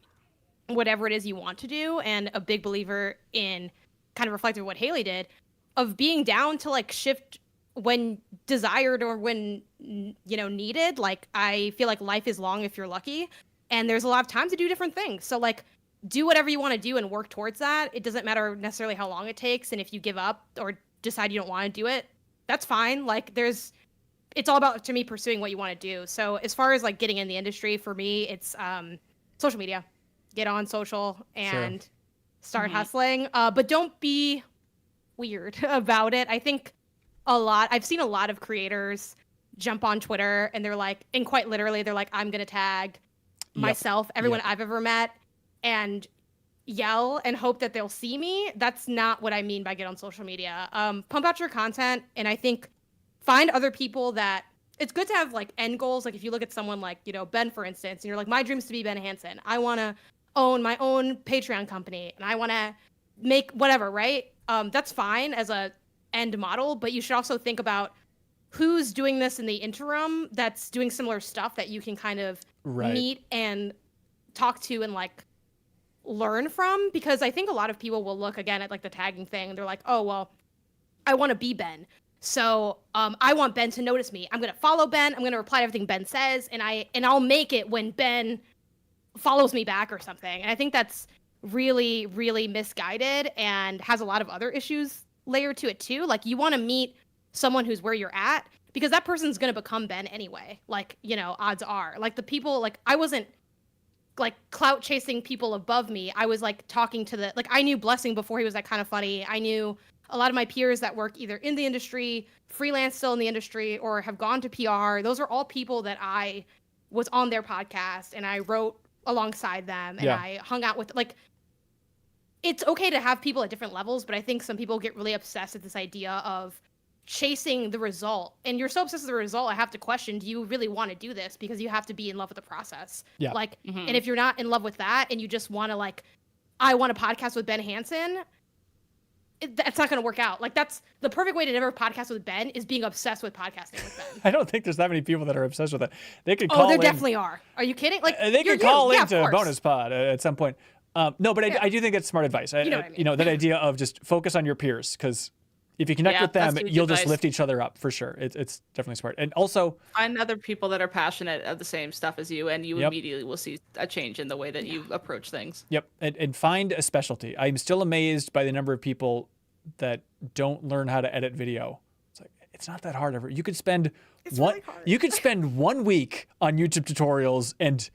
whatever it is you want to do, and a big believer in kind of reflecting what Haley did, of being down to, like, shift when desired or when, needed. Like, I feel like life is long if you're lucky, and there's a lot of time to do different things. So, like, do whatever you want to do and work towards that. It doesn't matter necessarily how long it takes. And if you give up or decide you don't want to do it, that's fine. Like it's all about, to me, pursuing what you want to do. So as far as like getting in the industry, for me, it's social media. Get on social and start hustling. But don't be weird about it. I think I've seen a lot of creators jump on Twitter and they're like, and quite literally, they're like, I'm going to tag myself, everyone I've ever met, and yell and hope that they'll see me. That's not what I mean by get on social media. Pump out your content, and I think find other people that it's good to have like end goals. Like if you look at someone like, Ben, for instance, and you're like, my dream is to be Ben Hansen. I want to own my own Patreon company and I want to make whatever, right? That's fine as a end model, but you should also think about who's doing this in the interim that's doing similar stuff that you can kind of meet and talk to and like learn from. Because I think a lot of people will look again at like the tagging thing and they're like, oh, well, I want to be Ben. So I want Ben to notice me. I'm going to follow Ben. I'm going to reply to everything Ben says. And I'll make it when Ben follows me back or something. And I think that's really, really misguided and has a lot of other issues layered to it too. Like you want to meet someone who's where you're at, because that person's going to become Ben anyway. Like, odds are. Like the people, like I wasn't like clout chasing people above me. I was like talking to I knew Blessing before he was that kind of funny. I knew a lot of my peers that work either in the industry, freelance still in the industry, or have gone to PR. Those are all people that I was on their podcast and I wrote alongside them and I hung out with. Like, it's okay to have people at different levels, but I think some people get really obsessed with this idea of chasing the result. And you're so obsessed with the result, I have to question, do you really want to do this? Because you have to be in love with the process. Yeah. Like, and if you're not in love with that and you just want to like, I want a podcast with Ben Hansen, that's not going to work out. Like that's the perfect way to never podcast with Ben is being obsessed with podcasting with Ben. I don't think there's that many people that are obsessed with it. They could call there definitely are. Are you kidding? Like they could call into a bonus pod at some point. No, but I do think it's smart advice. You know what I mean? That idea of just focus on your peers, because if you connect with them, you'll just lift each other up for sure. It's definitely smart. And also find other people that are passionate of the same stuff as you, and you immediately will see a change in the way that you approach things. Yep. And find a specialty. I'm still amazed by the number of people that don't learn how to edit video. It's like, it's not that hard ever. You could spend you could spend 1 week on YouTube tutorials and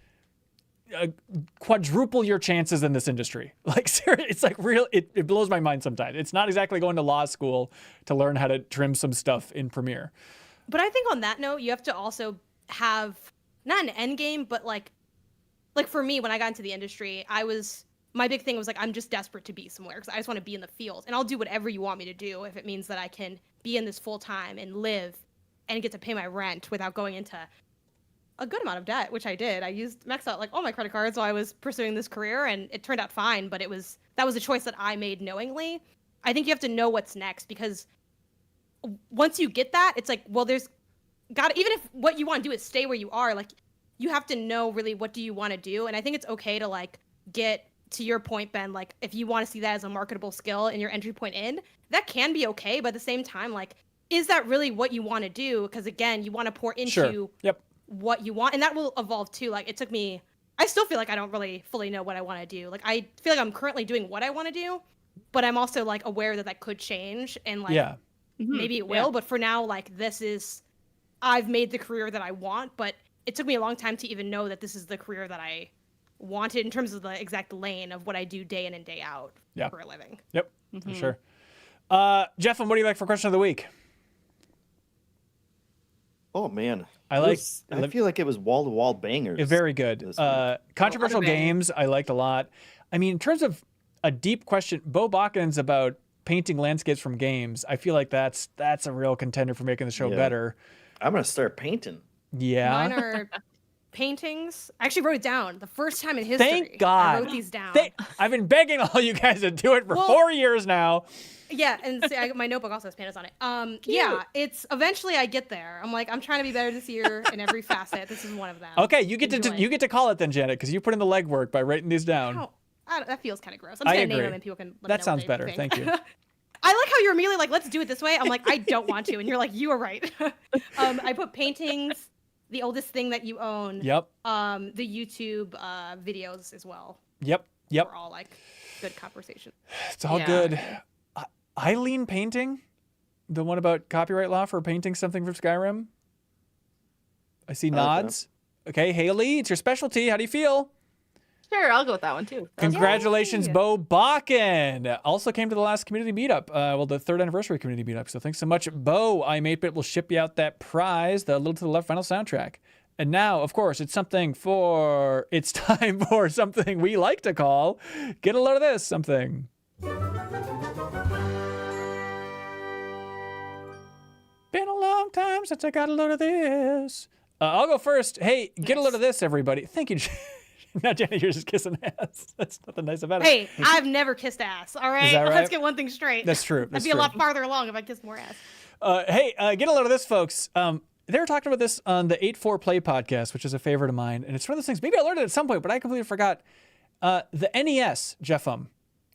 quadruple your chances in this industry. Like seriously, it's like real. It blows my mind sometimes. It's not exactly going to law school to learn how to trim some stuff in Premiere. But I think on that note, you have to also have not an end game, but like for me, when I got into the industry, my big thing was like, I'm just desperate to be somewhere because I just want to be in the field, and I'll do whatever you want me to do if it means that I can be in this full time and live and get to pay my rent without going into a good amount of debt, which I did. I used maxed out like all my credit cards while I was pursuing this career, and it turned out fine, but that was a choice that I made knowingly. I think you have to know what's next, because once you get that, it's like, well, even if what you want to do is stay where you are, like you have to know really what do you want to do. And I think it's okay to like get to your point, Ben, like if you want to see that as a marketable skill in your entry point in, that can be okay. But at the same time, like, is that really what you want to do? Because again, you want to pour into what you want, and that will evolve too. Like I still feel like I don't really fully know what I want to do. Like I feel like I'm currently doing what I want to do, but I'm also like aware that could change, and like maybe it will. But for now, like I've made the career that I want, but it took me a long time to even know that this is the career that I wanted in terms of the exact lane of what I do day in and day out for a living. Yep, for sure. Jeff, what do you like for question of the week? Oh man, I feel like it was wall-to-wall bangers. Very good. Controversial games I liked a lot. I mean, in terms of a deep question, Bo Bakken's about painting landscapes from games. I feel like that's a real contender for making the show better. I'm gonna start painting. Yeah. Mine are paintings. I actually wrote it down the first time in history. Thank God. I wrote these down. I've been begging all you guys to do it for 4 years now. Yeah, and see, my notebook also has paintings on it. Yeah, it's eventually I get there. I'm like, I'm trying to be better this year in every facet. This is one of them. Okay, you get to call it then, Janet, because you put in the legwork by writing these down. That feels kind of gross. I'm just gonna name them and people can let me know. That sounds better. Think. Thank you. I like how you're immediately like, let's do it this way. I'm like, I don't want to, and you're like, you are right. I put paintings, the oldest thing that you own. Yep. The YouTube videos as well. Yep. Yep. for all like good conversation. It's all Yeah. good. Eileen Painting, the one about copyright law for painting something from Skyrim. I see I like that. nods. Okay, Haley, it's your specialty. How do you feel? Sure, I'll go with that one too. That was- Congratulations, Yay. Bo Bakken. Also came to the last community meetup. Well, the 3rd anniversary community meetup. So thanks so much, Bo. I'm 8-Bit will ship you out that prize, the Little to the Left final soundtrack. And now, of course, it's time for something we like to call Get a Load of This something. Been a long time since I got a load of this. I'll go first. Hey, get a load of this, everybody. Thank you. Now, Jenny, you're just kissing ass. That's nothing nice about it. Hey, I've never kissed ass. All right, that right? let's get one thing straight. That's true. I'd That's be true. a lot farther along if I kissed more ass. Hey, get a load of this, folks. They were talking about this on the 8-4 Play podcast, which is a favorite of mine. And it's one of those things, maybe I learned it at some point, but I completely forgot. The NES, Jeffum,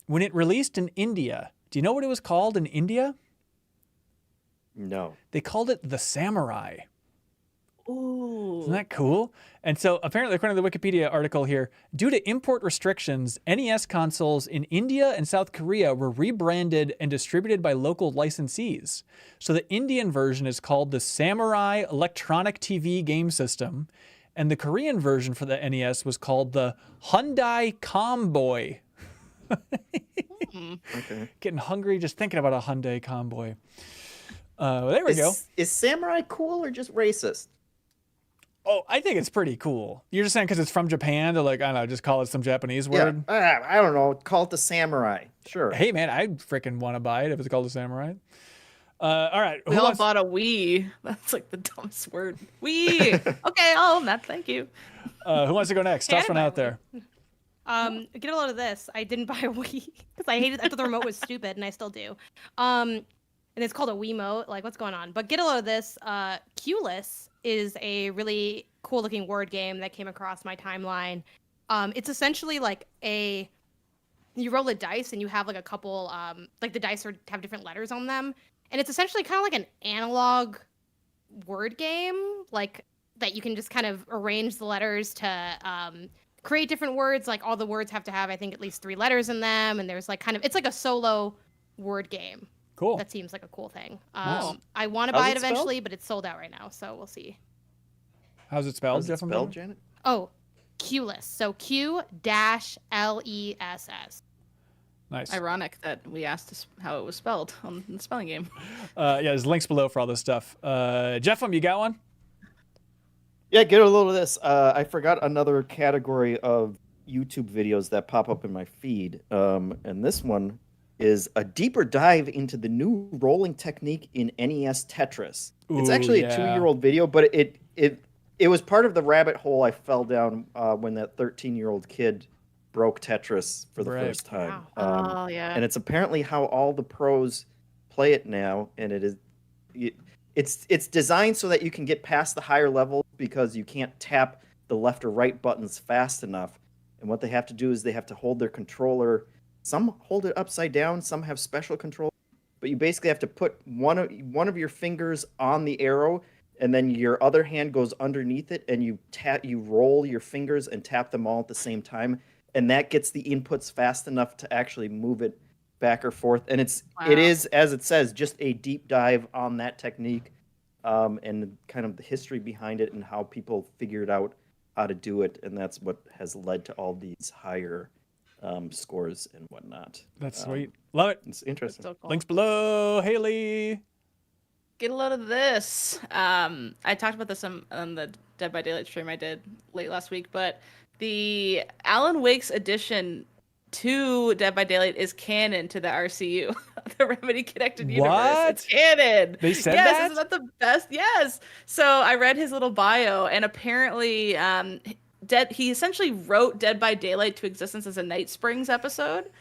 when it released in India, do you know what it was called in India? No. They called it the Samurai. Ooh. Isn't that cool? And so apparently, according to the Wikipedia article here, due to import restrictions, NES consoles in India and South Korea were rebranded and distributed by local licensees. So the Indian version is called the Samurai Electronic TV Game System, and the Korean version for the NES was called the Hyundai Comboy. Okay. Getting hungry just thinking about a Hyundai Comboy. There we go. Is samurai cool or just racist? Oh, I think it's pretty cool. You're just saying because it's from Japan, they're like, I don't know, just call it some Japanese Yeah. word. I don't know. Call it the samurai. Sure. Hey, man, I'd freaking want to buy it if it's called a Samurai. All right. We all bought a Wii. That's like the dumbest word. Wii. Okay, I'll own that. Thank you. Who wants to go next? Hey, Toss I'd one buy a out there. Get a load of this. I didn't buy a Wii because I hated. I thought the remote was stupid, and I still do. And it's called a Wiimote. Like, what's going on? But get a load of this. Qless is a really cool-looking word game that came across my timeline. It's essentially like you roll a dice and you have like a couple, like the dice have different letters on them, and it's essentially kind of like an analog word game, like that you can just kind of arrange the letters to create different words. Like all the words have to have, I think, at least 3 letters in them, and there's like it's like a solo word game. Cool. That seems like a cool thing. Nice. I want to How's buy it it spelled? eventually, but it's sold out right now, so we'll see. How's it spelled, How's it Jeff? spelled, Janet? Oh, Qless. So Q-LESS. Nice. Ironic that we asked how it was spelled on the spelling game. Yeah, there's links below for all this stuff. Jeffum, you got one? Yeah, get a little of this. I forgot another category of YouTube videos that pop up in my feed. And this one is a deeper dive into the new rolling technique in NES Tetris. It's Ooh, actually yeah. a 2-year-old video, but it was part of the rabbit hole I fell down when that 13-year-old kid broke Tetris for the Right. first time. Oh, yeah. And it's apparently how all the pros play it now, and it's designed so that you can get past the higher levels because you can't tap the left or right buttons fast enough. And what they have to do is they have to hold their controller. Some hold it upside down, some have special control, but you basically have to put one of your fingers on the arrow, and then your other hand goes underneath it, and you roll your fingers and tap them all at the same time, and that gets the inputs fast enough to actually move it back or forth. And it is, as it says, just a deep dive on that technique, and kind of the history behind it and how people figured out how to do it, and that's what has led to all these higher scores and whatnot. That's sweet. Love it. It's interesting. So cool. Links below. Haley. Get a load of this. I talked about this on the Dead by Daylight stream I did late last week, but the Alan Wake's addition to Dead by Daylight is canon to the RCU, the Remedy Connected Universe. What? It's canon. They said yes, that? isn't that the best? Yes. So I read his little bio, and apparently, he essentially wrote Dead by Daylight to existence as a Night Springs episode,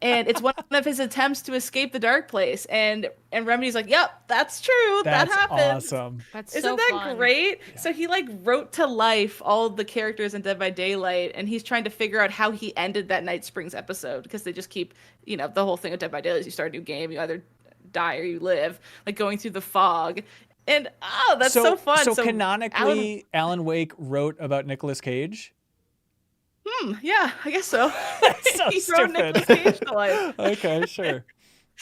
and it's one of his attempts to escape the dark place. And Remedy's like, "Yep, that's true. That's that happened." awesome. That's Isn't so that fun. great? So he wrote to life all the characters in Dead by Daylight, and he's trying to figure out how he ended that Night Springs episode, because they just keep, the whole thing of Dead by Daylight is you start a new game, you either die or you live, like going through the fog. And that's so fun. So canonically, Alan Wake wrote about Nicolas Cage. yeah, I guess so. That's so He wrote stupid. Nicolas Cage to life. Okay, sure.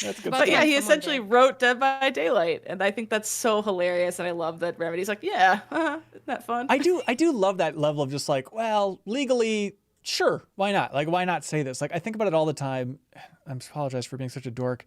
That's good. But But stuff. yeah, he Someone essentially did. wrote Dead by Daylight, and I think that's so hilarious. And I love that Remedy's like, yeah, isn't that fun? I do love that level of just like, well, legally, sure, why not? Like, why not say this? Like, I think about it all the time. I apologize for being such a dork,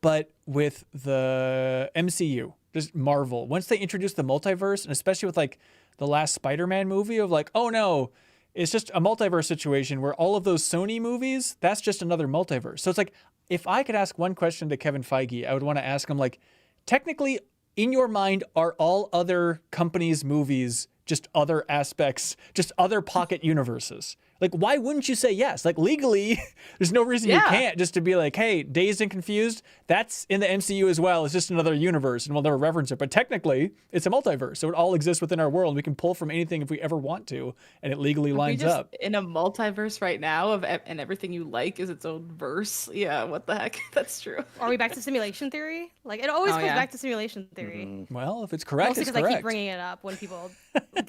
but with the MCU, just Marvel, once they introduce the multiverse, and especially with like the last Spider-Man movie of like, oh no, it's just a multiverse situation where all of those Sony movies, that's just another multiverse. So it's like, if I could ask one question to Kevin Feige, I would want to ask him like, technically, in your mind, are all other companies' movies just other aspects, just other pocket universes? Like, why wouldn't you say yes? Like, legally, there's no reason you Yeah. can't just to be like, hey, Dazed and Confused, that's in the MCU as well. It's just another universe, and we'll never reference it. But technically, it's a multiverse, so it all exists within our world. We can pull from anything if we ever want to, and it legally Are we lines just up. in a multiverse right now and everything you like is its own verse. Yeah, what the heck? That's true. Are we back to simulation theory? Like it always Oh, comes yeah. back to simulation theory. Well, if it's correct, Mostly it's because I keep correct. bringing it up when people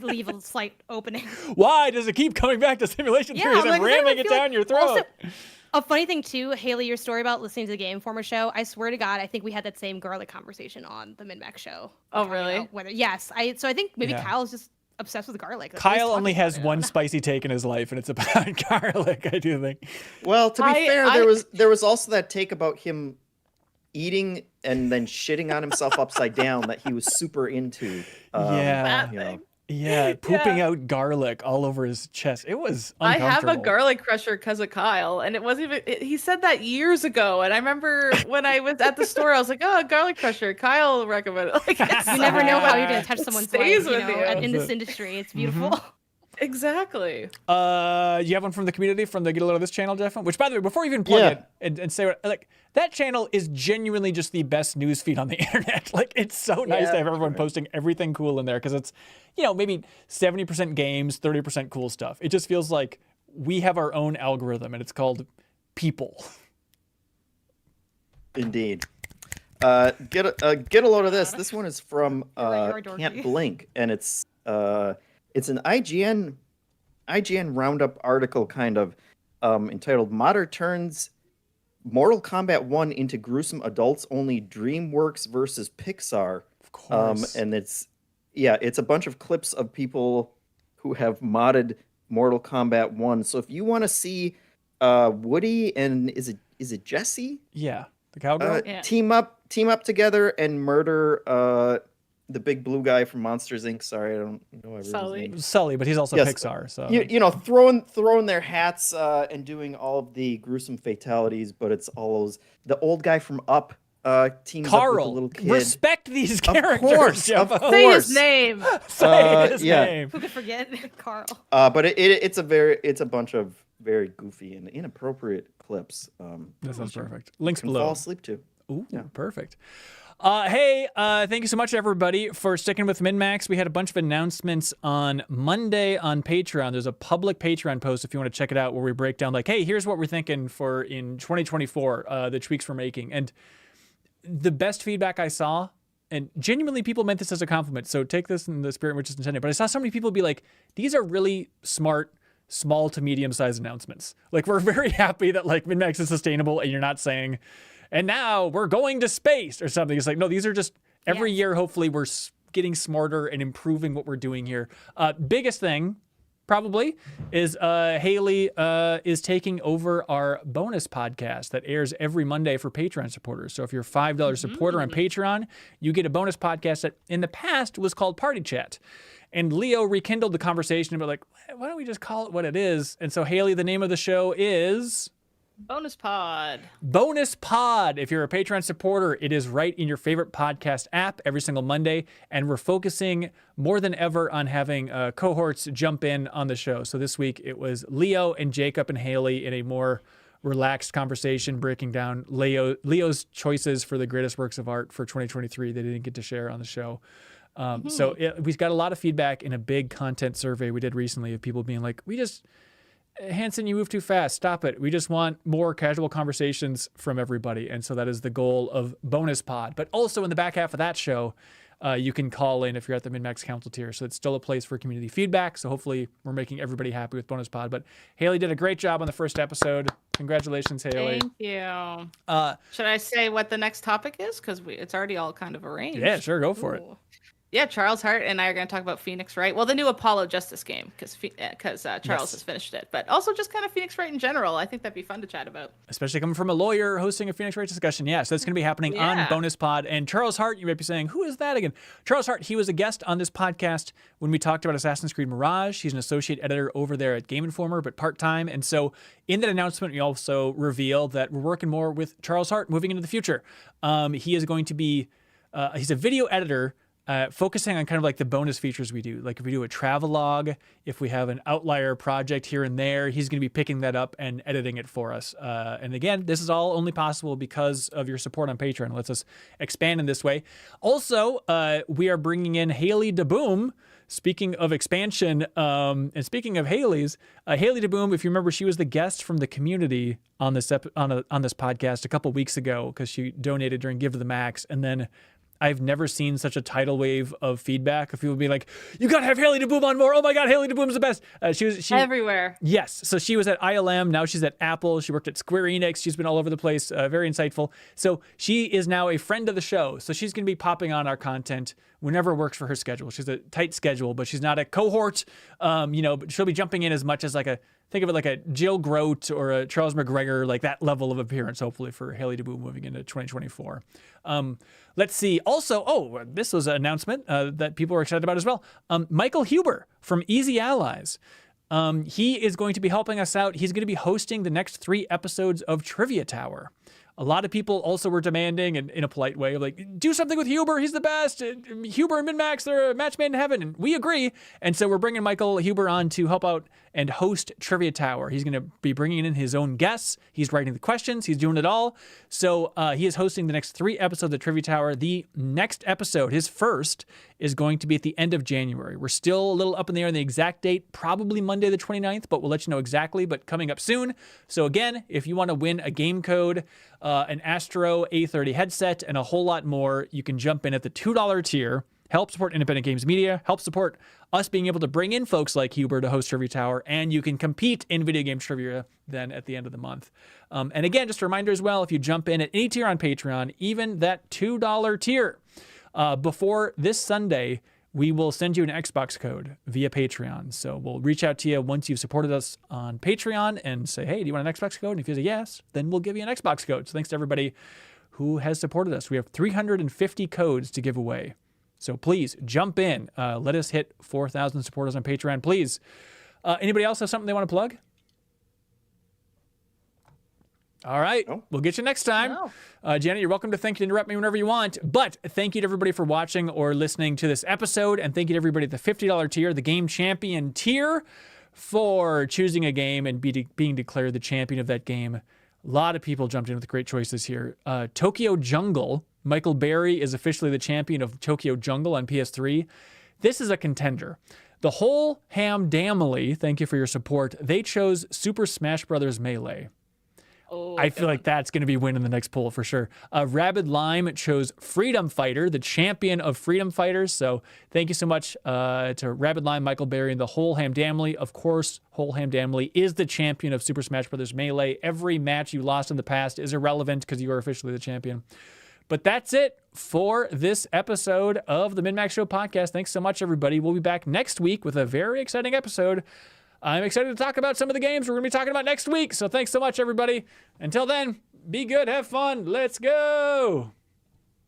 leave a slight opening. Why does it keep coming back to simulation Yeah, theories I'm and like, does ramming anyone it feel down like- your throat? Also, a funny thing too, Haley, your story about listening to the Game Informer show. I swear to God, I think we had that same garlic conversation on the MinnMax show. Oh, Talking really? about yes, I think maybe Yeah. Kyle's just obsessed with garlic. Like, we're Kyle just only talking about has it. I one don't know. spicy take in his life, and it's about garlic, I do think. Well, to be fair, I- there was also that take about him eating and then shitting on himself upside down that he was super into. Yeah. That you know. thing. Yeah, pooping out garlic all over his chest. It was I have a uncomfortable. garlic crusher because of Kyle, and it wasn't even. He said that years ago, and I remember when I was at the store, I was like, "Oh, garlic crusher." Kyle recommended. Like, it's You never know how you're Ah, gonna touch It someone's stays life, with you. in this That's it. industry. It's beautiful. exactly. You have one from the community from the Get a Load of This channel, Jeff? Which, by the way, before you even plug Yeah. it and say what, like, that channel is genuinely just the best news feed on the internet. Like, it's so nice to Yeah, have everyone posting everything cool in there because it's, maybe 70% games, 30% cool stuff. It just feels like we have our own algorithm and it's called People. Indeed. Get a load of this. This one is from You're a Can't dorky. Blink, and it's an IGN roundup article kind of entitled "Modder Turns Mortal Kombat 1 into Gruesome Adults Only DreamWorks versus Pixar." Of course. And it's a bunch of clips of people who have modded Mortal Kombat 1. So if you want to see Woody and is it Jesse? Yeah. The cowgirl? Yeah. Team up together and murder the big blue guy from Monsters Inc. Sorry, I don't know everyone's Sully. name. Sully, but he's also Yes. Pixar, so. Throwing their hats and doing all of the gruesome fatalities, but it's all those the old guy from Up teams up with the Carl, little kid. respect these characters, course, Jeff. of Say course. his name. Say his yeah. name. Who could forget Carl? But it's a bunch of very goofy and inappropriate clips. That sounds perfect. Links Can below. fall asleep to. Ooh, perfect. Hey, thank you so much, everybody, for sticking with MinnMax. We had a bunch of announcements on Monday on Patreon. There's a public Patreon post if you want to check it out where we break down, like, hey, here's what we're thinking for in 2024, the tweaks we're making. And the best feedback I saw, and genuinely people meant this as a compliment, so take this in the spirit in which it's intended, but I saw so many people be like, these are really smart, small to medium-sized announcements. Like, we're very happy that, like, MinnMax is sustainable and you're not saying, and now we're going to space or something. It's like, no, these are just every Yes. year, hopefully we're getting smarter and improving what we're doing here. Biggest thing probably is Haley is taking over our bonus podcast that airs every Monday for Patreon supporters. So if you're a $5 supporter on Patreon, you get a bonus podcast that in the past was called Party Chat. And Leo rekindled the conversation about, like, why don't we just call it what it is? And so, Haley, the name of the show is Bonus pod. Bonus Pod. If you're a Patreon supporter, it is right in your favorite podcast app every single Monday. And we're focusing more than ever on having cohorts jump in on the show. So this week it was Leo and Jacob and Haley in a more relaxed conversation, breaking down Leo's choices for the greatest works of art for 2023 they didn't get to share on the show. So we've got a lot of feedback in a big content survey we did recently of people being like, Hanson, you move too fast. Stop it. We just want more casual conversations from everybody. And so that is the goal of Bonus Pod. But also in the back half of that show, you can call in if you're at the MinnMax Council tier. So it's still a place for community feedback. So hopefully we're making everybody happy with Bonus Pod. But Haley did a great job on the first episode. Congratulations, Haley. Thank you. Should I say what the next topic is? Because it's already all kind of arranged. Yeah, sure. Go for it. Yeah, Charles Hart and I are going to talk about Phoenix Wright. Well, the new Apollo Justice game, because Charles has finished it. But also just kind of Phoenix Wright in general. I think that'd be fun to chat about. Especially coming from a lawyer hosting a Phoenix Wright discussion. Yeah, so that's going to be happening on Bonus Pod. And Charles Hart, you might be saying, who is that again? Charles Hart, he was a guest on this podcast when we talked about Assassin's Creed Mirage. He's an associate editor over there at Game Informer, but part-time. And so in that announcement, we also revealed that we're working more with Charles Hart moving into the future. He is going to be, he's a video editor focusing on kind of like the bonus features we do. Like if we do a travelogue, if we have an outlier project here and there, he's going to be picking that up and editing it for us. And again, this is all only possible because of your support on Patreon. It lets us expand in this way. Also, we are bringing in Haley DeBoom. Speaking of expansion, and speaking of Haley's, Haley DeBoom, if you remember, she was the guest from the community on this on this podcast a couple weeks ago because she donated during Give to the Max, and then I've never seen such a tidal wave of feedback of people being like, you got to have Haley DeBoom on more. Oh my God, Haley DeBoom's the best. She everywhere. Yes. So she was at ILM. Now she's at Apple. She worked at Square Enix. She's been all over the place. Very insightful. So she is now a friend of the show. So she's going to be popping on our content whenever it works for her schedule. She's a tight schedule, but she's not a cohort. But she'll be jumping in as much as think of it like a Jill Grote or a Charles McGregor, like that level of appearance, hopefully, for Haley DeBoom moving into 2024. Let's see. Also, this was an announcement that people are excited about as well. Michael Huber from Easy Allies. He is going to be helping us out. He's going to be hosting the next 3 episodes of Trivia Tower. A lot of people also were demanding, and in a polite way, like, do something with Huber. He's the best. Huber and MinnMax, they're a match made in heaven. And we agree. And so we're bringing Michael Huber on to help out and host Trivia Tower. He's going to be bringing in his own guests. He's writing the questions. He's doing it all. So he is hosting the next 3 episodes of Trivia Tower. The next episode, his first, is going to be at the end of January. We're still a little up in the air on the exact date, probably Monday the 29th, but we'll let you know exactly, but coming up soon. So again, if you want to win a game code, an Astro A30 headset, and a whole lot more, you can jump in at the $2 tier. Help support independent games media, help support us being able to bring in folks like Huber to host Trivia Tower, and you can compete in video game trivia then at the end of the month. And again, just a reminder as well, if you jump in at any tier on Patreon, even that $2 tier, before this Sunday, we will send you an Xbox code via Patreon. So we'll reach out to you once you've supported us on Patreon and say, hey, do you want an Xbox code? And if you say yes, then we'll give you an Xbox code. So thanks to everybody who has supported us. We have 350 codes to give away. So please jump in. Let us hit 4,000 supporters on Patreon, please. Anybody else have something they want to plug? All right. No. We'll get you next time. No. Janet, you're welcome to interrupt me whenever you want. But thank you to everybody for watching or listening to this episode. And thank you to everybody at the $50 tier, the Game Champion tier, for choosing a game and being declared the champion of that game. A lot of people jumped in with great choices here. Tokyo Jungle. Michael Berry is officially the champion of Tokyo Jungle on PS3. This is a contender. The wholehamdamily, thank you for your support. They chose Super Smash Bros. Melee. I feel like that's going to be winning the next poll for sure. RabidLime chose Freedom Fighter, the champion of Freedom Fighters. So thank you so much to RabidLime, Michael Berry, and the wholehamdamily. Of course, wholehamdamily is the champion of Super Smash Bros. Melee. Every match you lost in the past is irrelevant because you are officially the champion. But that's it for this episode of the MinnMax Show podcast. Thanks so much, everybody. We'll be back next week with a very exciting episode. I'm excited to talk about some of the games we're going to be talking about next week. So thanks so much, everybody. Until then, be good, have fun. Let's go.